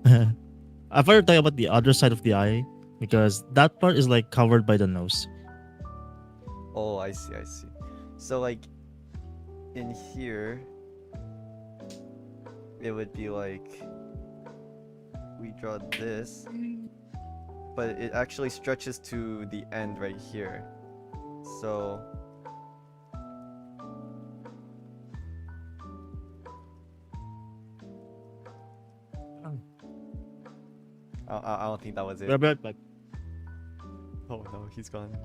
I thought you were talking about the other side of the eye because that part is like covered by the nose. Oh, I see. So like in here, it would be like we draw this, but it actually stretches to the end right here. So I don't think that was it. We'll be right back. Oh no, he's gone.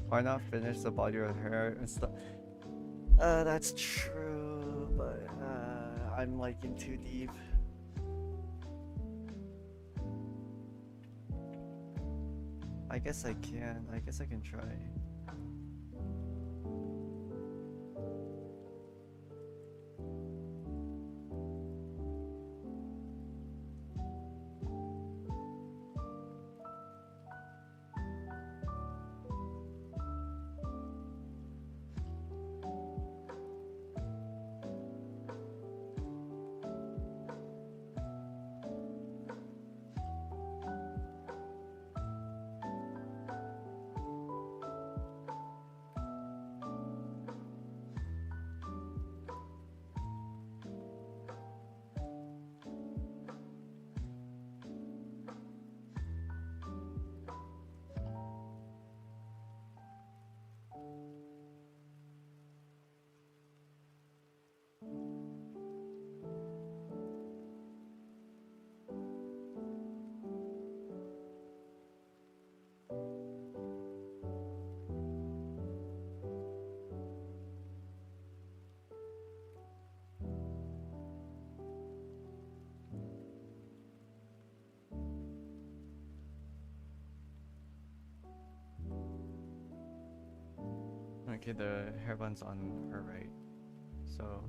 Why not finish the body of her and stuff? That's true, but I'm like in too deep. I guess I can. I guess I can try. Okay, the hairband's on her right, so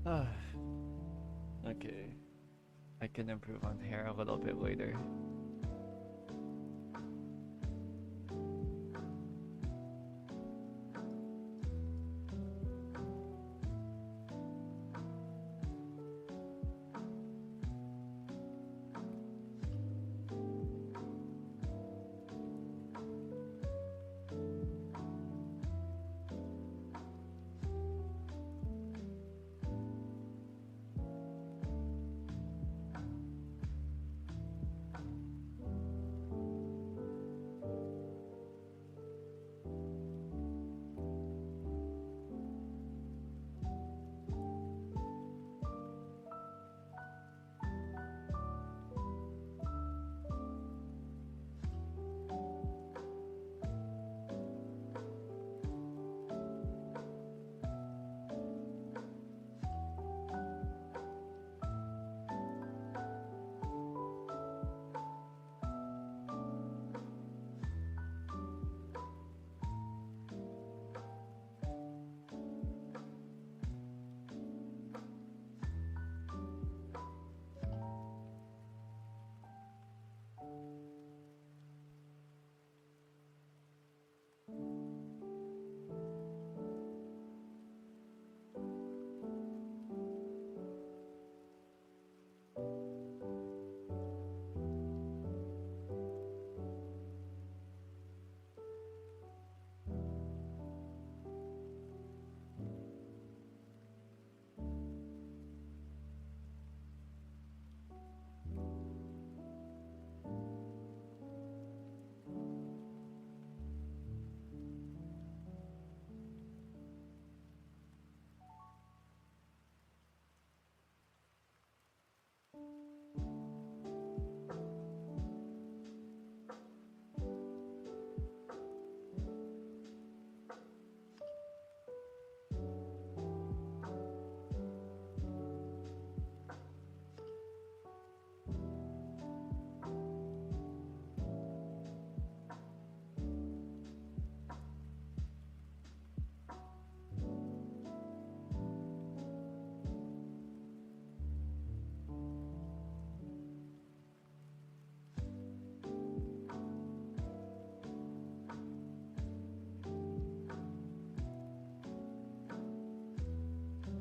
Okay. I can improve on hair a little bit later.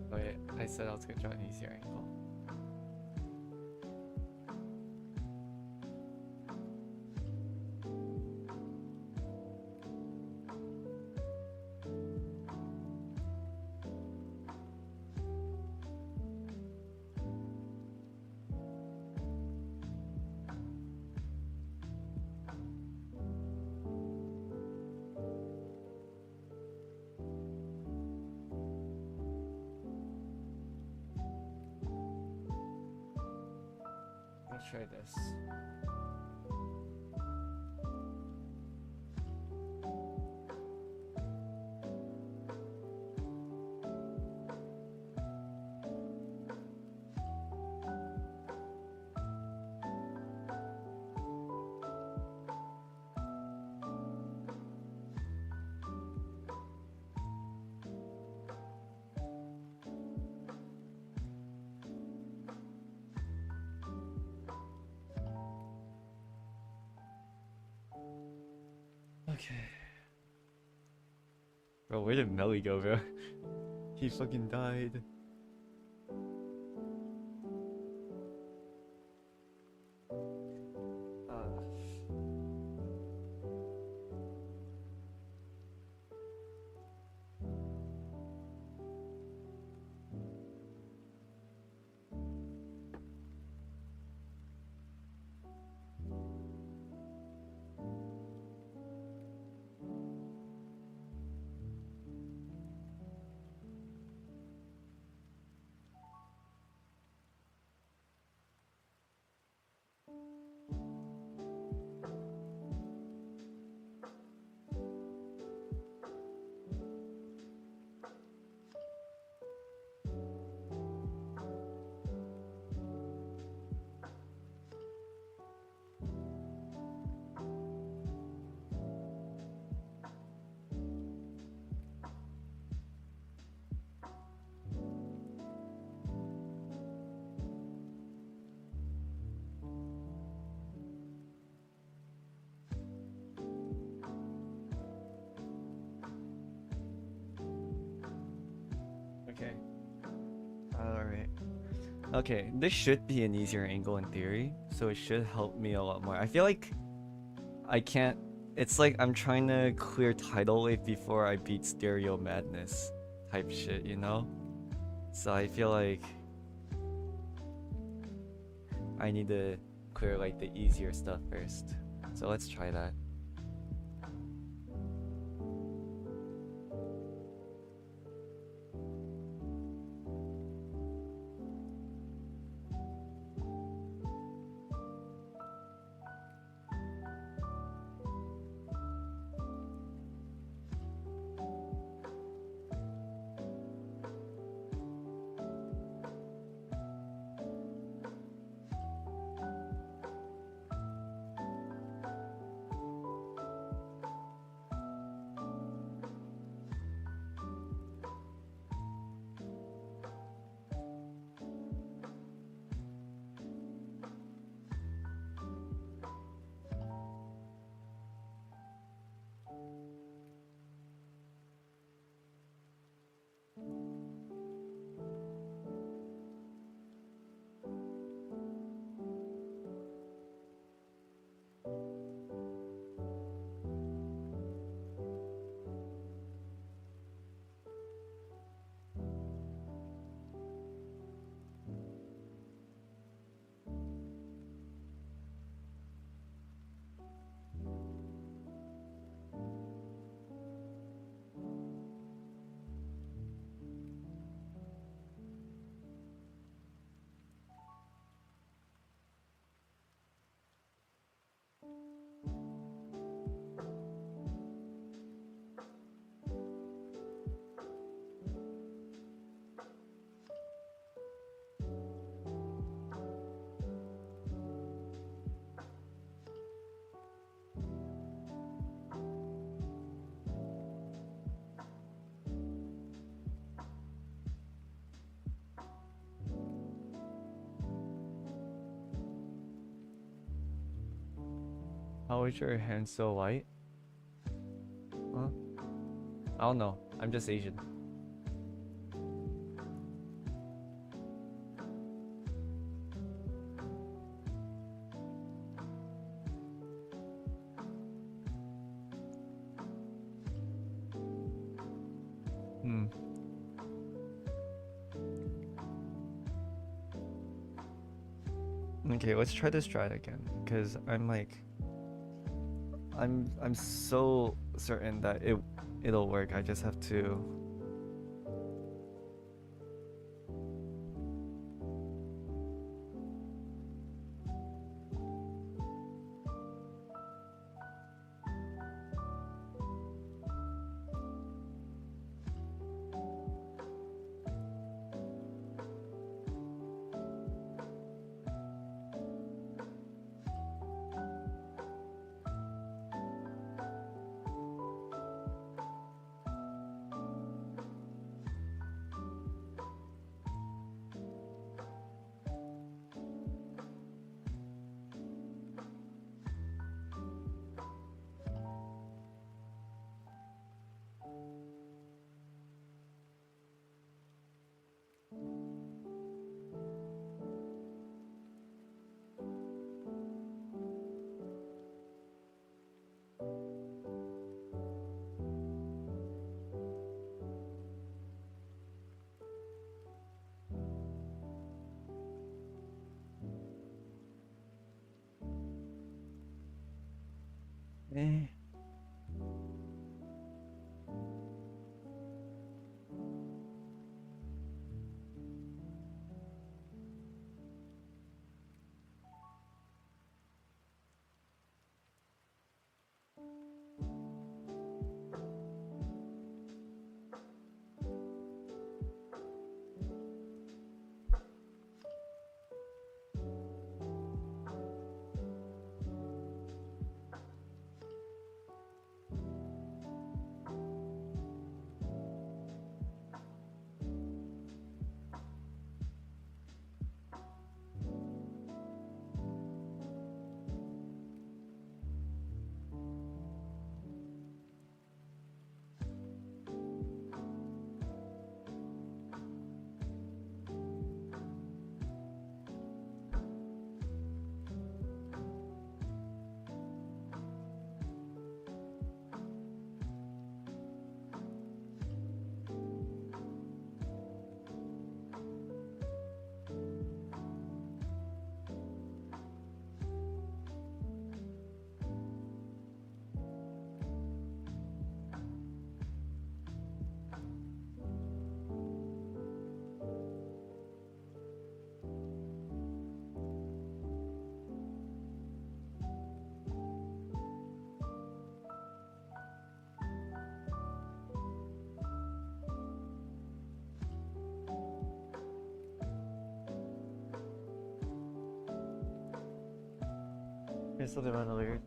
Wait, I said I was gonna draw an easier angle. Let's try this. Okay. Bro, where did Melly go, bro? He fucking died. Okay. Alright. Okay, this should be an easier angle in theory, so it should help me a lot more. I feel like I can't... It's like I'm trying to clear tidal wave before I beat stereo madness type shit, you know? So I feel like I need to clear like the easier stuff first. So let's try that. How is your hand so light? Huh? I don't know. I'm just Asian. Hmm. Okay, let's try this strat again. Cause I'm like I'm so certain that it'll work. I just have to eh. still do run a layer.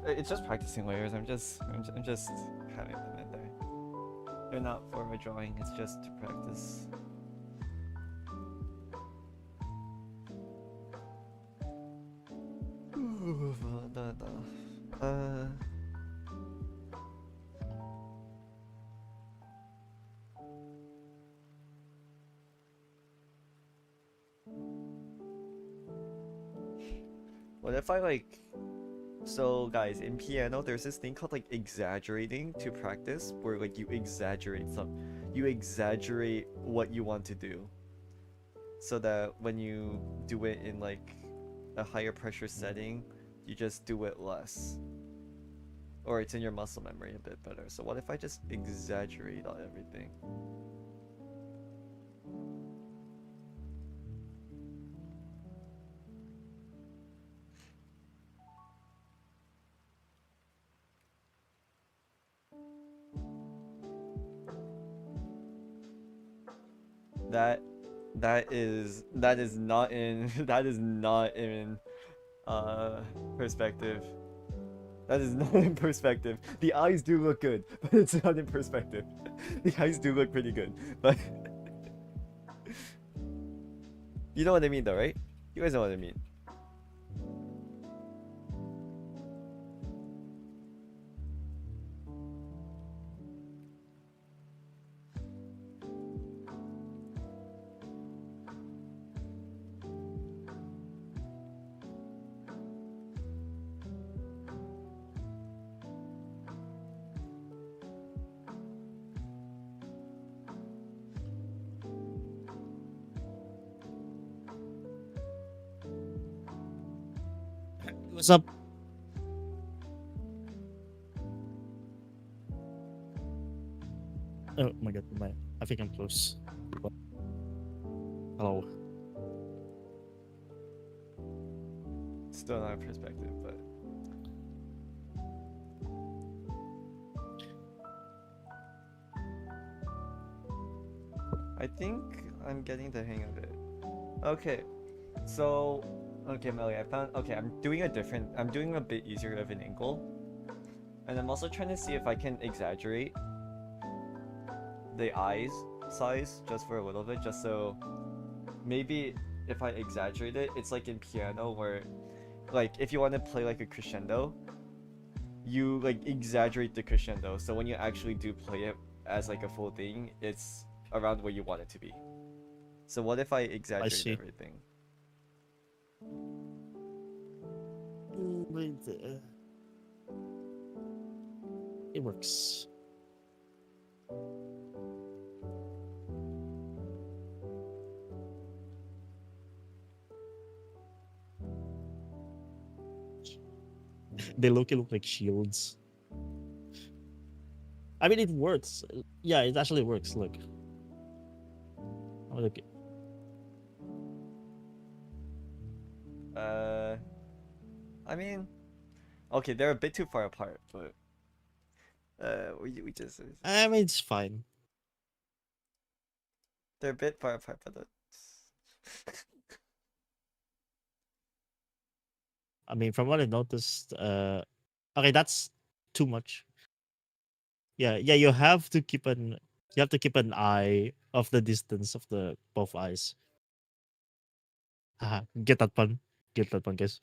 It's just practicing layers. I'm just having them in there. They're not for a drawing. It's just to practice. Uh. What if I like... So guys, in piano there's this thing called like exaggerating to practice, where like you exaggerate what you want to do, so that when you do it in like a higher pressure setting, you just do it less, or it's in your muscle memory a bit better. So what if I just exaggerate on everything? That is not in that is not in perspective. That is not in perspective. The eyes do look good, but it's not in perspective. The eyes do look pretty good, but you know what I mean though, right? You guys know what I mean. What's up? Oh my god, I think I'm close. Hello. Still not in perspective, but I think I'm getting the hang of it. Okay, so okay, Melly, I'm doing a bit easier of an angle, and I'm also trying to see if I can exaggerate the eyes size just for a little bit, just so maybe if I exaggerate it, it's like in piano where, like, if you want to play like a crescendo, you like exaggerate the crescendo, so when you actually do play it as like a full thing, it's around where you want it to be. So what if I exaggerate see. everything? It works. They look like shields. I mean, it works. Yeah, it actually works. Look. Oh, look. I mean, okay, they're a bit too far apart, but we just I mean, it's fine. they're a bit far apart, but I mean, from what I noticed, okay, that's too much. Yeah, you have to keep an eye of the distance of the both eyes. Haha, get that pun, guys.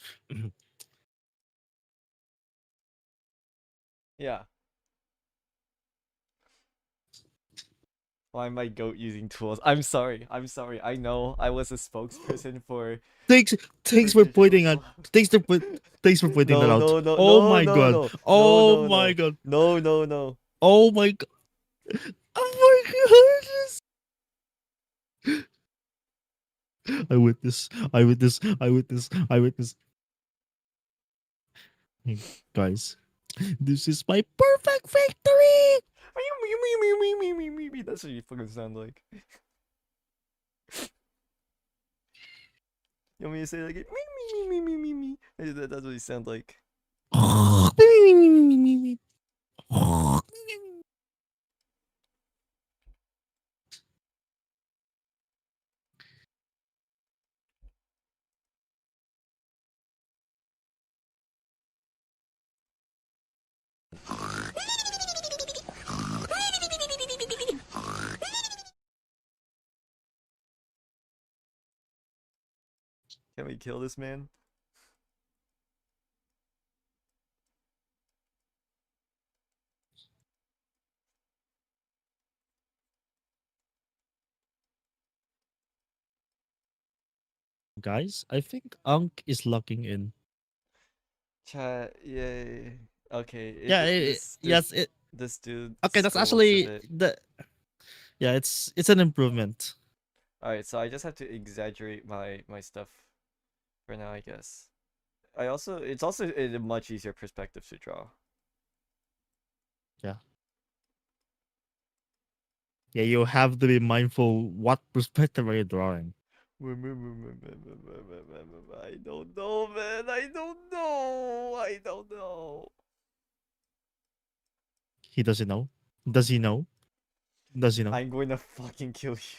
yeah. Why am I goat using tools? I'm sorry. I know I was a spokesperson for. Thanks for pointing out. Thanks for pointing that out. No, Oh no, my no, god. no, Oh no, my no, god. no, no, no. Oh my god. Oh my god. I witness. Hey, guys, this is my perfect victory. That's what you fucking sound like. You want me to say like me? That's what you sound like. Can we kill this man? Guys, I think Ankh is locking in. Chat, yay. Okay, Yeah, this yes, it this dude okay, that's still looks a actually bit. the yeah, it's an improvement. Alright, so I just have to exaggerate my stuff for now, I guess. It's also a much easier perspective to draw. Yeah. Yeah, you have to be mindful what perspective are you drawing. I don't know, man. I don't know. I don't know. He doesn't know. Does he know? Does he know? I'm going to fucking kill you.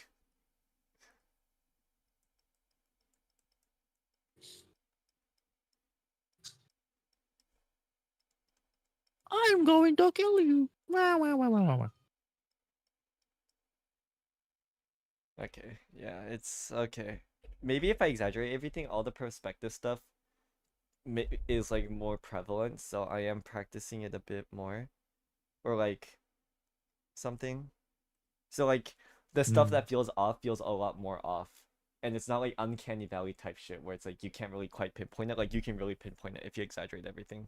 I'm going to kill you. Wah, wah, wah, wah, wah, wah. Okay, yeah, it's okay. Maybe if I exaggerate everything, all the perspective stuff is like more prevalent, so I am practicing it a bit more, or like something. So like the stuff that feels off feels a lot more off, and it's not like uncanny valley type shit where it's like you can't really quite pinpoint it. Like you can really pinpoint it if you exaggerate everything.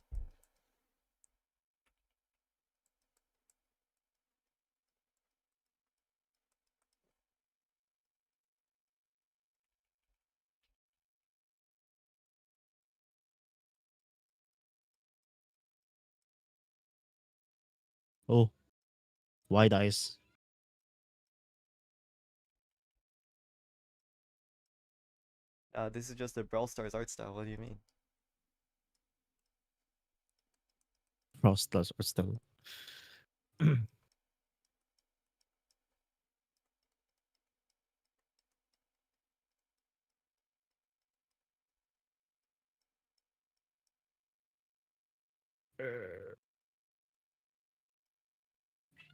Oh, wide eyes. This is just a Brawl Stars art style. What do you mean? Frostas are still.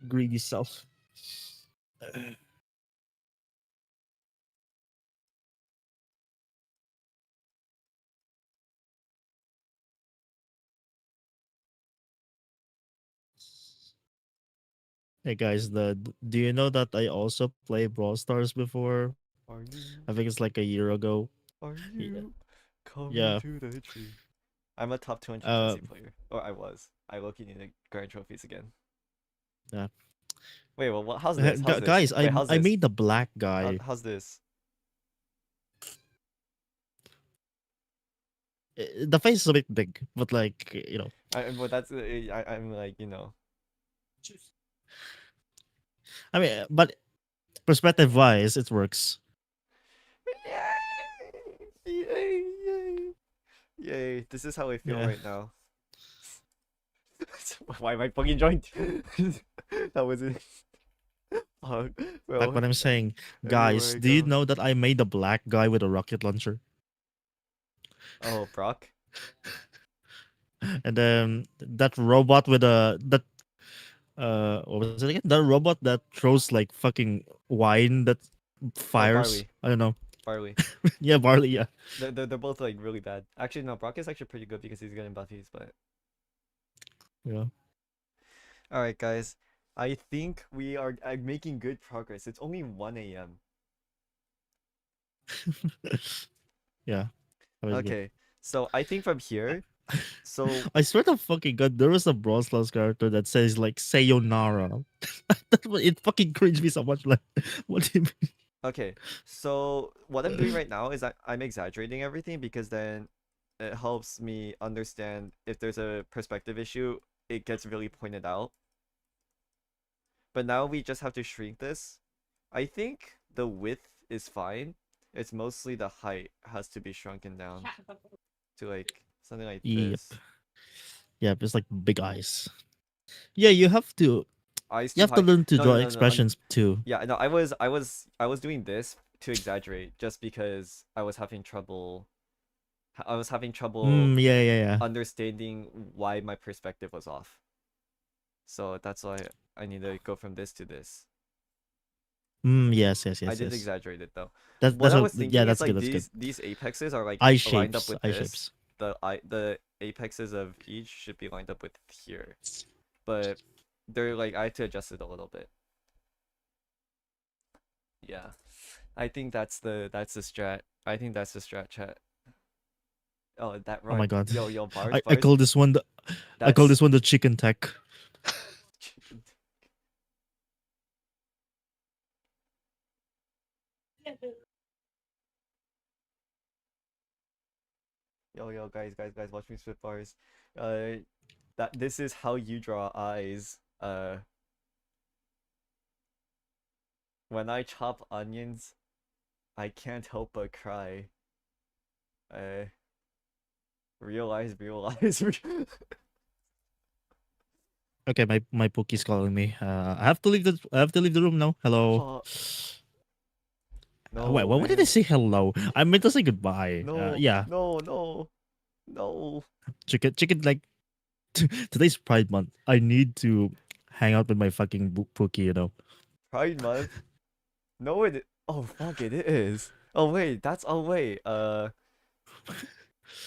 Greedy self. Hey guys, do you know that I also play Brawl Stars before? Are you? I think it's like a year ago. Are Yeah. you coming Yeah. to the tree? I'm a top 200 Uh, TC player. Or I was. I low-key need to grind trophies again. yeah. Wait, well, how's this? How's this? Guys, Wait, how's I this? made the black guy. How's this? The face is a bit big, but like you know. But that's I'm like, you know. I mean, but perspective wise, it works. Yay! Yay! Yay! Yay! This is how I feel Yeah. right now. Why am I fucking joined? That was it. Fuck, bro. Like what I'm saying, guys. Anywhere I Do you go. know that I made the black guy with a rocket launcher? Oh, Brock. And then that robot with a that what was it again? That robot that throws like fucking wine that fires. Barley. I don't know. Barley. Yeah, barley. Yeah. They're both like really bad. Actually, no, Brock is actually pretty good because he's getting buffies, but Yeah. alright, guys. I think we are making good progress. It's only 1 a.m. Yeah. That was good. Okay, so I think from here, so I swear to fucking god, there was a Brawl Stars character that says like "Sayonara." It fucking cringed me so much. Like, what do you mean? okay, so what I'm doing right now is I'm exaggerating everything because then it helps me understand if there's a perspective issue, it gets really pointed out. But now we just have to shrink this. I think the width is fine. It's mostly the height has to be shrunken down to like something like Yep. this. Yeah, it's like big eyes. Yeah, you have to Eyes you too have to high. learn to No, draw no, no, no, expressions too. Yeah, no, I was doing this to exaggerate just because I was having trouble. I was having trouble Yeah. understanding why my perspective was off. So that's why I need to go from this to this. Yes, yes, I yes, did yes. exaggerate it though. That's What that's I what, was thinking yeah, is that's like good. That's good. these apexes are like Eye lined up shapes, with eye this. shapes. The apexes of each should be lined up with here, but they're like I had to adjust it a little bit. Yeah, I think that's the strat. I think that's the strat, chat. Oh, that Oh my run. god. Yo, bars, I bars. call this one the I call That's this one the chicken tech. yo, guys, watch me spit bars. Uh, that this is how you draw eyes. When I chop onions, I can't help but cry. Uh, realize. Okay, my Pookie's calling me. I have to leave the room now. Hello. Oh, Wait, no, what did I man. say hello? I meant to say goodbye. No, Yeah. no, no, no. Chicken like today's Pride Month. I need to hang out with my fucking Pookie, you know. Pride Month. No, Oh, fuck it, it is. Oh wait, oh wait.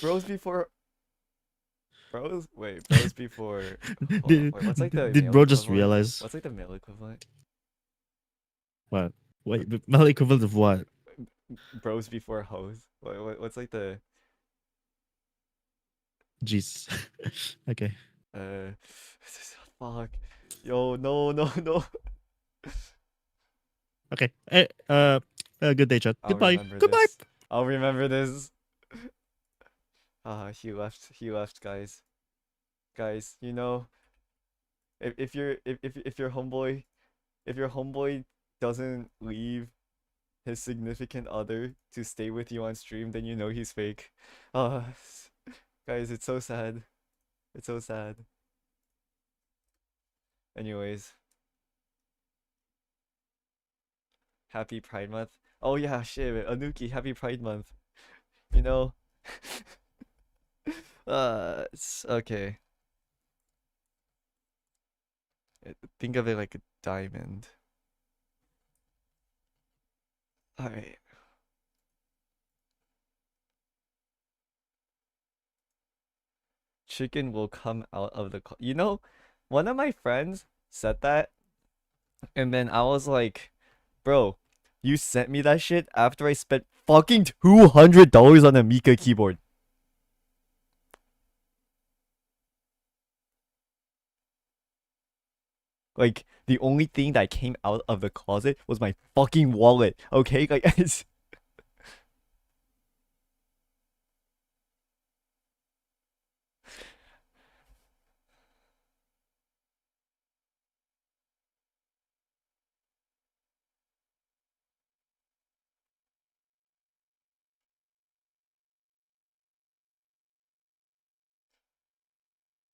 Bros before. Bros before. Hold on. did, Wait, what's like the did male bro just equivalent? realize What's like the male equivalent? what? Wait, the male equivalent of what? Bros before hoes. What's like the Jeez. Okay. uh? Fuck. Yo, no. Okay. Good day, chat. I'll Goodbye. remember Goodbye. this. I'll remember this. He left. He left, guys. Guys, you know, if your homeboy doesn't leave his significant other to stay with you on stream, then you know he's fake. Guys, it's so sad. It's so sad. Anyways, happy Pride Month. Oh yeah, shit, Anuki, happy Pride Month. You know, it's okay. Think of it like a diamond. All right. Chicken will come out of the you know, one of my friends said that, and then I was like, bro, you sent me that shit after I spent fucking $200 on a Mika keyboard. Like, the only thing that came out of the closet was my fucking wallet, okay? Like, it's...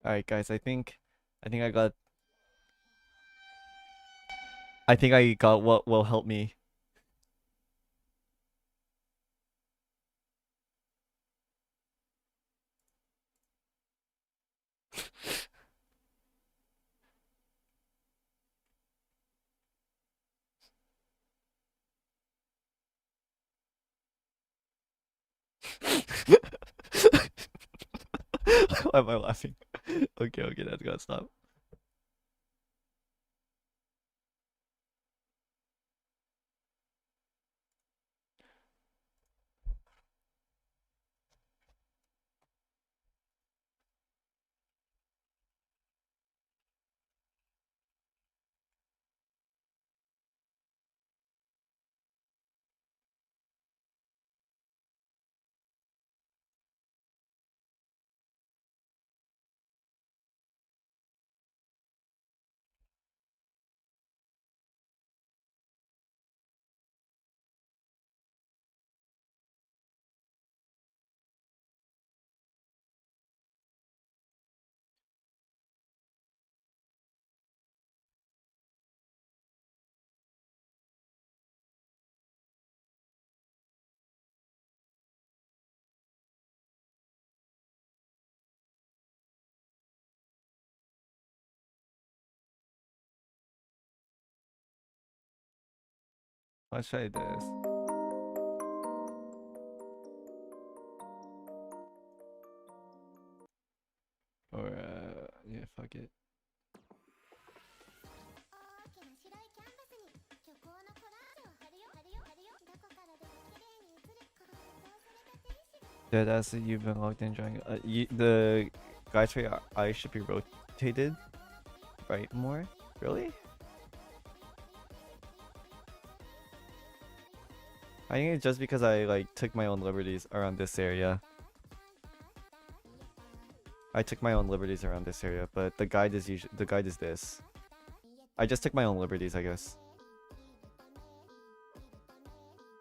Alright, guys, I think I got what will help me. Why am I laughing? Okay, that's gotta stop. Let's try this. Or yeah, fuck it. Yeah, that's it. You've been logged in enjoying. The guys for your eyes should be rotated, right? More, really? I think it's just because I like took my own liberties around this area. I took my own liberties around this area, but the guide is this. I just took my own liberties, I guess.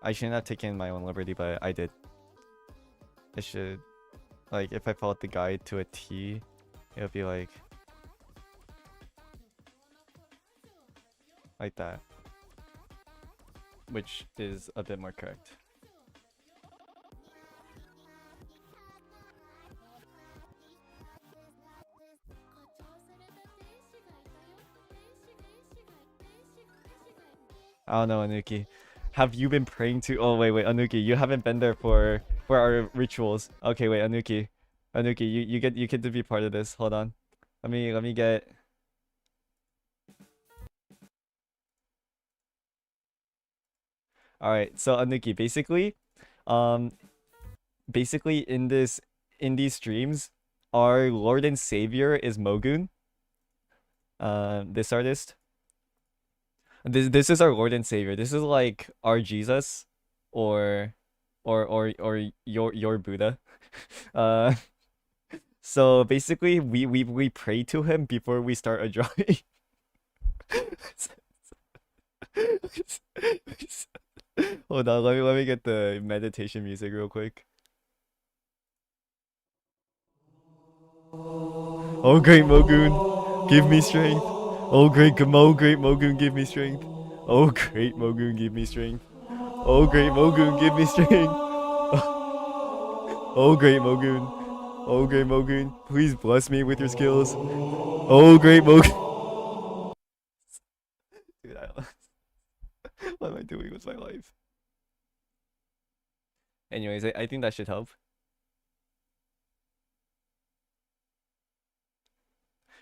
I shouldn't have taken my own liberty, but I did. I should, like, if I followed the guide to a T, it would be like that, which is a bit more correct. I don't know, Anuki. Have you been praying to? Oh wait, Anuki, you haven't been there for our rituals. Okay, wait, Anuki, you get to be part of this. Hold on, let me get. All right, so Anuki, basically in these streams, our Lord and Savior is Mogun. This artist. This is our Lord and Savior. This is like our Jesus, or your Buddha. So basically we pray to him before we start a drawing. Hold on, let me get the meditation music real quick. Oh great Mogun, give me strength. Oh great Mogun, give me strength. Oh great Mogun, give me strength. Oh great Mogun, give me strength. Oh great Mogun. Oh great Mogun, please bless me with your skills. Oh great Mogun. Dude, what am I doing with my life? Anyways, I think that should help.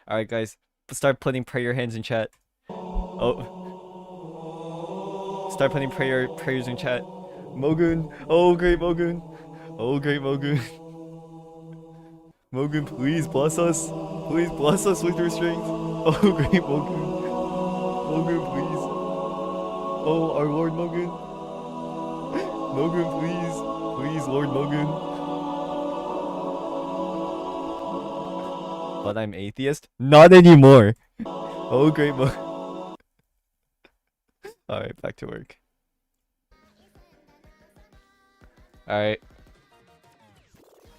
Alright guys, start putting prayer hands in chat. Oh. Start putting prayers in chat. Mogun. Oh great Mogun. Oh great Mogun. Mogun, please bless us. Please bless us with your strength. Oh great Mogun. Mogun, please. Oh, our Lord Mogun. Mogun, please. Please, Lord Mogun. But I'm atheist? Not anymore. Oh great Mogun. Alright, back to work. Alright.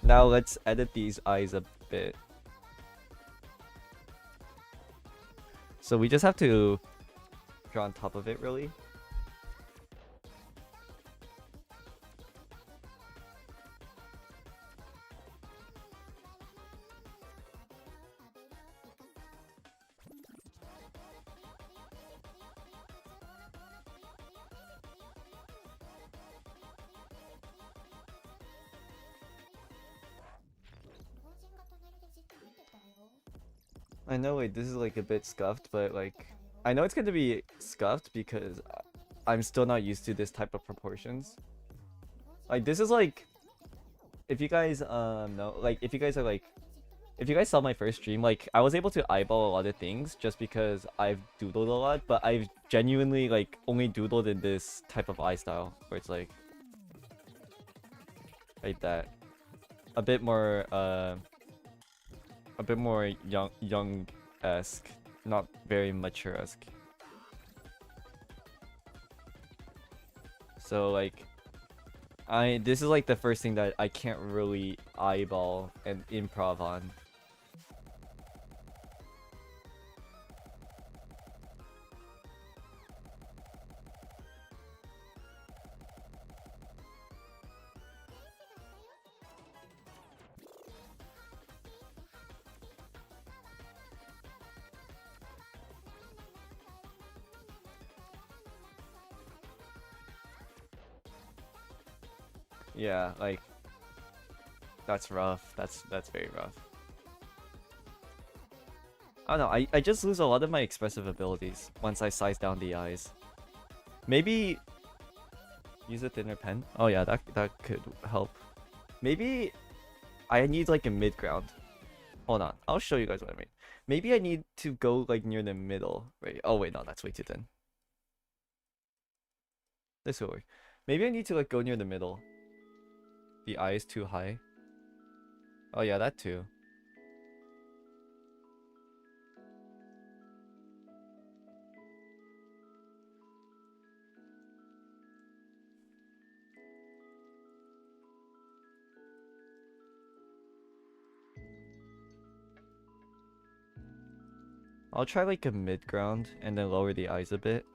Now let's edit these eyes a bit. So we just have to draw on top of it, really. I know, wait, this is like a bit scuffed, but like, I know it's going to be scuffed because I'm still not used to this type of proportions. Like, this is like, if you guys know, like, if you guys saw my first stream, like, I was able to eyeball a lot of things just because I've doodled a lot, but I've genuinely like only doodled in this type of eye style where it's like that, a bit more young-esque, not very mature-esque. So like, this is like the first thing that I can't really eyeball and improv on. Yeah, like that's rough. That's very rough. I don't know. I just lose a lot of my expressive abilities once I size down the eyes. Maybe use a thinner pen. Oh yeah, that could help. Maybe I need like a mid ground. Hold on, I'll show you guys what I mean. Maybe I need to go like near the middle. Right? Oh wait, no, that's way too thin. This will work. Maybe I need to like go near the middle. The eye is too high. Oh yeah, that too. I'll try like a mid ground and then lower the eyes a bit.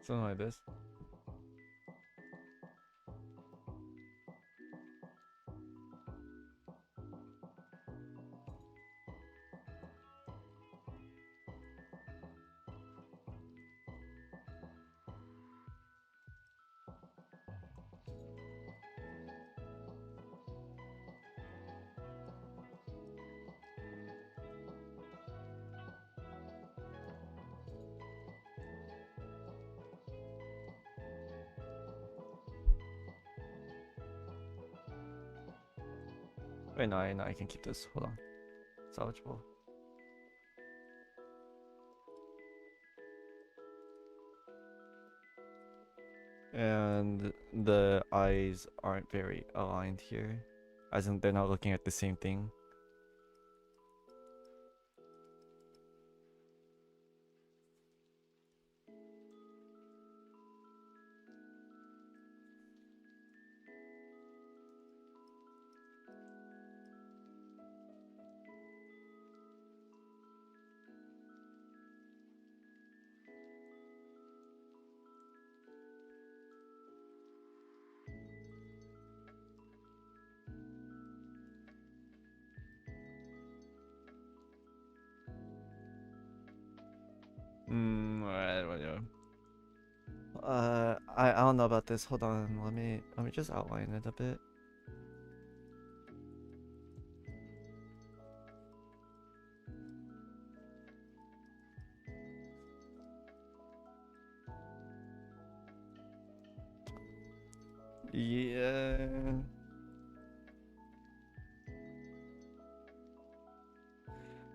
Something like this. Wait, no, I can keep this. Hold on. Salvageable. And the eyes aren't very aligned here. As in, they're not looking at the same thing. Alright, whatever. I don't know about this. Hold on, let me just outline it a bit. Yeah.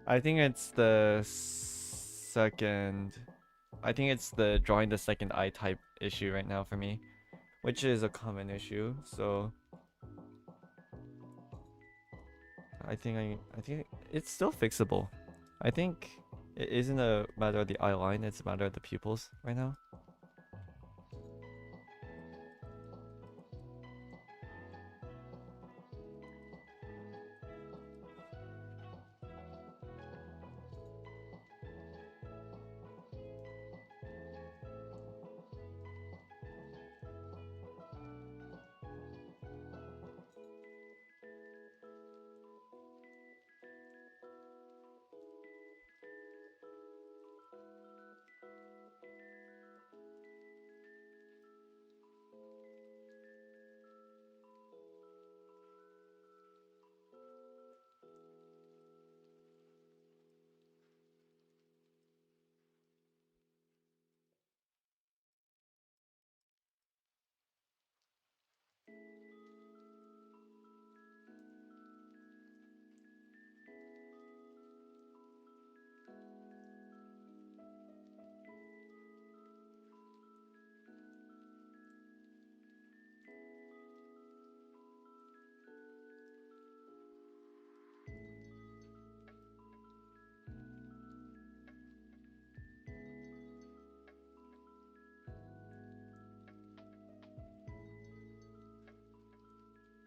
I think it's the second. I think it's the drawing the second eye type issue right now for me, which is a common issue. So I think it's still fixable. I think it isn't a matter of the eye line; it's a matter of the pupils right now.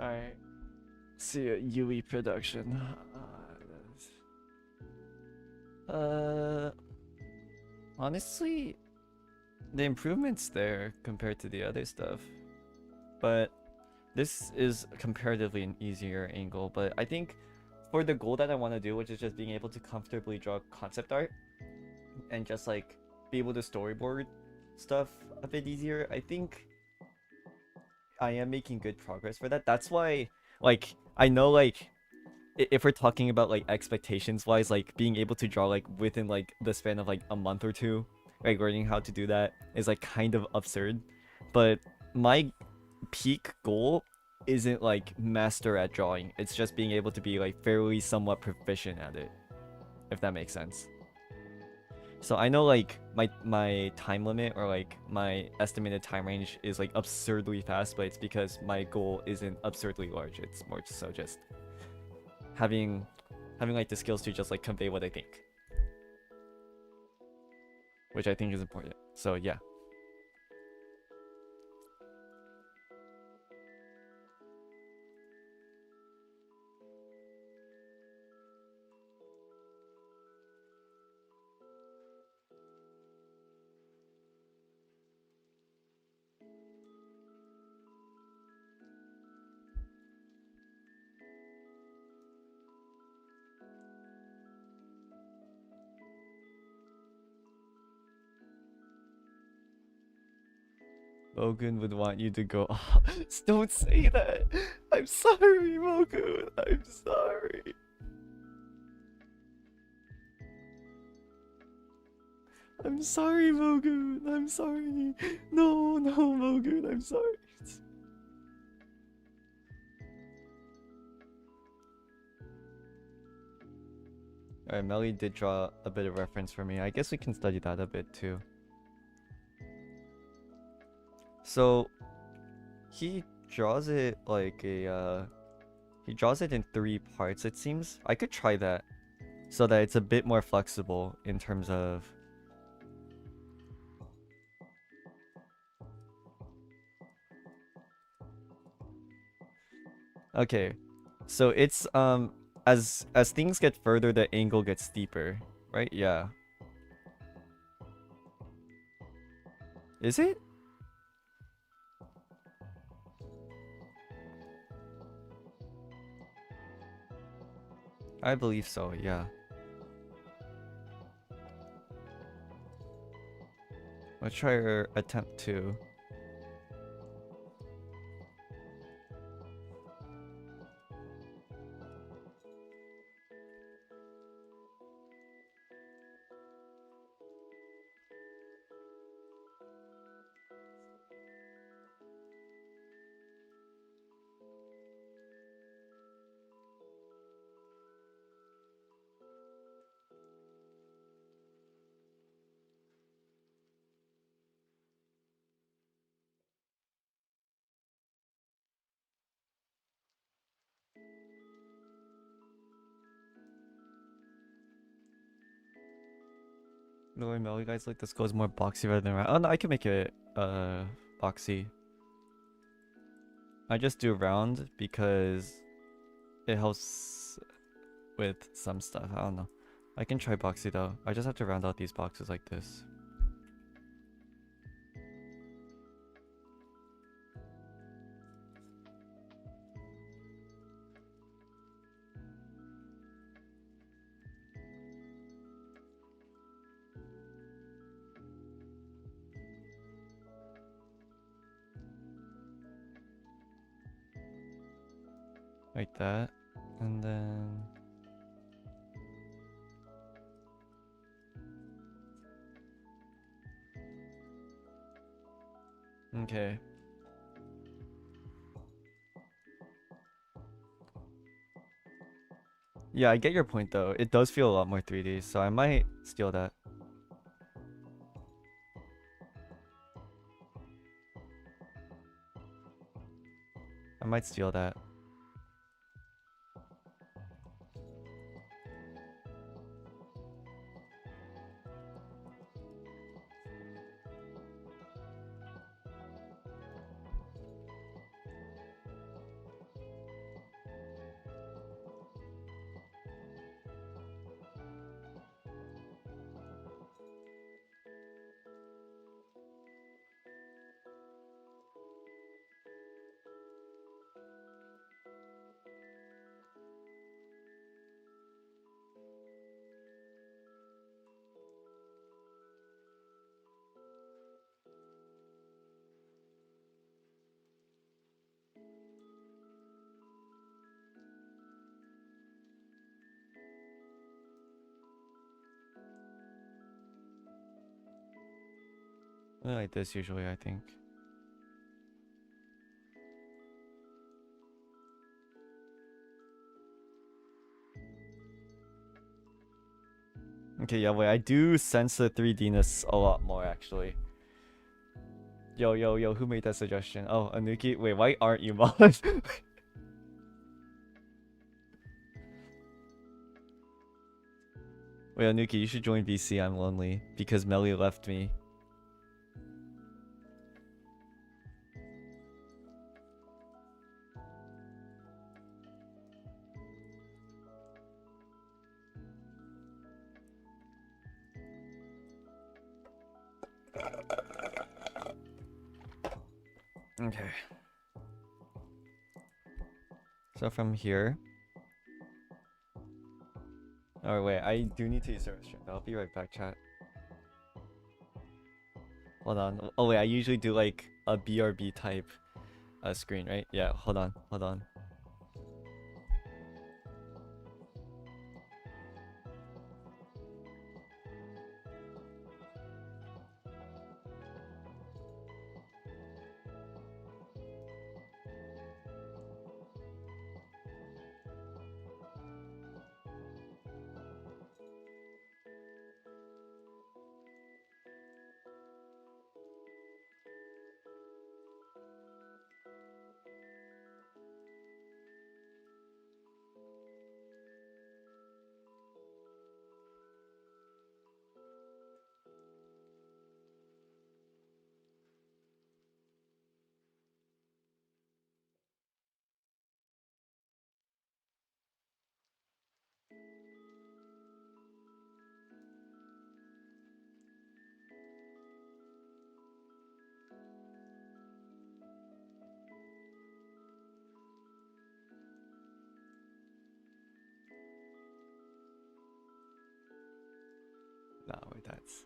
Alright. See a UE production. Honestly, the improvement's there compared to the other stuff, but this is comparatively an easier angle. But I think for the goal that I want to do, which is just being able to comfortably draw concept art and just like be able to storyboard stuff a bit easier, I think I am making good progress for that. That's why, like, I know, like, if we're talking about like expectations wise, like being able to draw like within like the span of like a month or two, like learning how to do that is like kind of absurd. But my peak goal isn't like master at drawing, it's just being able to be like fairly somewhat proficient at it, if that makes sense. So I know like my time limit or like my estimated time range is like absurdly fast, but it's because my goal isn't absurdly large. It's more so just having like the skills to just like convey what I think, which I think is important. So yeah. Mogun would want you to go. Oh, don't say that. I'm sorry, Mogun. I'm sorry. I'm sorry, Mogun. I'm sorry. No, no, Mogun. I'm sorry. Alright, Melly did draw a bit of reference for me. I guess we can study that a bit too. So he draws it like a he draws it in 3 parts, it seems. I could try that so that it's a bit more flexible in terms of okay. So it's as things get further, the angle gets steeper, right? Yeah. Is it? I believe so, yeah. Let's try our attempt to. No way, Mel, you guys like this goes more boxy rather than round. Oh no, I can make it boxy. I just do round because it helps with some stuff. I don't know. I can try boxy though. I just have to round out these boxes like this. Like that. And then okay. Yeah, I get your point though. It does feel a lot more 3D, so I might steal that. I might steal that. Something like this usually, I think. Okay, yeah, wait, I do sense the 3D-ness a lot more, actually. Yo, who made that suggestion? Oh, Anuki? Wait, why aren't you mod? Wait, Anuki, you should join VC, I'm lonely. Because Melly left me. Okay. So from here. Oh wait, I do need to use the restroom. I'll be right back, chat. Hold on. Oh wait, I usually do like a BRB type screen, right? Yeah, hold on. No, wait, that's...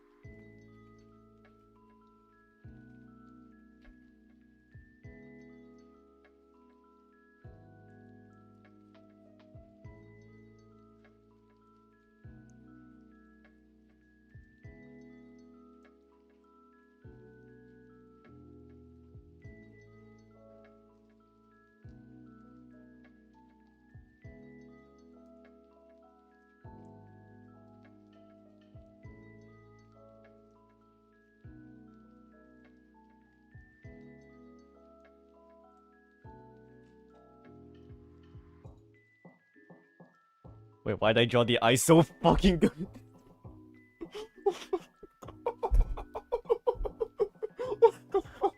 Wait, why'd I draw the eye so fucking good? What the fuck?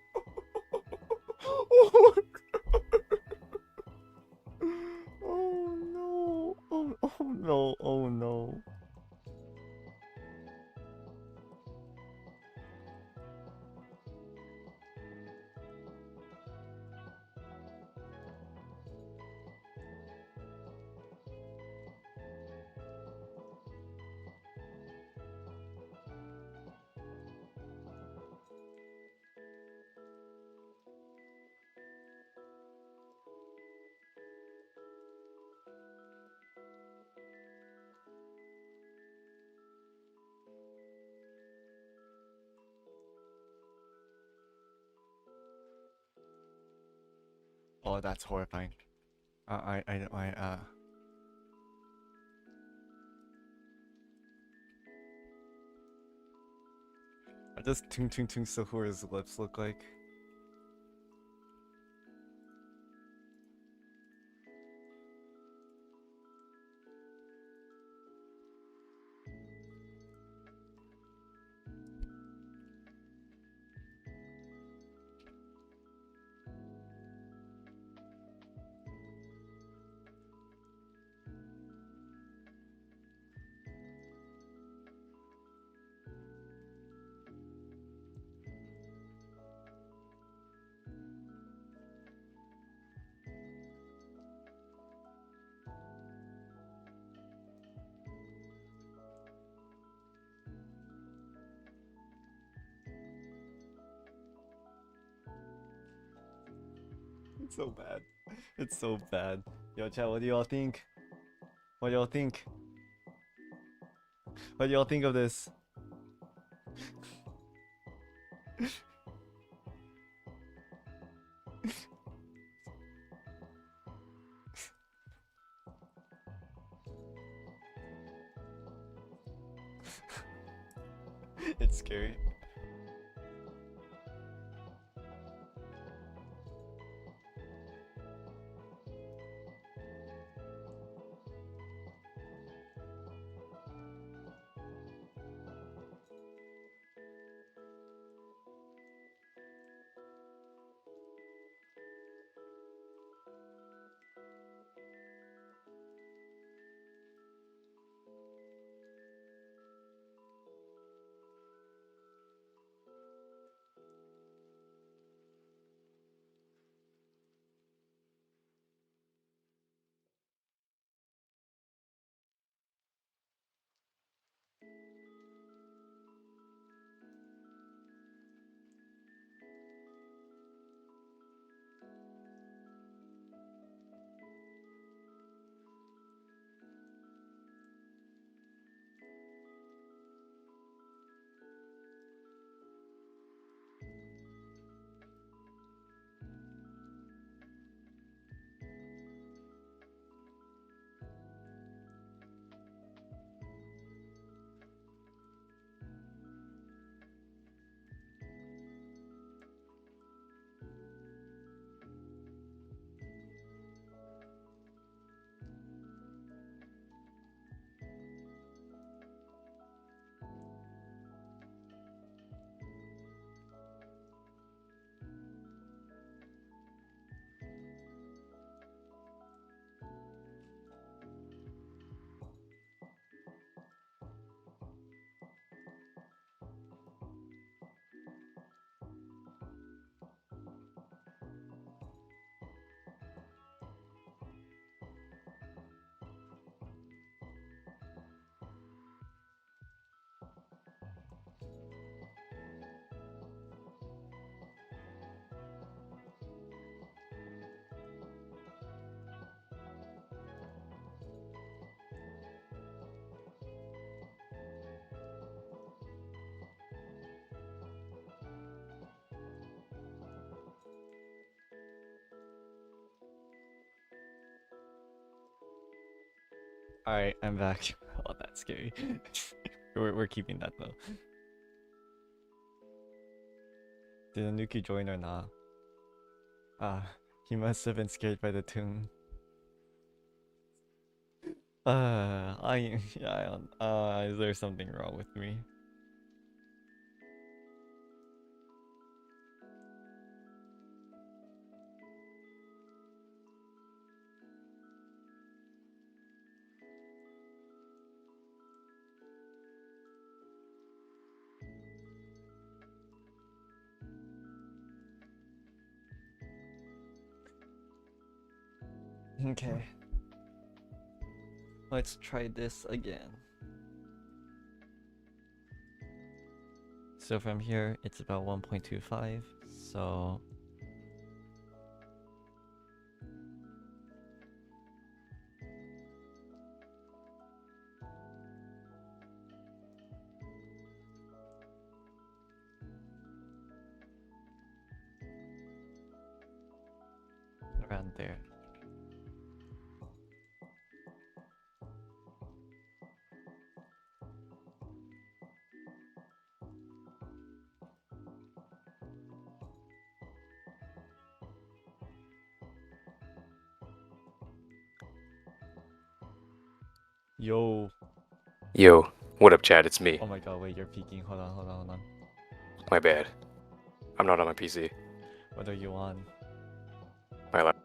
Oh no. Oh no. Oh no. Oh, that's horrifying. I does Tung Tung Tung Sahura's lips look like? It's so bad. It's so bad. Yo, chat, what do y'all think? What do y'all think? What do y'all think of this? It's scary. Alright, I'm back. Oh, that's scary. We're keeping that though. Did Anuki join or not? Ah, he must have been scared by the tomb. Is there something wrong with me? Okay. Let's try this again. So from here, it's about 1.25. So around there. Yo. Yo, what up, Chad? It's me. Oh my god, wait, you're peeking. Hold on. My bad. I'm not on my PC. What are you on? My lap.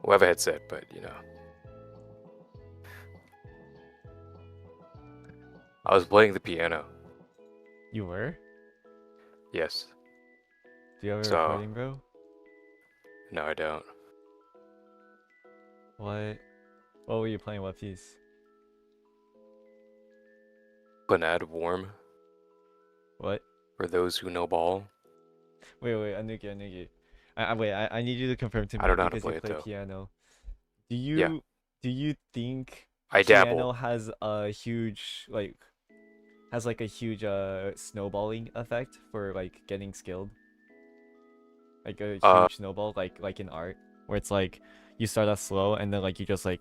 We'll have a headset, but you know. I was playing the piano. You were? Yes. Do you have a So- recording, bro? No, I don't. What were you playing? What piece? Glenad Warm, What? for those who know ball. Wait, Anuki. I need you to confirm to me I don't know how to because play you it, play though. piano. Yeah. Do you think I piano dabble. has a huge like has like a huge snowballing effect for like getting skilled. Like a huge snowball, like in art, where it's like you start off slow and then like you just like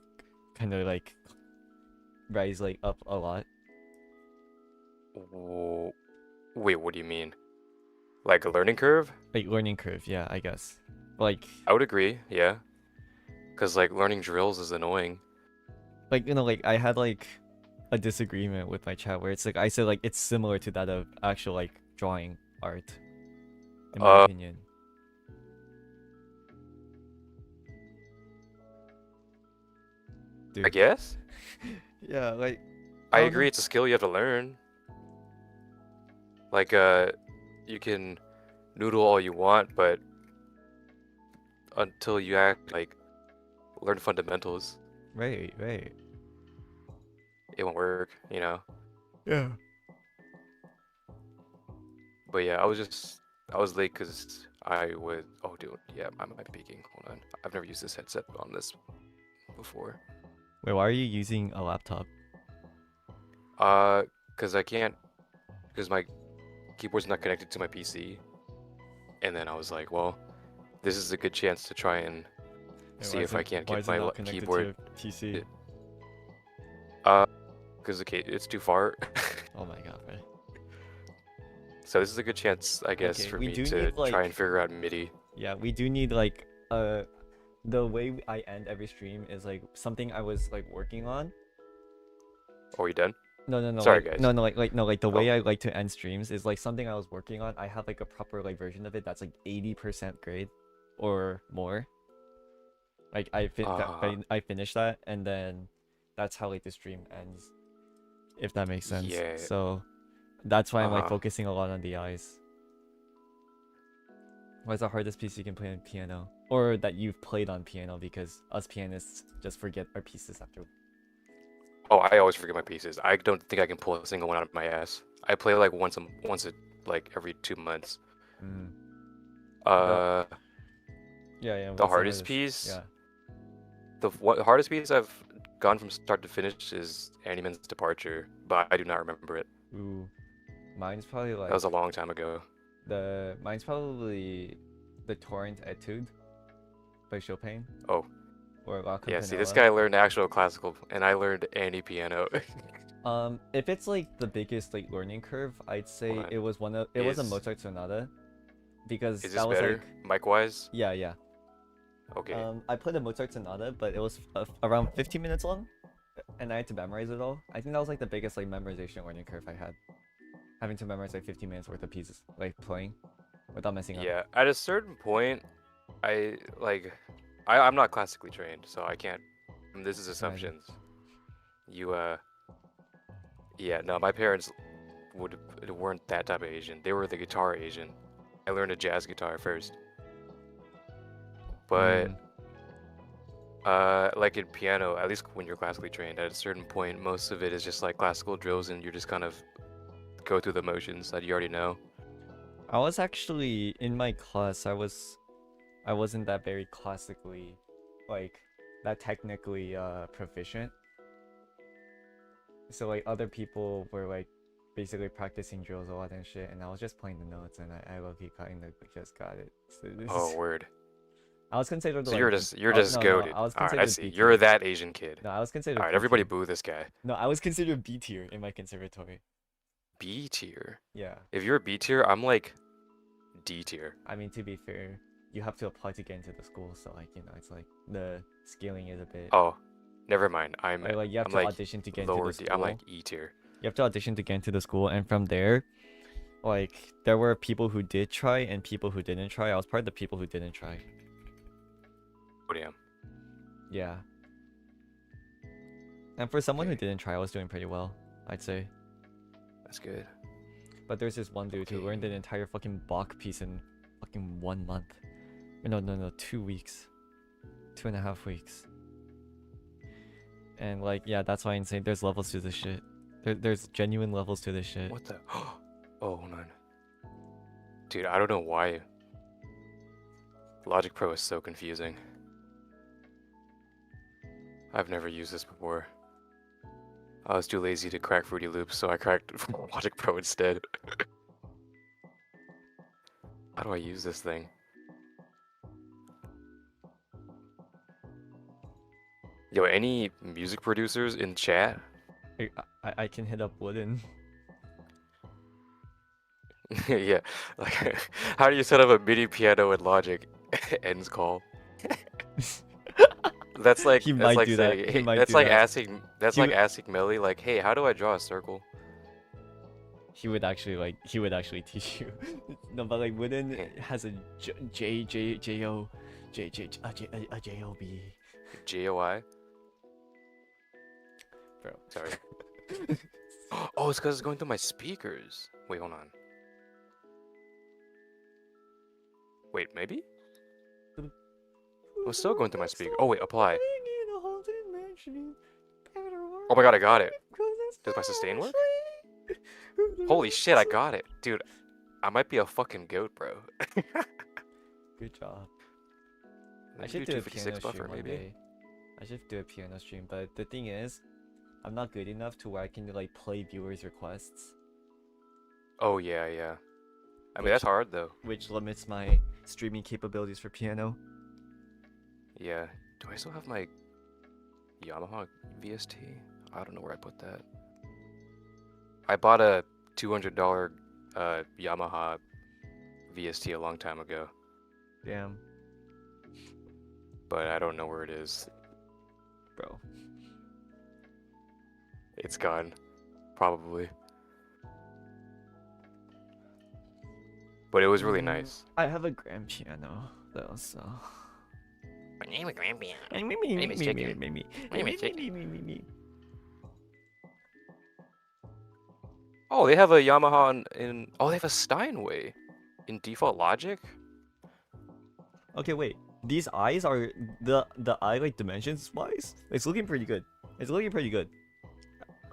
kind of like rise like up a lot. Wait, what do you mean? Like a learning curve? Like learning curve, yeah, I guess. Like I would agree, yeah. Because like learning drills is annoying. like like I had like a disagreement with my chat where it's like I said like it's similar to that of actual like drawing art, in my opinion. I Dude. guess. Yeah, like I don't agree, know. it's a skill you have to learn. Like you can noodle all you want, but until you act like learn fundamentals, Right. it won't work, you know. Yeah. But yeah, I was late because I would. Oh, dude, yeah, I might be peeking. Hold on, I've never used this headset on this before. Wait, why are you using a laptop? Because I can't, because my keyboard's not connected to my PC. And then I was like, well, this is a good chance to try and see if I can't get my keyboard. PC. Because okay, it's too far. Oh my god, right. So this is a good chance, I guess, Okay, for we me do to need, like- try and figure out MIDI. Yeah, we do need like the way I end every stream is like something I was like working on. Oh, you done? No, Sorry, like, guys. No, like the way Oh. I like to end streams is like something I was working on. I have like a proper like version of it that's like 80% grade or more. Like I finished that, and then that's how like the stream ends, if that makes sense. Yeah. So that's why I'm like Uh-huh. focusing a lot on the eyes. What's the hardest piece you can play on piano, or that you've played on piano? Because us pianists just forget our pieces after. Oh, I always forget my pieces. I don't think I can pull a single one out of my ass. I play like once like every 2 months. Mm. Uh, Yeah. the what's hardest piece? Yeah. The hardest piece I've gone from start to finish is Andyman's Departure, but I do not remember it. Ooh. Mine's probably like That was a long time ago. mine's probably the Torrent Etude by Chopin. Oh. Or La Yeah, see, this Campanella. guy learned actual classical, and I learned Andy piano. If it's like the biggest like learning curve, I'd say Hold on. it was a Is- Mozart sonata, because Is this that was better, like mic-wise? yeah. Okay. I played a Mozart sonata, but it was around 15 minutes long, and I had to memorize it all. I think that was like the biggest like memorization learning curve I had, having to memorize like 15 minutes worth of pieces, like playing, without messing up. Yeah, at a certain point, I'm not classically trained, so I can't. This is assumptions. Yeah, no, my parents weren't that type of Asian. They were the guitar Asian. I learned a jazz guitar first. But like in piano, at least when you're classically trained, at a certain point, most of it is just like classical drills, and you just kind of go through the motions that you already know. I was actually in my class. I wasn't that very classically, like that technically proficient. So like other people were like basically practicing drills a lot and shit, and I was just playing the notes, and I low-key kind of just got it. So this Oh, is, word. I was considered So like you're just no, goated. I was All right, I considered see. B You're tier. that Asian kid. No, I was considered. All right, B everybody tier. boo this guy. No, I was considered B tier in my conservatory. B tier. Yeah, If you're B tier, I'm like D tier. I mean, to be fair, you have to apply to get into the school, so like it's like the scaling is a bit. Oh, never mind. Like you have I'm to like audition to get into lower the D. school. I'm like E tier. You have to audition to get into the school, and from there, like there were people who did try and people who didn't try. I was part of the people who didn't try. Oh damn. Yeah. And for someone who Okay. didn't try, I was doing pretty well, I'd say. That's good. But there's this one dude who learned an entire fucking Bach piece in fucking 1 month. No, 2 weeks. 2.5 weeks. And like, yeah, that's why I'm saying there's levels to this shit. There's genuine levels to this shit. What the? Oh, hold on. Dude, I don't know why Logic Pro is so confusing. I've never used this before. I was too lazy to crack Fruity Loops, so I cracked Logic Pro instead. How do I use this thing? Yo, any music producers in chat? I can hit up Wooden. Yeah, like how do you set up a MIDI piano in Logic? Ends call. That's like He that's might like do that. saying, He hey, might that's do like that. asking He would- asking Melly like, hey, how do I draw a circle? He would actually teach you. No, but like Wooden Yeah. has a J-O-B. JOI? Bro. Sorry. Oh, it's because it's going through my speakers. Wait, hold on. Wait, maybe? It's still going through my speaker. Oh wait, apply. Oh my god, I got it. Does my sustain work? Holy shit, I got it. Dude, I might be a fucking goat, bro. Good job. I Maybe should do a 256 piano buffer, stream one maybe. day. I should do a piano stream, but the thing is, I'm not good enough to where I can like play viewers' requests, Oh yeah, yeah. I mean, that's hard though. which limits my streaming capabilities for piano. Yeah. Do I still have my Yamaha VST? I don't know where I put that. I bought a $200 Yamaha VST a long time ago, Damn, but I don't know where it is. bro. It's gone, probably. But it was really nice. I have a grand piano though, so. My name is Grandpa. name is Chicken. My name is Chicken. Oh, they have a Yamaha in oh, they have a Steinway in default Logic. Okay, wait. These eyes are the eye like dimensions wise. It's looking pretty good. It's looking pretty good.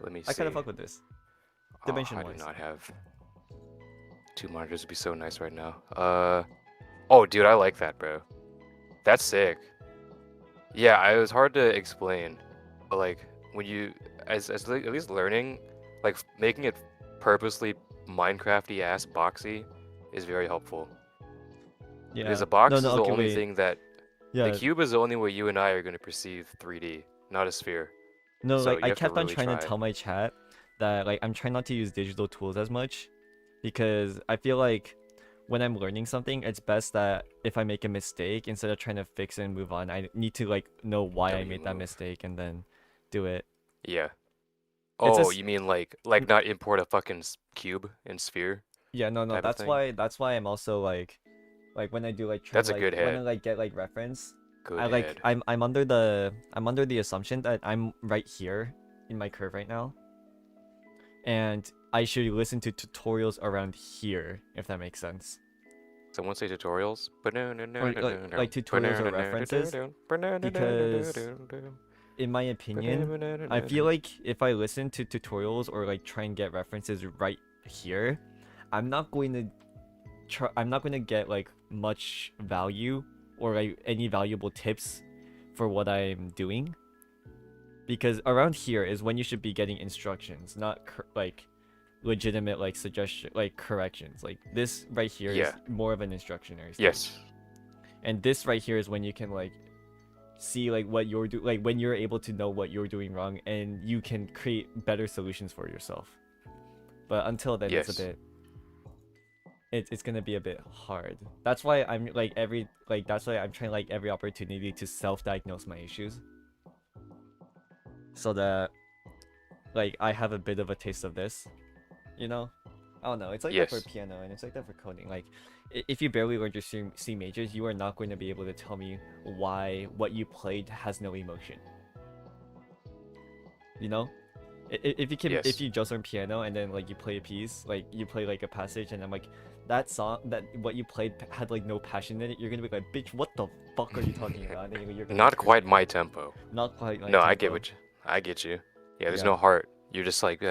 Let me see. I kind of fuck with this. I do dimension-wise. not have two monitors. Would be so nice right now. Oh, dude, I like that, bro. That's sick. Yeah, it was hard to explain, but like when you, as at least learning, like making it purposely Minecrafty ass boxy is very helpful. Yeah. Because a box No, is no, the okay, only wait. thing that Yeah. the cube is the only way you and I are going to perceive 3D, not a sphere. No, So like you I have to kept on really trying to try. tell my chat that like I'm trying not to use digital tools as much because I feel like when I'm learning something, it's best that if I make a mistake, instead of trying to fix it and move on, I need to like know why Know I you made that move. mistake and then do it. Yeah. It's a Oh, s- you mean like not import a fucking cube and sphere? Yeah, no, type of that's thing. why I'm also like when I do like try That's to, a like, good when I head. like get like reference, Good I like head. I'm under the assumption that I'm right here in my curve right now, and I should listen to tutorials around here if that makes sense. Someone say tutorials? like tutorials or references, because in my opinion, I feel like if I listen to tutorials or like try and get references right here, I'm not going to get like much value or like any valuable tips for what I'm doing, because around here is when you should be getting instructions, not like legitimate like suggestion like corrections. Like this right here is Yeah. more of an instructionary stage. Yes. And this right here is when you can like see like what you're like when you're able to know what you're doing wrong and you can create better solutions for yourself. But until then, it's Yes. a bit it's gonna be a bit hard. That's why I'm like that's why I'm trying like every opportunity to self-diagnose my issues, so that like I have a bit of a taste of this, you know. I don't know, it's like that Yes. for piano and it's like that for coding. Like if you barely learned your C majors, you are not going to be able to tell me why what you played has no emotion, you know. If you can, Yes. if you just learn piano and then like you play a piece, like you play like a passage, and I'm like, that song, that what you played had like no passion in it, you're gonna be like, bitch, what the fuck are you talking about? And then you're gonna Not quite my tempo. not quite like No, I get tempo. what you, I get you. Yeah, there's Yeah. no heart. You're just like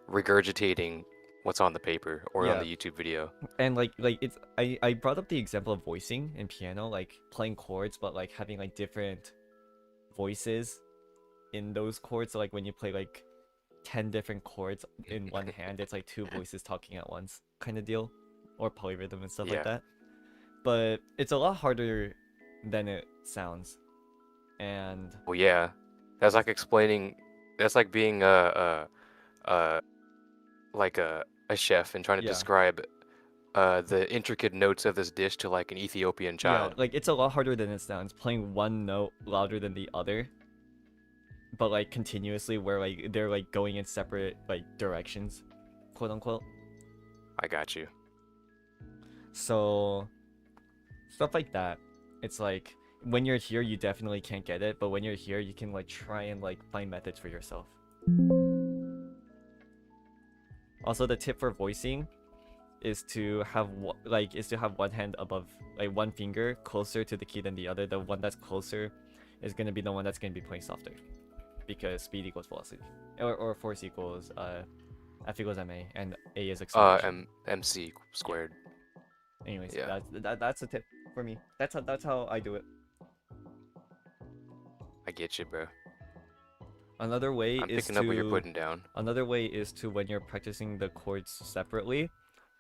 regurgitating what's on the paper or on Yeah. the YouTube video. And like it's I brought up the example of voicing in piano, like playing chords, but like having like different voices in those chords. So like when you play like 10 different chords in one hand. It's like two voices talking at once kind of deal, or polyrhythm and stuff like Yeah. that. But it's a lot harder than it sounds. And Well, yeah, that's like explaining. That's like being like a chef and trying to Yeah. describe the intricate notes of this dish to like an Ethiopian child. yeah, like it's a lot harder than it sounds. Playing one note louder than the other, but like continuously, where like they're like going in separate like directions, quote unquote. I got you. So stuff like that. It's like when you're here, you definitely can't get it, but when you're here, you can like try and like find methods for yourself. Also, the tip for voicing is to have one hand above, like one finger closer to the key than the other. The one that's closer is gonna be the one that's gonna be playing softer, because speed equals velocity, or force equals F equals ma, and a is acceleration. MC squared. Anyways, yeah. that's a tip for me. That's how I do it. I get you, bro. Another way I'm is picking up what you're to putting down. Another way is to, when you're practicing the chords separately,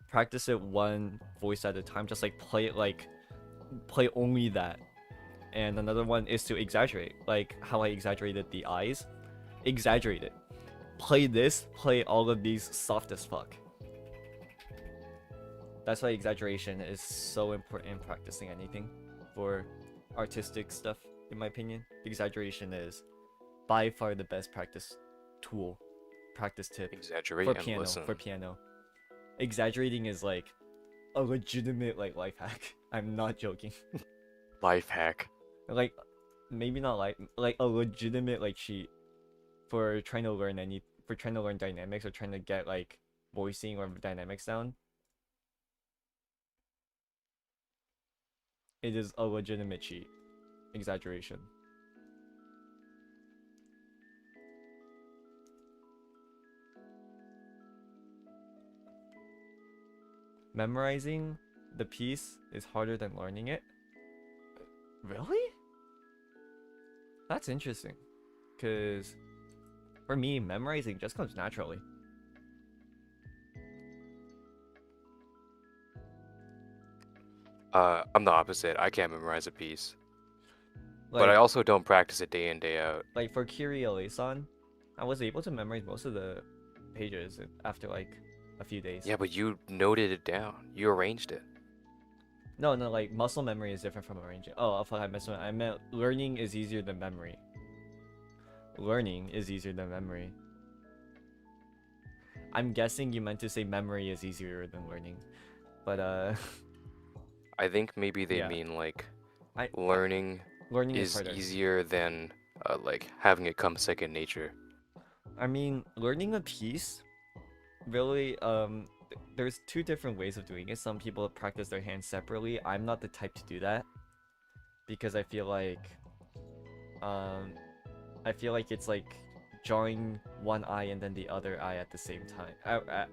practice it one voice at a time. Just like play only that. And another one is to exaggerate, like how I exaggerated the eyes. Exaggerate it. Play all of these soft as fuck. That's why exaggeration is so important in practicing anything for artistic stuff, in my opinion. Exaggeration is by far the best practice tip Exaggerate for and piano. listen. For piano, exaggerating is like a legitimate like life hack. I'm not joking. Life hack. Like maybe not like a legitimate like cheat for trying to learn dynamics, or trying to get like voicing or dynamics down. It is a legitimate cheat. Exaggeration. Memorizing the piece is harder than learning it. Really? That's interesting. Because for me, memorizing just comes naturally. I'm the opposite. I can't memorize a piece. Like, But I also don't practice it day in, day out. like for Kyrie-eleison, I was able to memorize most of the pages after like a few days. Yeah, but you noted it down. You arranged it. No, like muscle memory is different from arranging. Oh, I thought I meant learning is easier than memory. Learning is easier than memory. I'm guessing you meant to say memory is easier than learning, but I think maybe they Yeah. mean like I learning learning is is harder. easier than like having it come second nature. I mean, learning a piece, really, there's two different ways of doing it. Some people practice their hands separately. I'm not the type to do that, because I feel like it's like drawing one eye and then the other eye at the same time.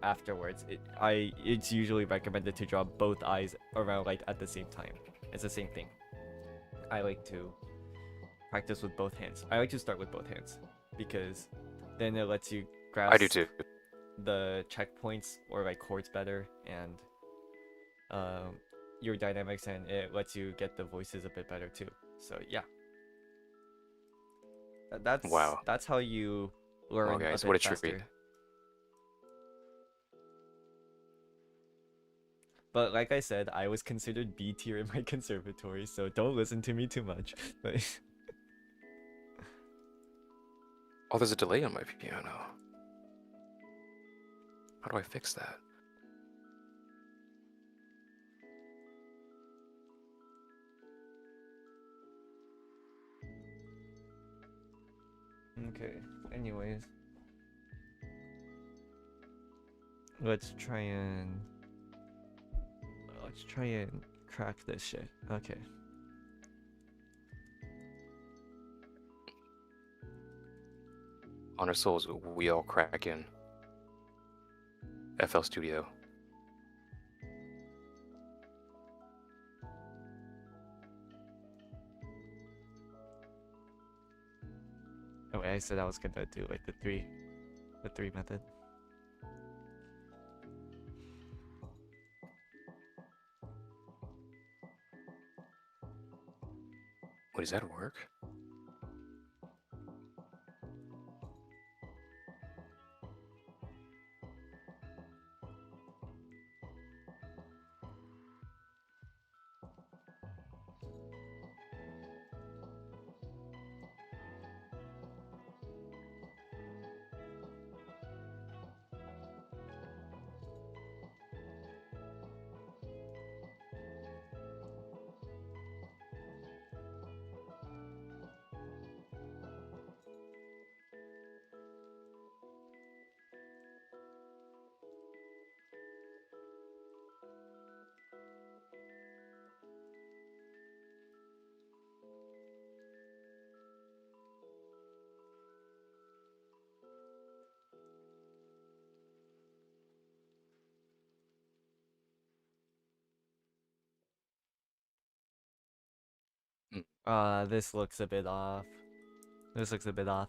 Afterwards, it's usually recommended to draw both eyes around like at the same time. It's the same thing. I like to practice with both hands. I like to start with both hands, because then it lets you grasp I do too. the checkpoints or like chords better, and your dynamics, and it lets you get the voices a bit better too. So yeah. Wow. That's how you learn Wow, guys, a what bit a treat. faster. But like I said, I was considered B tier in my conservatory, so don't listen to me too much. But Oh, there's a delay on my piano. How do I fix that? okay, anyways. Let's try and crack this shit. Okay. On our souls, we all crack in. FL Studio. Oh, I said I was gonna do like the three the 3 method. Wait, does that work? This looks a bit off. This looks a bit off.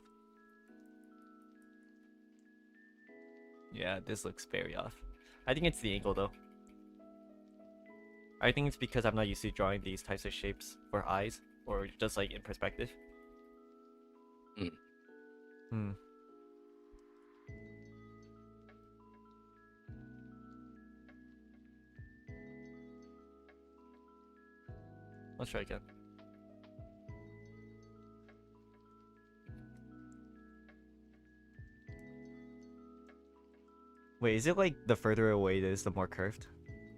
Yeah, this looks very off. I think it's the angle though. I think it's because I'm not used to drawing these types of shapes for eyes, or just like in perspective. Mm. Hmm. Let's try again. Wait, is it like the further away it is, the more curved?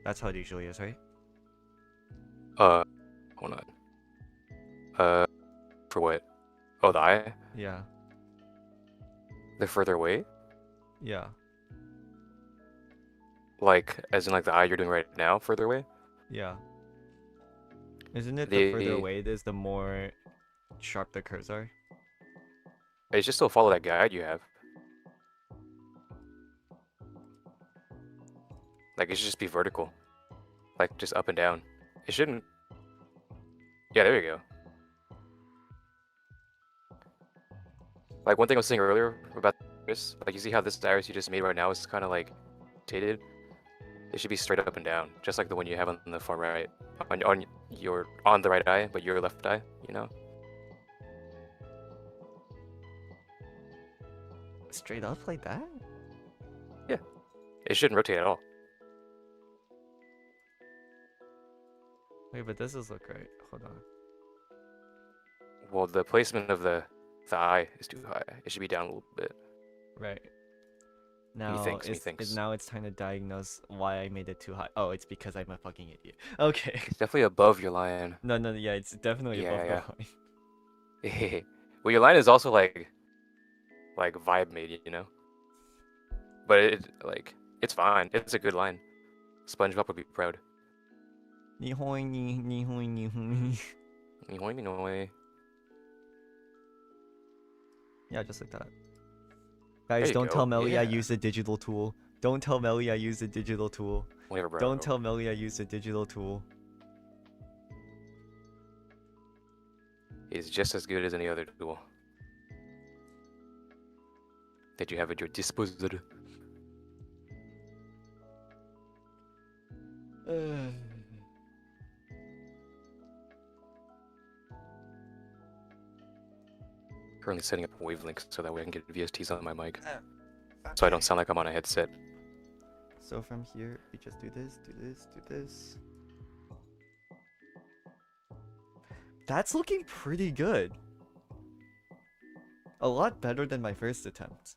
That's how it usually is, right? Hold on. For what? Oh, the eye? Yeah. The further away? Yeah. Like, as in like the eye you're doing right now, further away? Yeah. Isn't it the further The- away it is, the more sharp the curves are? It's just still follow that guide you have. Like, it should just be vertical. Like, just up and down. It shouldn't. Yeah, there you go. Like, one thing I was saying earlier about this, like, you see how this iris you just made right now is kind of like rotated? It should be straight up and down, just like the one you have on the far right. On the right eye, but your left eye, you know? Straight up like that? It shouldn't rotate at all. Wait, but this does look right. Hold on. Well, the placement of the eye is too high. It should be down a little bit. Right. Now thinks, he it's, thinks. now it's time to diagnose why I made it too high. Oh, it's because I'm a fucking idiot. Okay. It's definitely above your line. No, yeah, it's definitely above Yeah, the line. Well, your line is also like vibe made, you know? But it's fine. It's a good line. SpongeBob would be proud. Nihoing, nihoing. Yeah, just like that. Guys, you don't go. tell Melly I Yeah. use the digital tool. Don't tell Melly I use the digital tool. Whatever, bro. Don't tell Melly I use the digital tool. It's just as good as any other tool that you have at your disposal. Currently setting up a wavelength so that way I can get VSTs on my mic, so I don't sound like I'm on a headset. So from here, we just do this, do this, do this. That's looking pretty good. A lot better than my first attempt.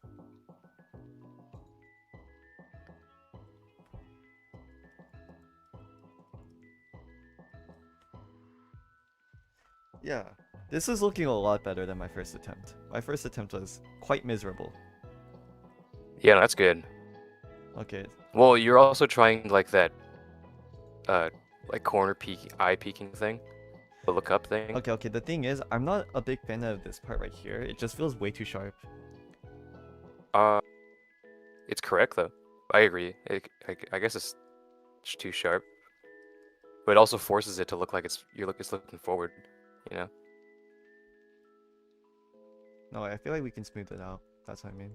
Yeah, this is looking a lot better than my first attempt. My first attempt was quite miserable. Yeah, no, that's good. Okay, Well, you're also trying like that, like corner peek, eye peeking thing, the look up thing. okay, the thing is, I'm not a big fan of this part right here. It just feels way too sharp. It's correct though. I agree. I guess it's too sharp, but it also forces it to look like it's looking forward. You know. No, I feel like we can smooth it out. That's what I mean.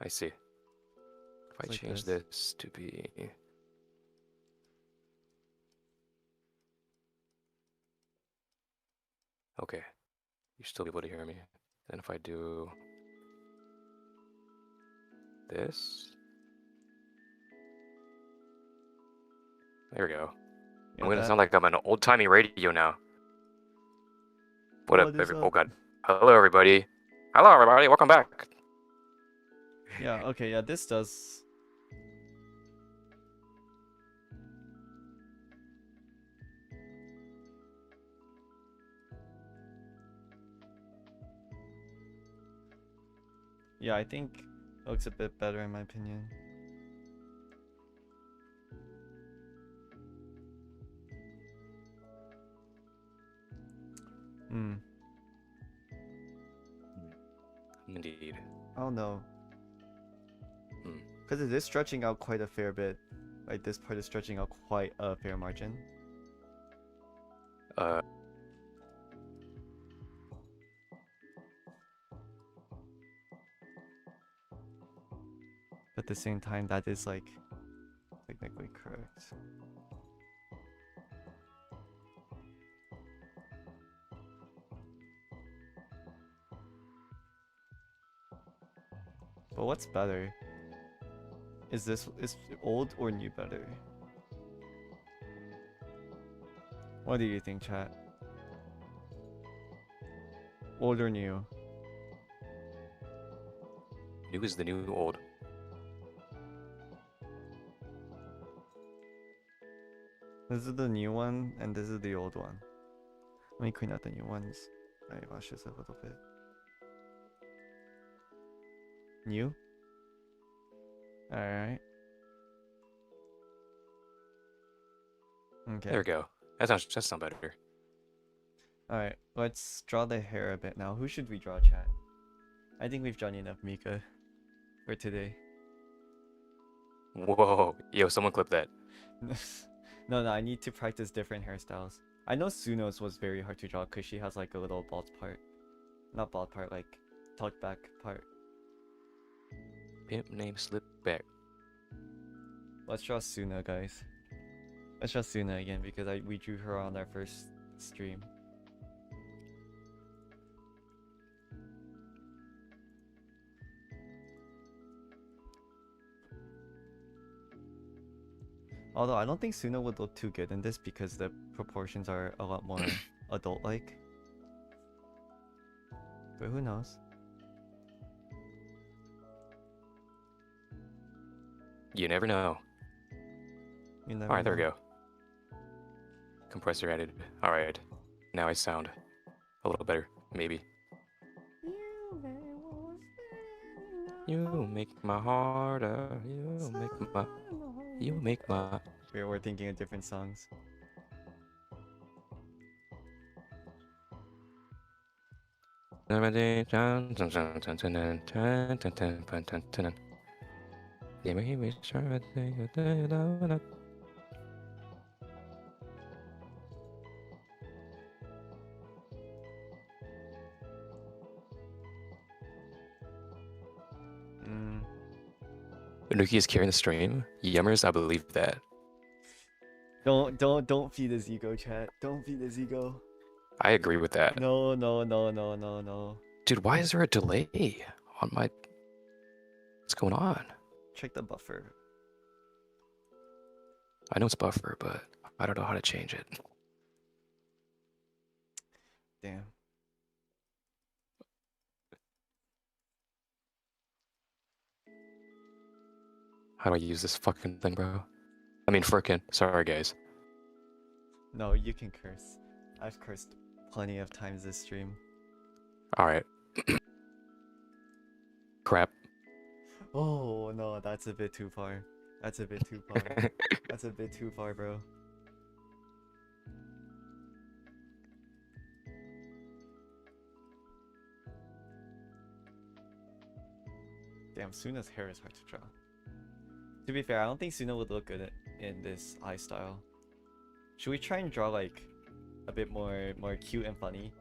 I see. If I It's like change this. this to be. Okay. You should still be able to hear me. And if I do this. There we go. Yeah, I'm gonna that- sound like I'm on an old timey radio now. What Oh, up, there's oh god. Hello, everybody. Welcome back. Yeah, okay, yeah, this does. Yeah, I think it looks a bit better in my opinion. Hmm. Indeed. I don't know. Hmm. Because it is stretching out quite a fair bit. Like, this part is stretching out quite a fair margin. Uh. But at the same time, that is, like, technically correct. But what's better? Is old or new better? What do you think, chat? Old or new? New is the new old. This is the new one, and this is the old one. Let me clean out the new ones. I wash this a little bit. New? Alright. Okay. There we go. That sounds better. Alright, let's draw the hair a bit now. Who should we draw, chat? I think we've drawn enough Mika for today. Whoa. Yo, someone clip that. No, I need to practice different hairstyles. I know Suno's was very hard to draw because she has like a little bald part. Not bald part, like tucked back part. Pimp name slip back. Let's draw Suna, guys. Let's draw Suna again because we drew her on our first stream. Although I don't think Suna would look too good in this because the proportions are a lot more adult-like. But who knows? You never know. You never Alright, there we know. go. Compressor added. Alright. Now I sound a little better, maybe. You make my heart you make my We're thinking of different songs. Nuki is carrying the stream. Yummers, I believe that. Don't feed his ego, chat. Don't feed his ego. I agree with that. No. Dude, why is there a delay on my... What's going on? Check the buffer. I know it's buffer, but I don't know how to change it. Damn. How do I use this fucking thing, bro? I mean, frickin'. Sorry, guys. No, you can curse. I've cursed plenty of times this stream. Alright. Crap. Oh no, that's a bit too far. That's a bit too far. That's a bit too far, bro. Damn, Suna's hair is hard to draw. To be fair, I don't think Suna would look good in this eye style. Should we try and draw like a bit more cute and funny?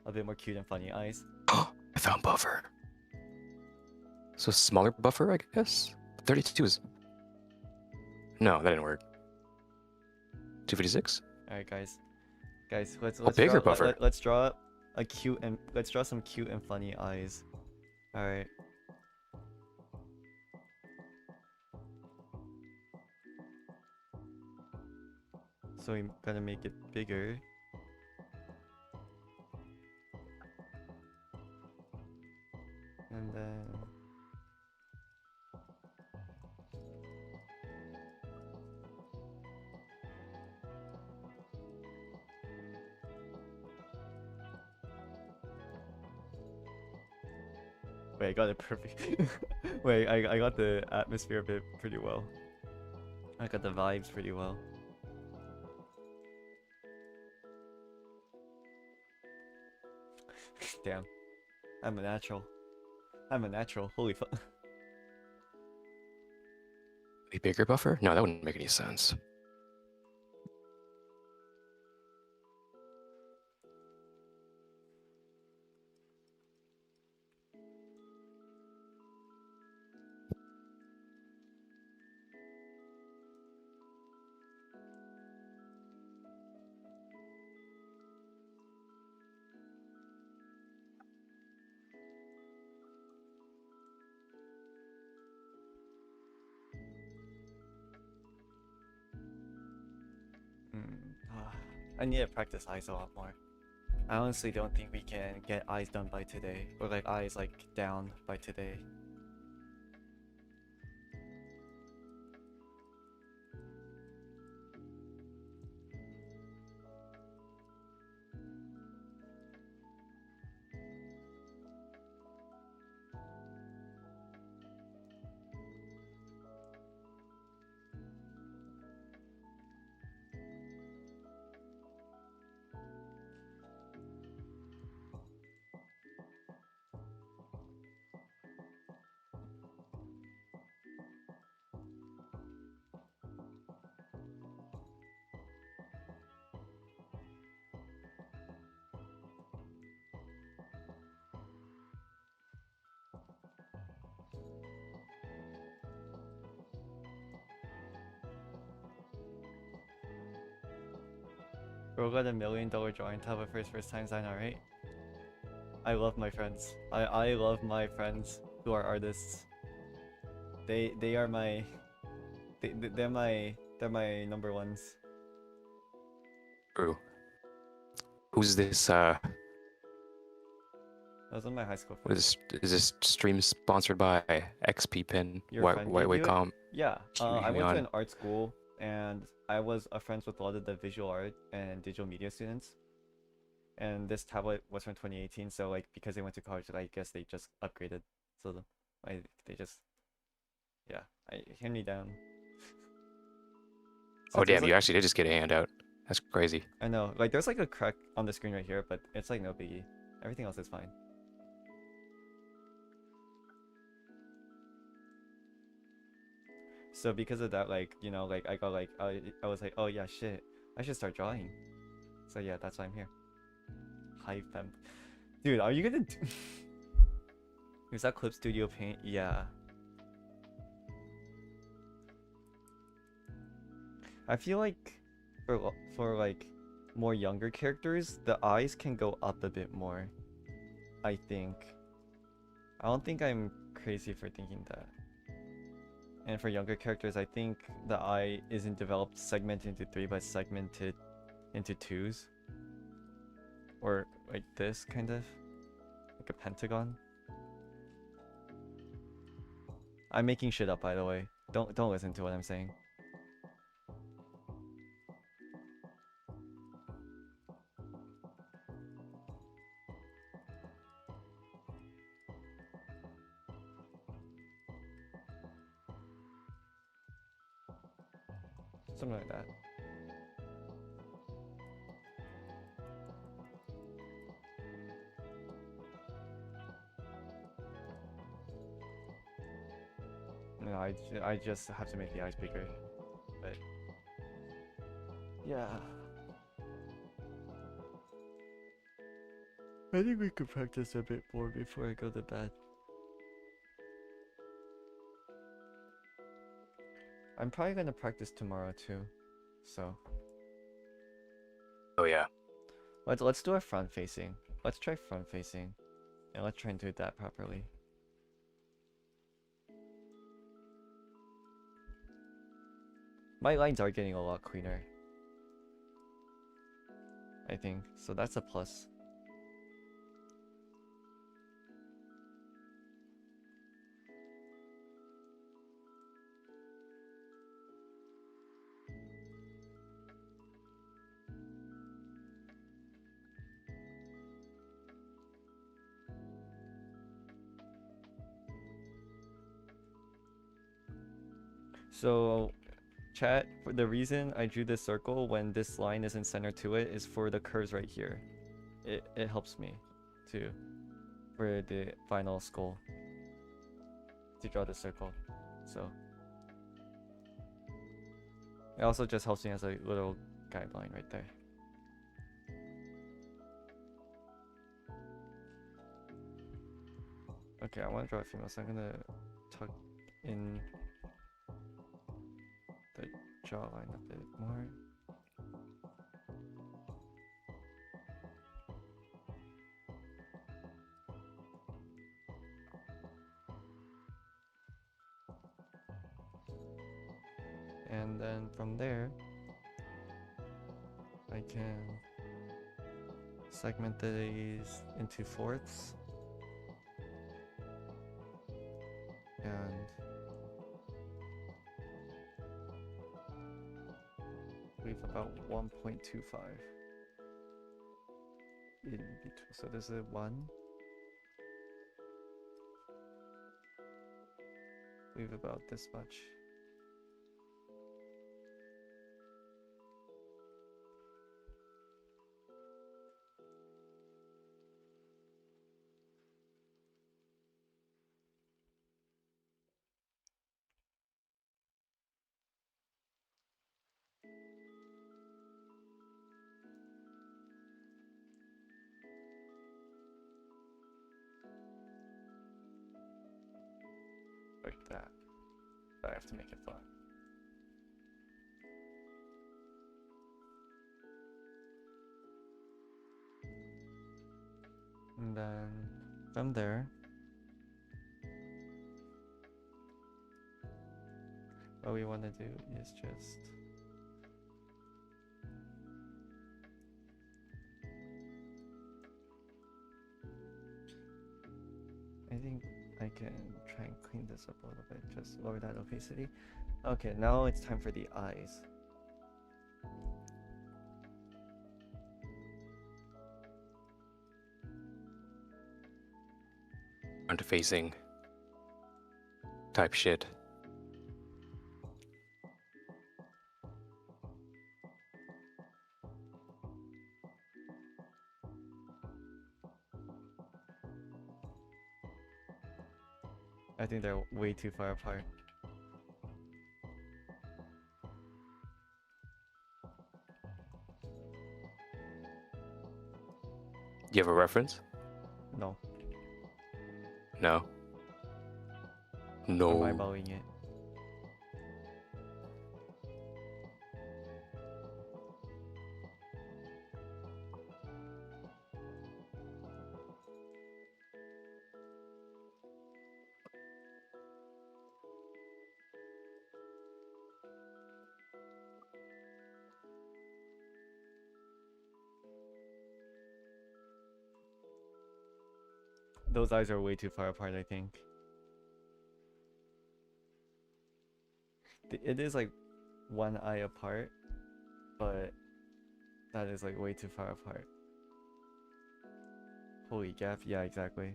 A bit more cute and funny eyes? I found buffer. So smaller buffer, I guess. 32 is. No, that didn't work. 256. All right, guys. Guys, let's bigger draw, buffer. let's draw a cute and let's draw some cute and funny eyes. All right. So we gotta make it bigger. And then wait, I got it perfect. Wait, I got the atmosphere a bit pretty well. I got the vibes pretty well. Damn. I'm a natural. I'm a natural. Holy fuck. A bigger buffer? No, that wouldn't make any sense. I need to practice eyes a lot more. I honestly don't think we can get eyes done by today. Or like eyes like down by today. Bro got $1 million drawing tablet for his first time sign, alright? I love my friends. I love my friends who are artists. They are my they're my number ones. Ooh. Who's this? Those are my high school friends. Is this stream sponsored by XP Pin? Your friend White gave you it? Com? Yeah, Keep I moving went to on. an art school and I was friends with a lot of the visual art and digital media students. And this tablet was from 2018, so like because they went to college, I guess they just upgraded. So they just hand me down. So Oh there's, damn! You like- actually did just get a handout. That's crazy. I know, like there's like a crack on the screen right here, but it's like no biggie. Everything else is fine. So because of that, like, you know, like I got like I was like, oh yeah, shit, I should start drawing. So yeah, that's why I'm here. High fem. Dude, are you gonna do... Is that Clip Studio Paint? Yeah. I feel like for like more younger characters, the eyes can go up a bit more. I think. I don't think I'm crazy for thinking that. And for younger characters, I think the eye isn't developed segmented into 3, but segmented into 2s. Or like this, kind of. Like a pentagon. I'm making shit up, by the way. Don't listen to what I'm saying. Something like that. No, I just have to make the eyes bigger. But yeah. I think we could practice a bit more before I go to bed. I'm probably gonna practice tomorrow too. So Oh yeah. let's do a front facing. Let's try front facing. And let's try and do that properly. My lines are getting a lot cleaner, I think, so that's a plus. So chat, for the reason I drew this circle when this line isn't center to it is for the curves right here. It helps me too for the final skull to draw the circle. So it also just helps me as a little guideline right there. Okay, I want to draw a female, so I'm gonna tuck in the jawline a bit more. And then from there, I can segment these into fourths. And leave about 1.25 in between. So there's a 1. Leave about this much. Like that. But I have to make it flat. And then from there, what we want to do is just I think I can try and clean this up a little bit, just lower that opacity. Okay, now it's time for the eyes. Front facing type shit. I think they're way too far apart. You have a reference? No, No. I'm No. eyeballing it. Those eyes are way too far apart, I think. It is like one eye apart, but that is like way too far apart. Holy gap, yeah, exactly.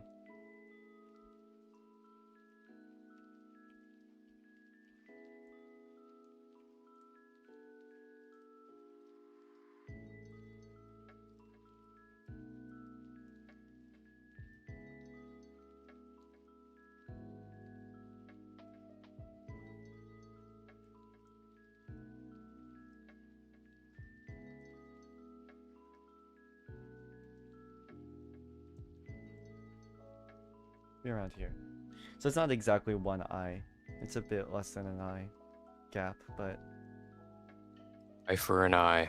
Be around here. So it's not exactly one eye. It's a bit less than an eye. gap, but Eye for an eye.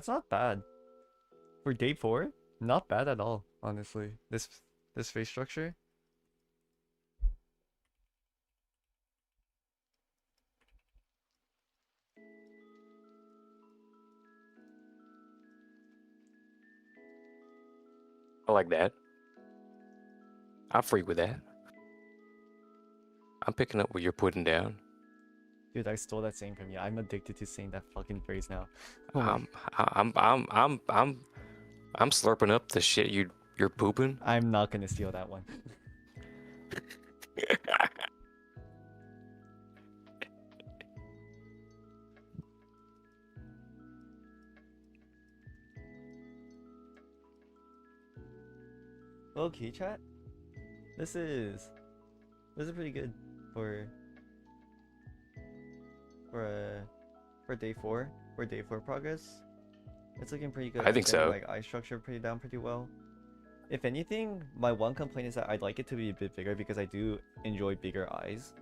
that's not bad. For day 4, not bad at all, honestly. This face structure. I like that. I'm free with that. I'm picking up what you're putting down. Dude, I stole that saying from you. I'm addicted to saying that fucking phrase now. Oh my- I'm slurping up the shit you're pooping. I'm not gonna steal that one. Okay, chat. This is pretty good for day 4. For day 4 progress. It's looking pretty good. I think getting, so. Like eye structure pretty well. If anything, my one complaint is that I'd like it to be a bit bigger because I do enjoy bigger eyes.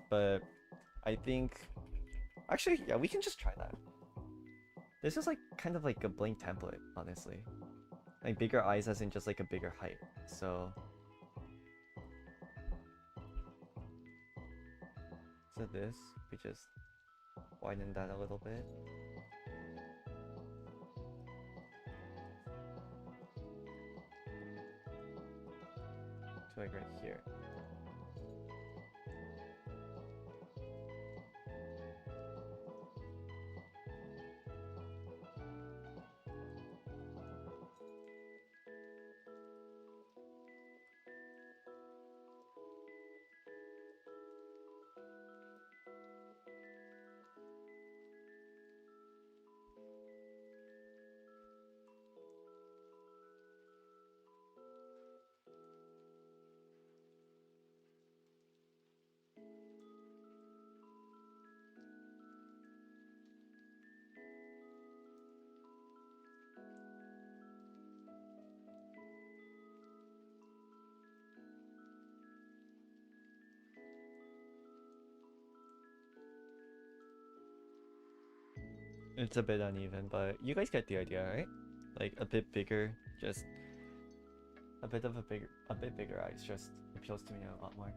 But I think actually, yeah, we can just try that. This is like kind of like a blank template, honestly. Like bigger eyes as in just like a bigger height. So this, we just widen that a little bit. To like right here. It's a bit uneven, but you guys get the idea, right? Like a bit bigger, just a bit bigger eyes just appeals to me a lot more.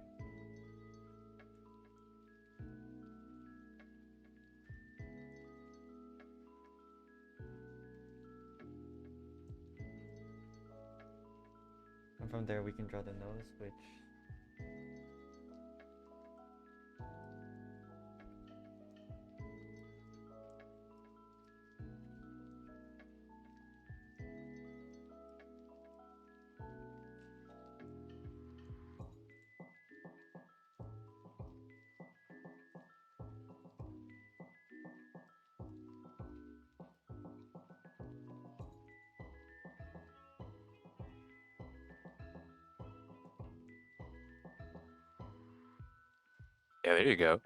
And from there we can draw the nose, which Yeah, there you go.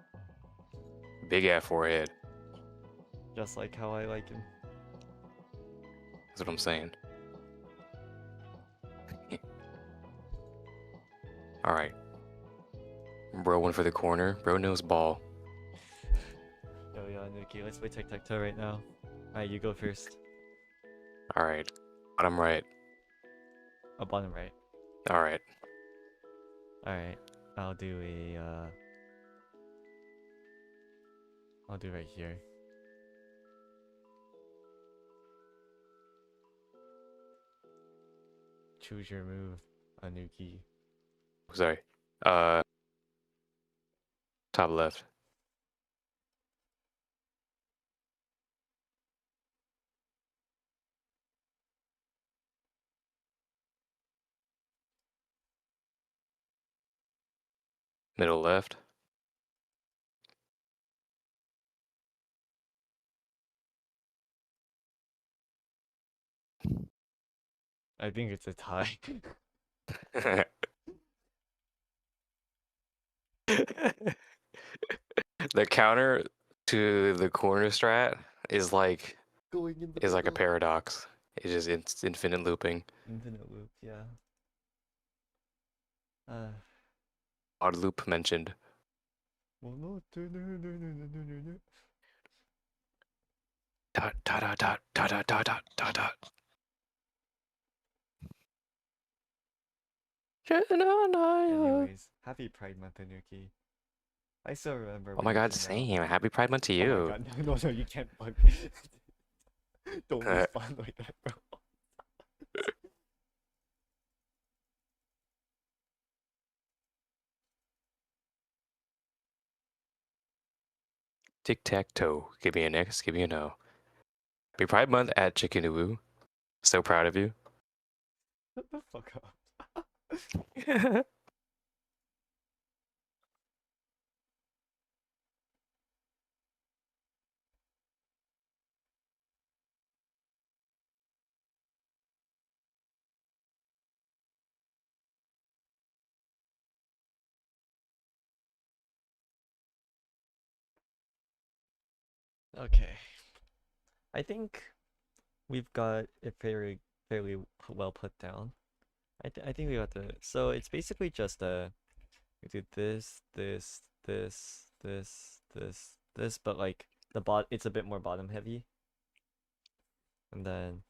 Big ass forehead. just like how I like him. That's what I'm saying. Alright. Bro went for the corner. Bro knows ball. Yo, Nuki, let's play tic-tac-toe right now. Alright, you go first. Alright. Bottom right. Oh, bottom right. Alright. Alright, I'll do I'll do right here. Choose your move, Anuki. Sorry. Top left. Middle left. I think it's a tie. The counter to the corner strat is like Going in the a middle. paradox. It's just infinite looping. Infinite loop, yeah. Odd loop mentioned. Well, no. Dot dot dot dot dot dot dot dot dot dot. Anyways, happy Pride Month, Anuki. I still remember. Oh when my you god, came out. same. Happy Pride Month to Oh you. my god, no, you can't bug me. Don't respond like that, bro. Tic tac toe. Give me an X, give me a no. Happy Pride Month at Chickenoo. So proud of you. Shut the fuck up. Okay. I think we've got it fairly well put down. I think we got the so it's basically just we do this, but like it's a bit more bottom heavy. And then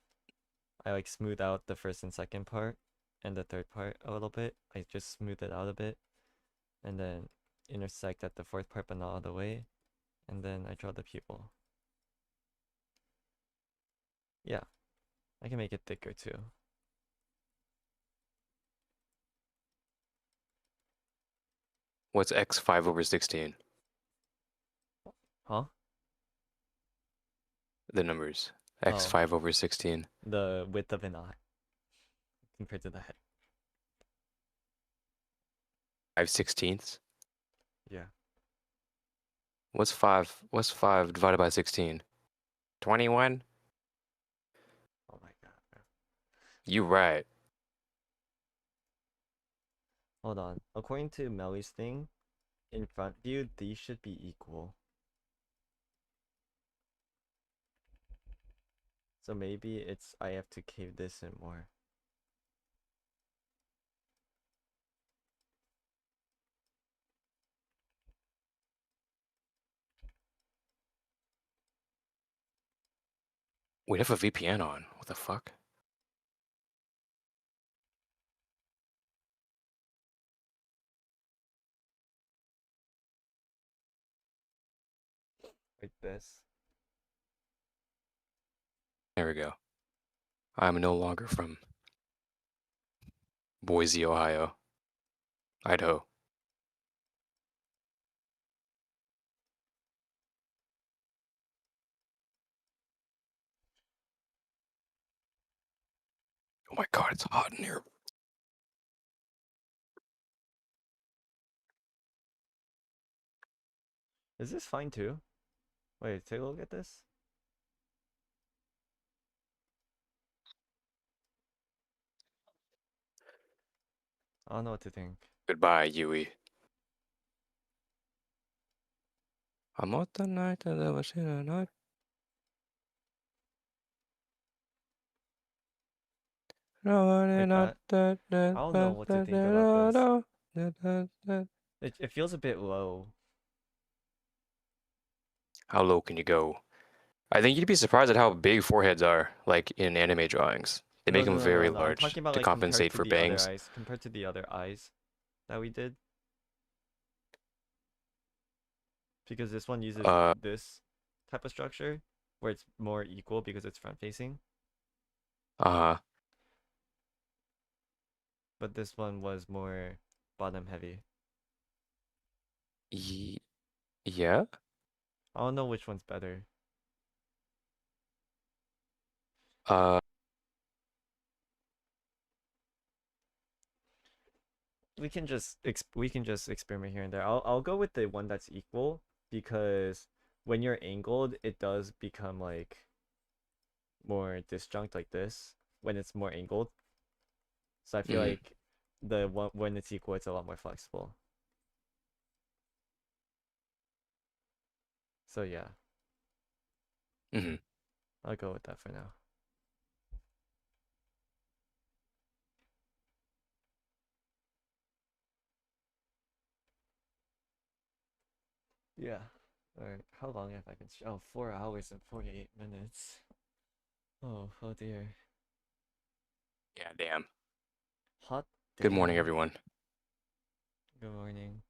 I like smooth out the first and second part and the third part a little bit. I just smooth it out a bit. And then intersect at the fourth part but not all the way. And then I draw the pupil. Yeah. I can make it thicker too. What's X 5/16? Huh? The numbers. X Oh. 5/16. The width of an eye compared to the head. 5/16. Yeah. What's 5? What's 5 divided by 16? 21? Oh my god, bro. You right. Hold on. According to Melly's thing, in front view, these should be equal. So maybe it's I have to cave this in more. We have a VPN on. What the fuck? Like this. There we go. I'm no longer from Boise, Ohio. Idaho. Oh my god, it's hot in here. Is this fine too? Wait, take a look at this. I don't know what to think. Goodbye, Yui. I'm out the night and I was in a night. Like that. I don't know what to think about this. It feels a bit low. How low can you go? I think you'd be surprised at how big foreheads are, like in anime drawings. They make them very I'm large talking about to like compensate for compared to the other bangs. eyes. Compared to the other eyes. that we did? Because this one uses Uh, this type of structure where it's more equal because it's front facing, uh, but this one was more bottom heavy. yeah. I don't know which one's better. Uh, We can just experiment here and there. I'll go with the one that's equal because when you're angled, it does become like more disjunct like this when it's more angled. So I feel Mhm. like the one when it's equal, it's a lot more flexible. So yeah, Mhm. I'll go with that for now. Yeah. Alright, how long have I been? Oh, 4 hours and 48 minutes. Oh dear. Yeah, damn. Hot Good morning, damn. everyone. Good morning.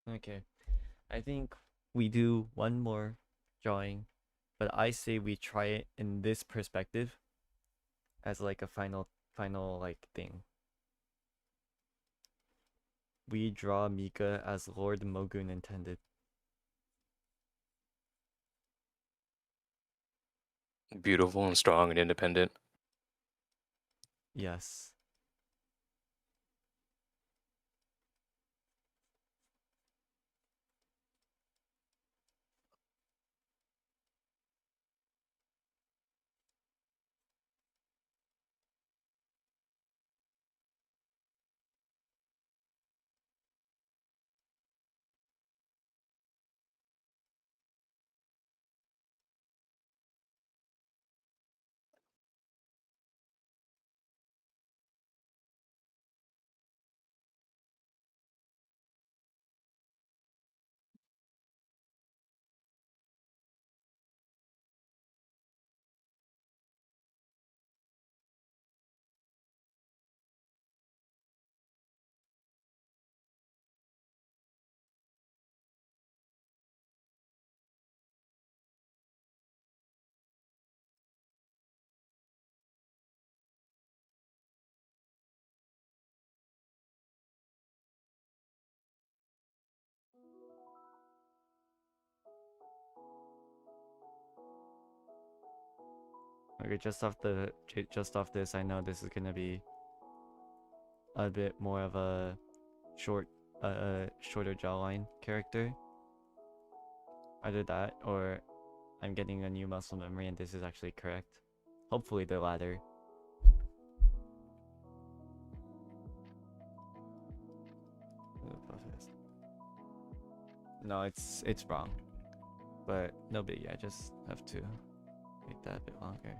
Okay. I think we do one more drawing, but I say we try it in this perspective as like a final like thing. We draw Mika as Lord Mogun intended. Beautiful and strong and independent. Yes. Okay, just off this, I know this is gonna be a bit more of a short shorter jawline character. Either that or I'm getting a new muscle memory and this is actually correct. Hopefully the latter. No, it's wrong. But no biggie, I just have to make that a bit longer.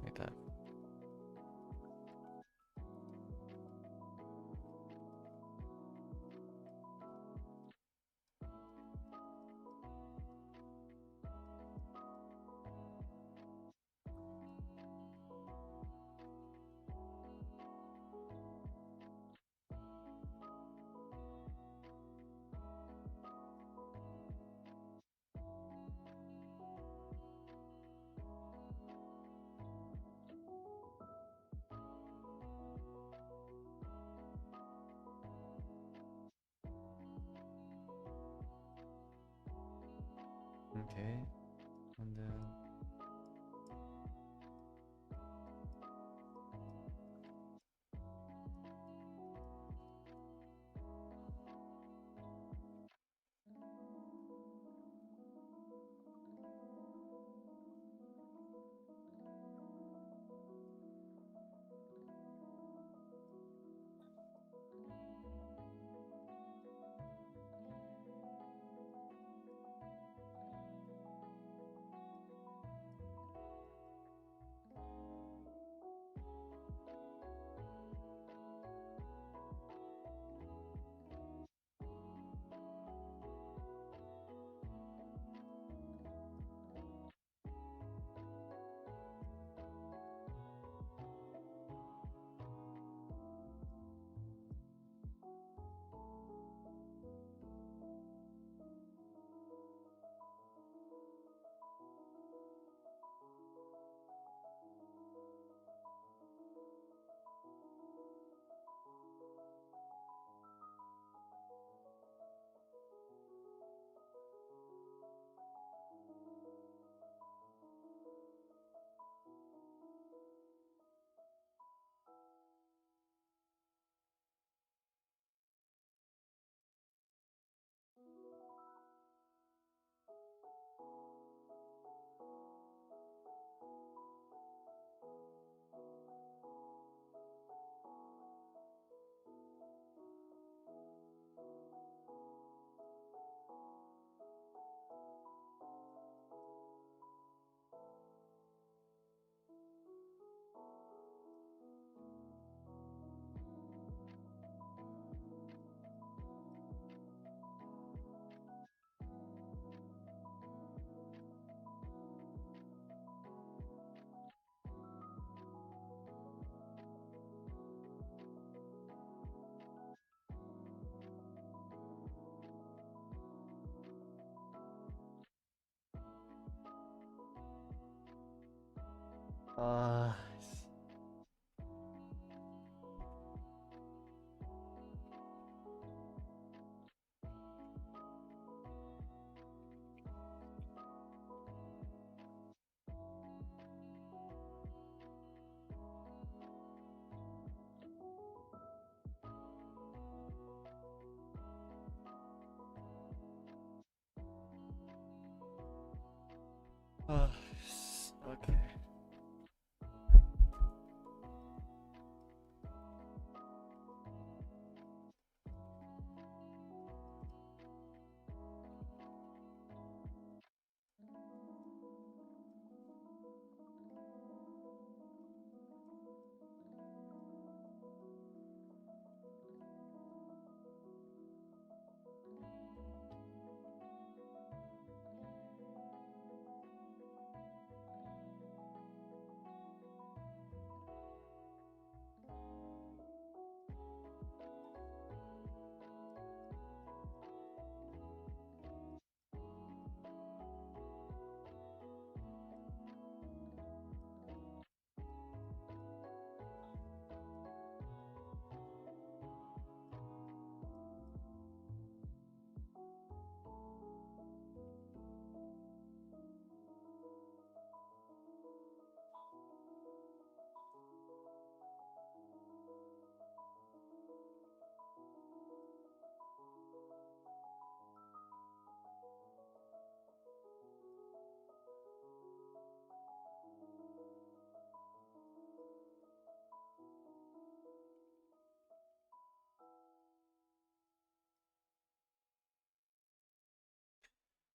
Like that. Okay. And then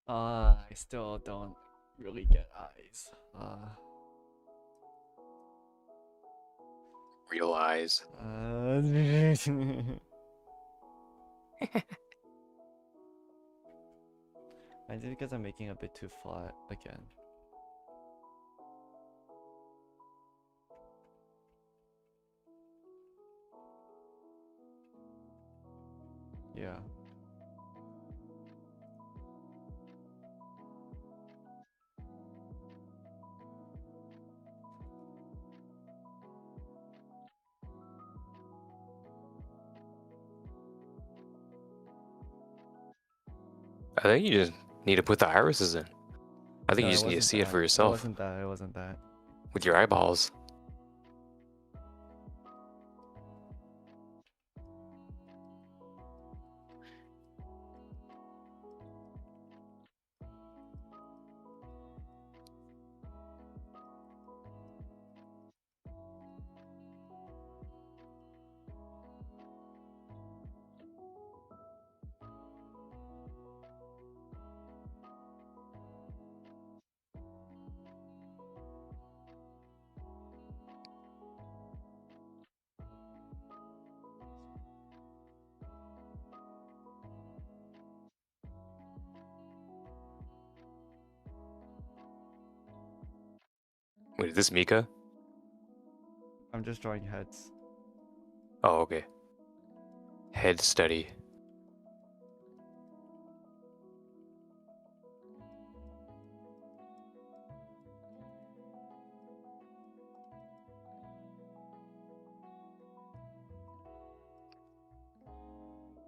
I still don't really get eyes. Real eyes. I did because I'm making a bit too flat again. Yeah. I think you just need to put the irises in. I think No, you it just need to wasn't see it that. for It yourself wasn't that. It wasn't that. with your eyeballs. Wait, is this Mika? I'm just drawing heads. Oh, okay. Head study.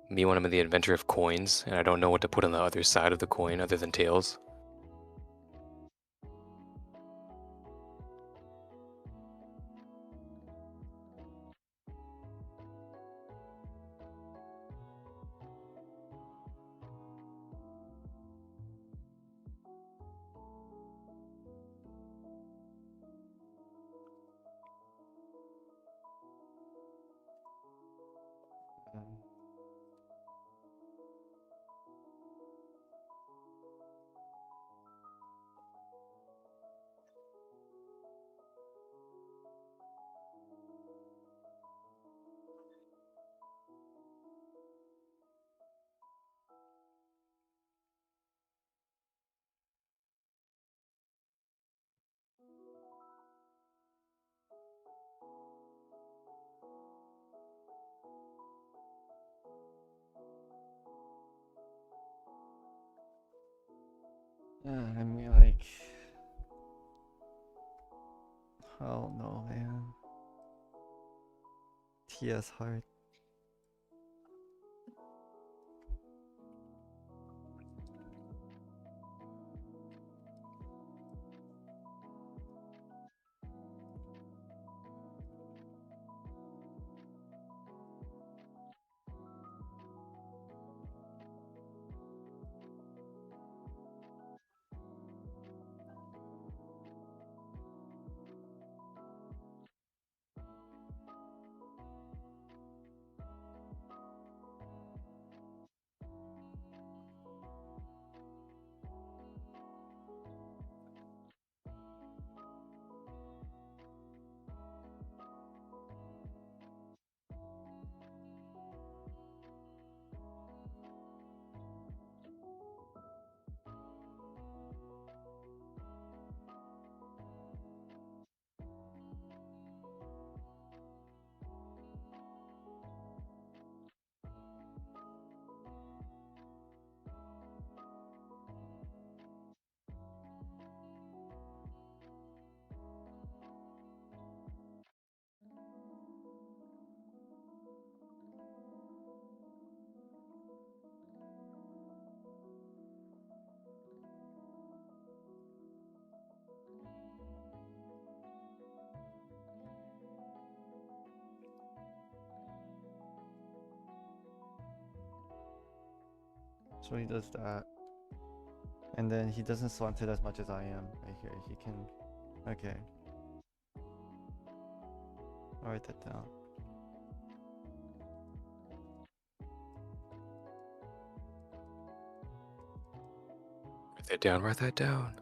Me when I'm in the inventor of coins, and I don't know what to put on the other side of the coin other than tails. Um, I mean, like, oh no, man. TS hard. So he does that. And then he doesn't slant it as much as I am right here. He can. Okay. I'll write that down. that down. Write that down.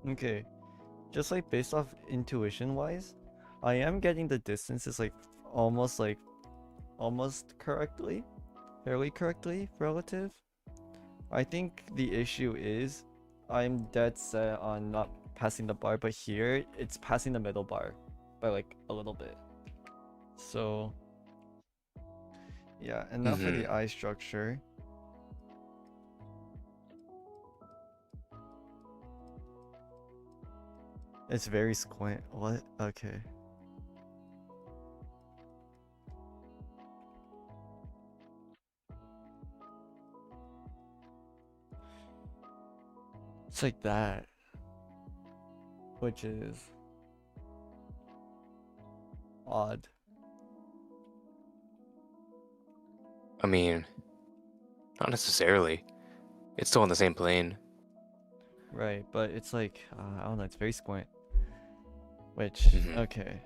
Okay, just like based off intuition wise, I am getting the distances almost like almost correctly, fairly correctly relative. I think the issue is I'm dead set on not passing the bar, but here it's passing the middle bar by like a little bit. So yeah, and now for the eye structure. It's very squint. What? Okay. It's like that. Which is odd. I mean, not necessarily. It's still on the same plane. Right, but it's like, I don't know, it's very squint. Which, Mhm. okay.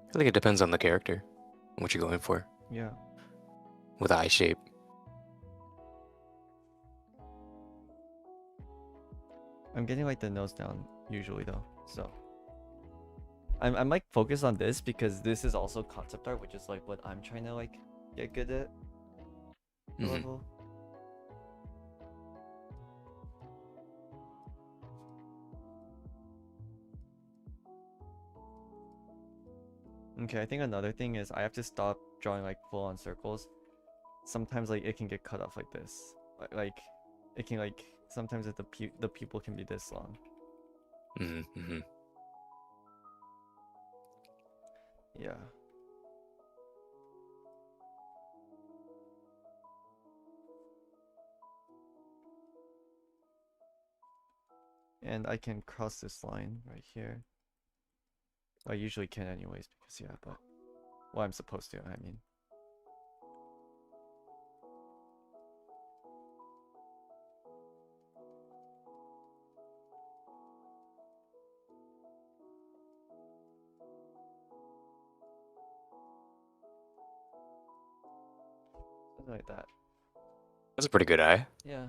I think it depends on the character, and what you're going for Yeah. with eye shape. I'm getting like the nose down usually though, so. I'm like focused on this because this is also concept art, which is like what I'm trying to like get good at. The Mhm. level. Okay, I think another thing is I have to stop drawing like full on circles. Sometimes like it can get cut off like this. Like it can like sometimes the pupil can be this long. Mm-hmm. Yeah. And I can cross this line right here. I usually can anyways because yeah, but well, I'm supposed to, I mean. Something like that. That's a pretty good eye. Yeah.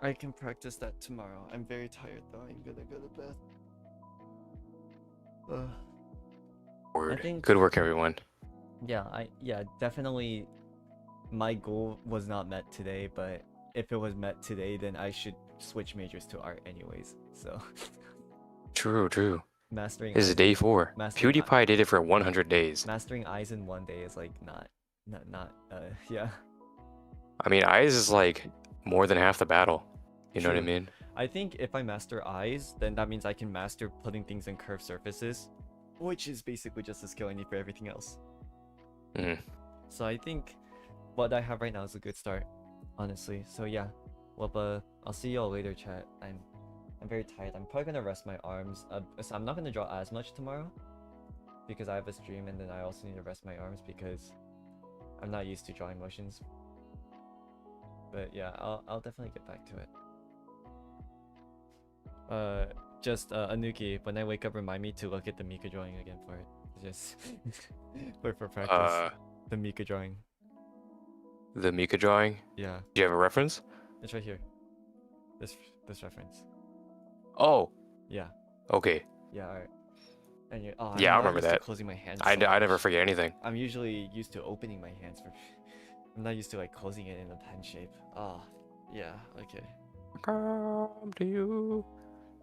I can practice that tomorrow. I'm very tired though. I'm gonna go to bed. Word. think- Good work, everyone. Yeah, definitely my goal was not met today, but if it was met today, then I should switch majors to art anyways. So True. mastering This is eyes- day 4. Mastering eye- PewDiePie did it for 100 days. mastering eyes in one day is like not yeah. I mean, eyes is like more than half the battle. You know what I True. mean? I think if I master eyes, then that means I can master putting things in curved surfaces, which is basically just the skill I need for everything else. Mhm. So I think what I have right now is a good start, honestly. So yeah, well, I'll see y'all later, chat. I'm very tired. I'm probably gonna rest my arms. So I'm not gonna draw as much tomorrow because I have a stream, and then I also need to rest my arms because I'm not used to drawing motions. But yeah, I'll definitely get back to it. Just Anuki, when I wake up, remind me to look at the Mika drawing again for it. Just for practice. The Mika drawing. The Mika drawing. Yeah. Do you have a reference? It's right here. This reference. Oh, Yeah. okay. Yeah. All right. And you. Oh, Yeah, I I'm not remember used to that. closing my hands. I so never much. forget anything. I'm usually used to opening my hands for. I'm not used to like closing it in a pen shape. Oh, yeah. Okay. Come to you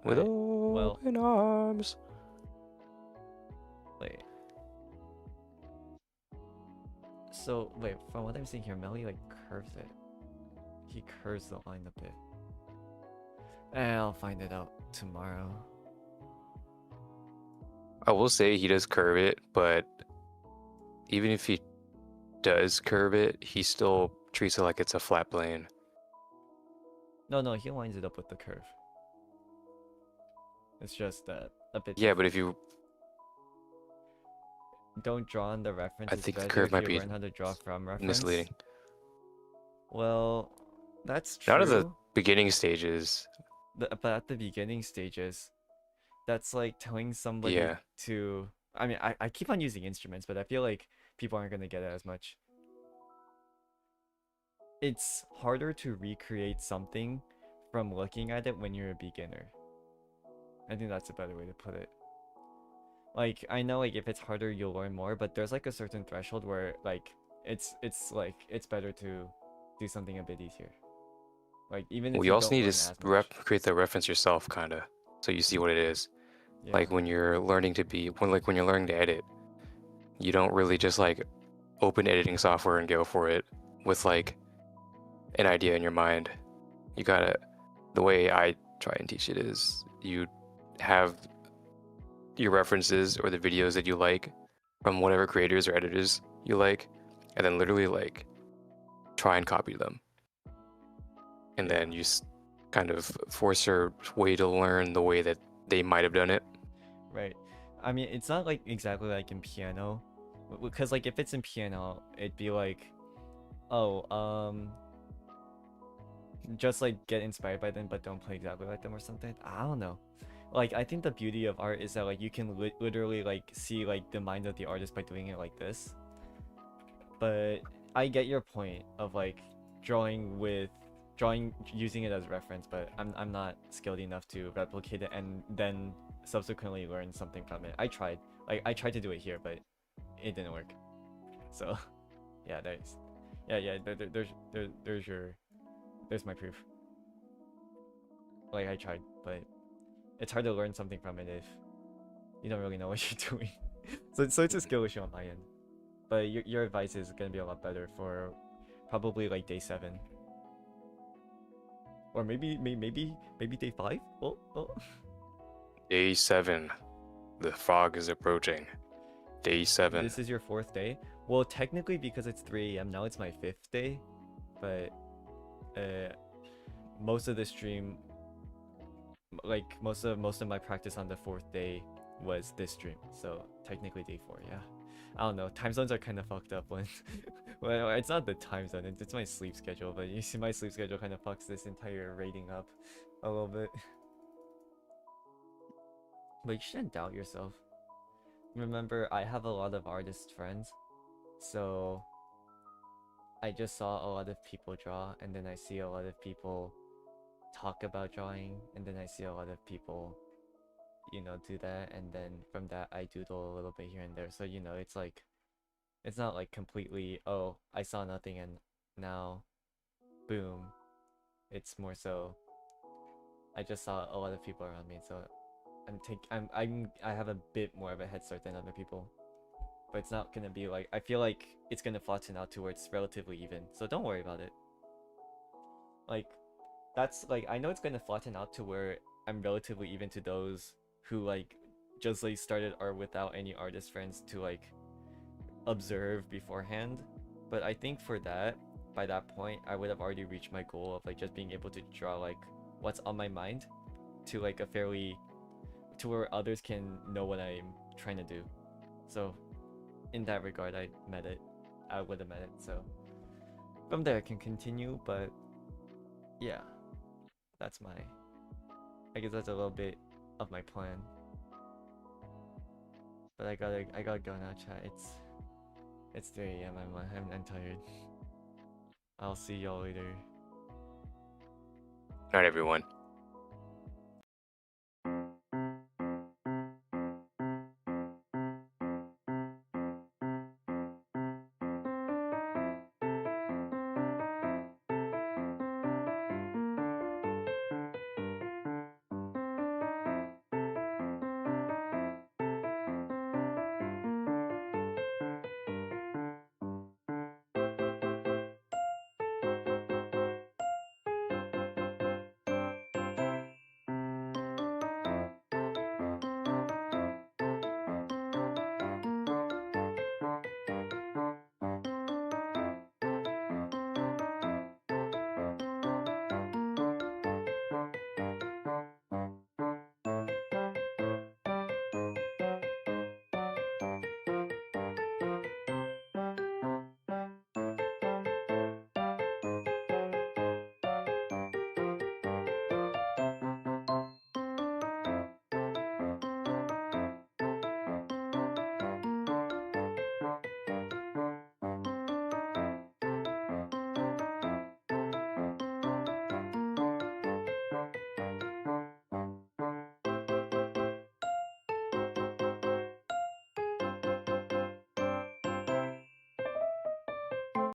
with Alright, well- open arms. Wait. So wait, from what I'm seeing here, Melly like curves it. He curves the line a bit. I'll find it out tomorrow. I will say he does curve it, but even if he does curve it, he still treats it like it's a flat plane. No, he lines it up with the curve. It's just a bit. Yeah, but if you, Don't draw on the reference. It's think the better curve if might you be learn how to draw from reference. misleading. Well, that's true. Not at the beginning stages. But at the beginning stages, that's like telling somebody Yeah. to. I mean, I keep on using instruments, but I feel like people aren't gonna get it as much. It's harder to recreate something from looking at it when you're a beginner. I think that's a better way to put it. Like, I know like if it's harder you'll learn more, but there's like a certain threshold where like it's like it's better to do something a bit easier. Like even if Well, you you also don't need learn to as much. create the reference yourself, kind of, so you see what it is. Yeah. Like when you're learning to be, when you're learning to edit, you don't really just like open editing software and go for it with like an idea in your mind. You gotta, the way I try and teach it is you have your references or the videos that you like from whatever creators or editors you like, and then literally like try and copy them. And then you kind of force your way to learn the way that they might have done it. Right. I mean, it's not like exactly like in piano, because like if it's in piano, it'd be like, oh, just like get inspired by them, but don't play exactly like them or something. I don't know. Like I think the beauty of art is that like you can literally like see like the mind of the artist by doing it like this. But I get your point of like drawing using it as reference, but I'm not skilled enough to replicate it and then subsequently learn something from it. I tried to do it here, but it didn't work. So yeah, there's my proof. Like I tried, but it's hard to learn something from it if you don't really know what you're doing. So it's a skill issue on my end. But your advice is gonna be a lot better for probably like day 7. Or maybe day 5? Oh. Day 7. The fog is approaching. Day 7. This is your 4th day? Well, technically because it's 3 a.m. now it's my 5th day. But most of the stream, like most of my practice on the 4th day was this stream. So technically day 4, yeah. I don't know, time zones are kind of fucked up when well, it's not the time zone, it's my sleep schedule, but you see my sleep schedule kind of fucks this entire rating up a little bit. But you shouldn't doubt yourself. Remember, I have a lot of artist friends, so I just saw a lot of people draw, and then I see a lot of people talk about drawing, and then I see a lot of people, you know, do that, and then from that I doodle a little bit here and there. So, you know, it's like, it's not like completely, oh, I saw nothing and now, boom. It's more so, I just saw a lot of people around me, so I have a bit more of a head start than other people. But it's not gonna be like, I feel like it's gonna flatten out to where it's relatively even, so don't worry about it. Like, that's like, I know it's gonna flatten out to where I'm relatively even to those who like just like started art without any artist friends to like observe beforehand. But I think for that, by that point, I would have already reached my goal of like just being able to draw like what's on my mind to like a fairly, to where others can know what I'm trying to do. So in that regard, I would have met it. So from there I can continue, but yeah, I guess that's a little bit of my plan. But I gotta go now, chat. It's 3 a.m. I'm tired. I'll see y'all later. Night, everyone.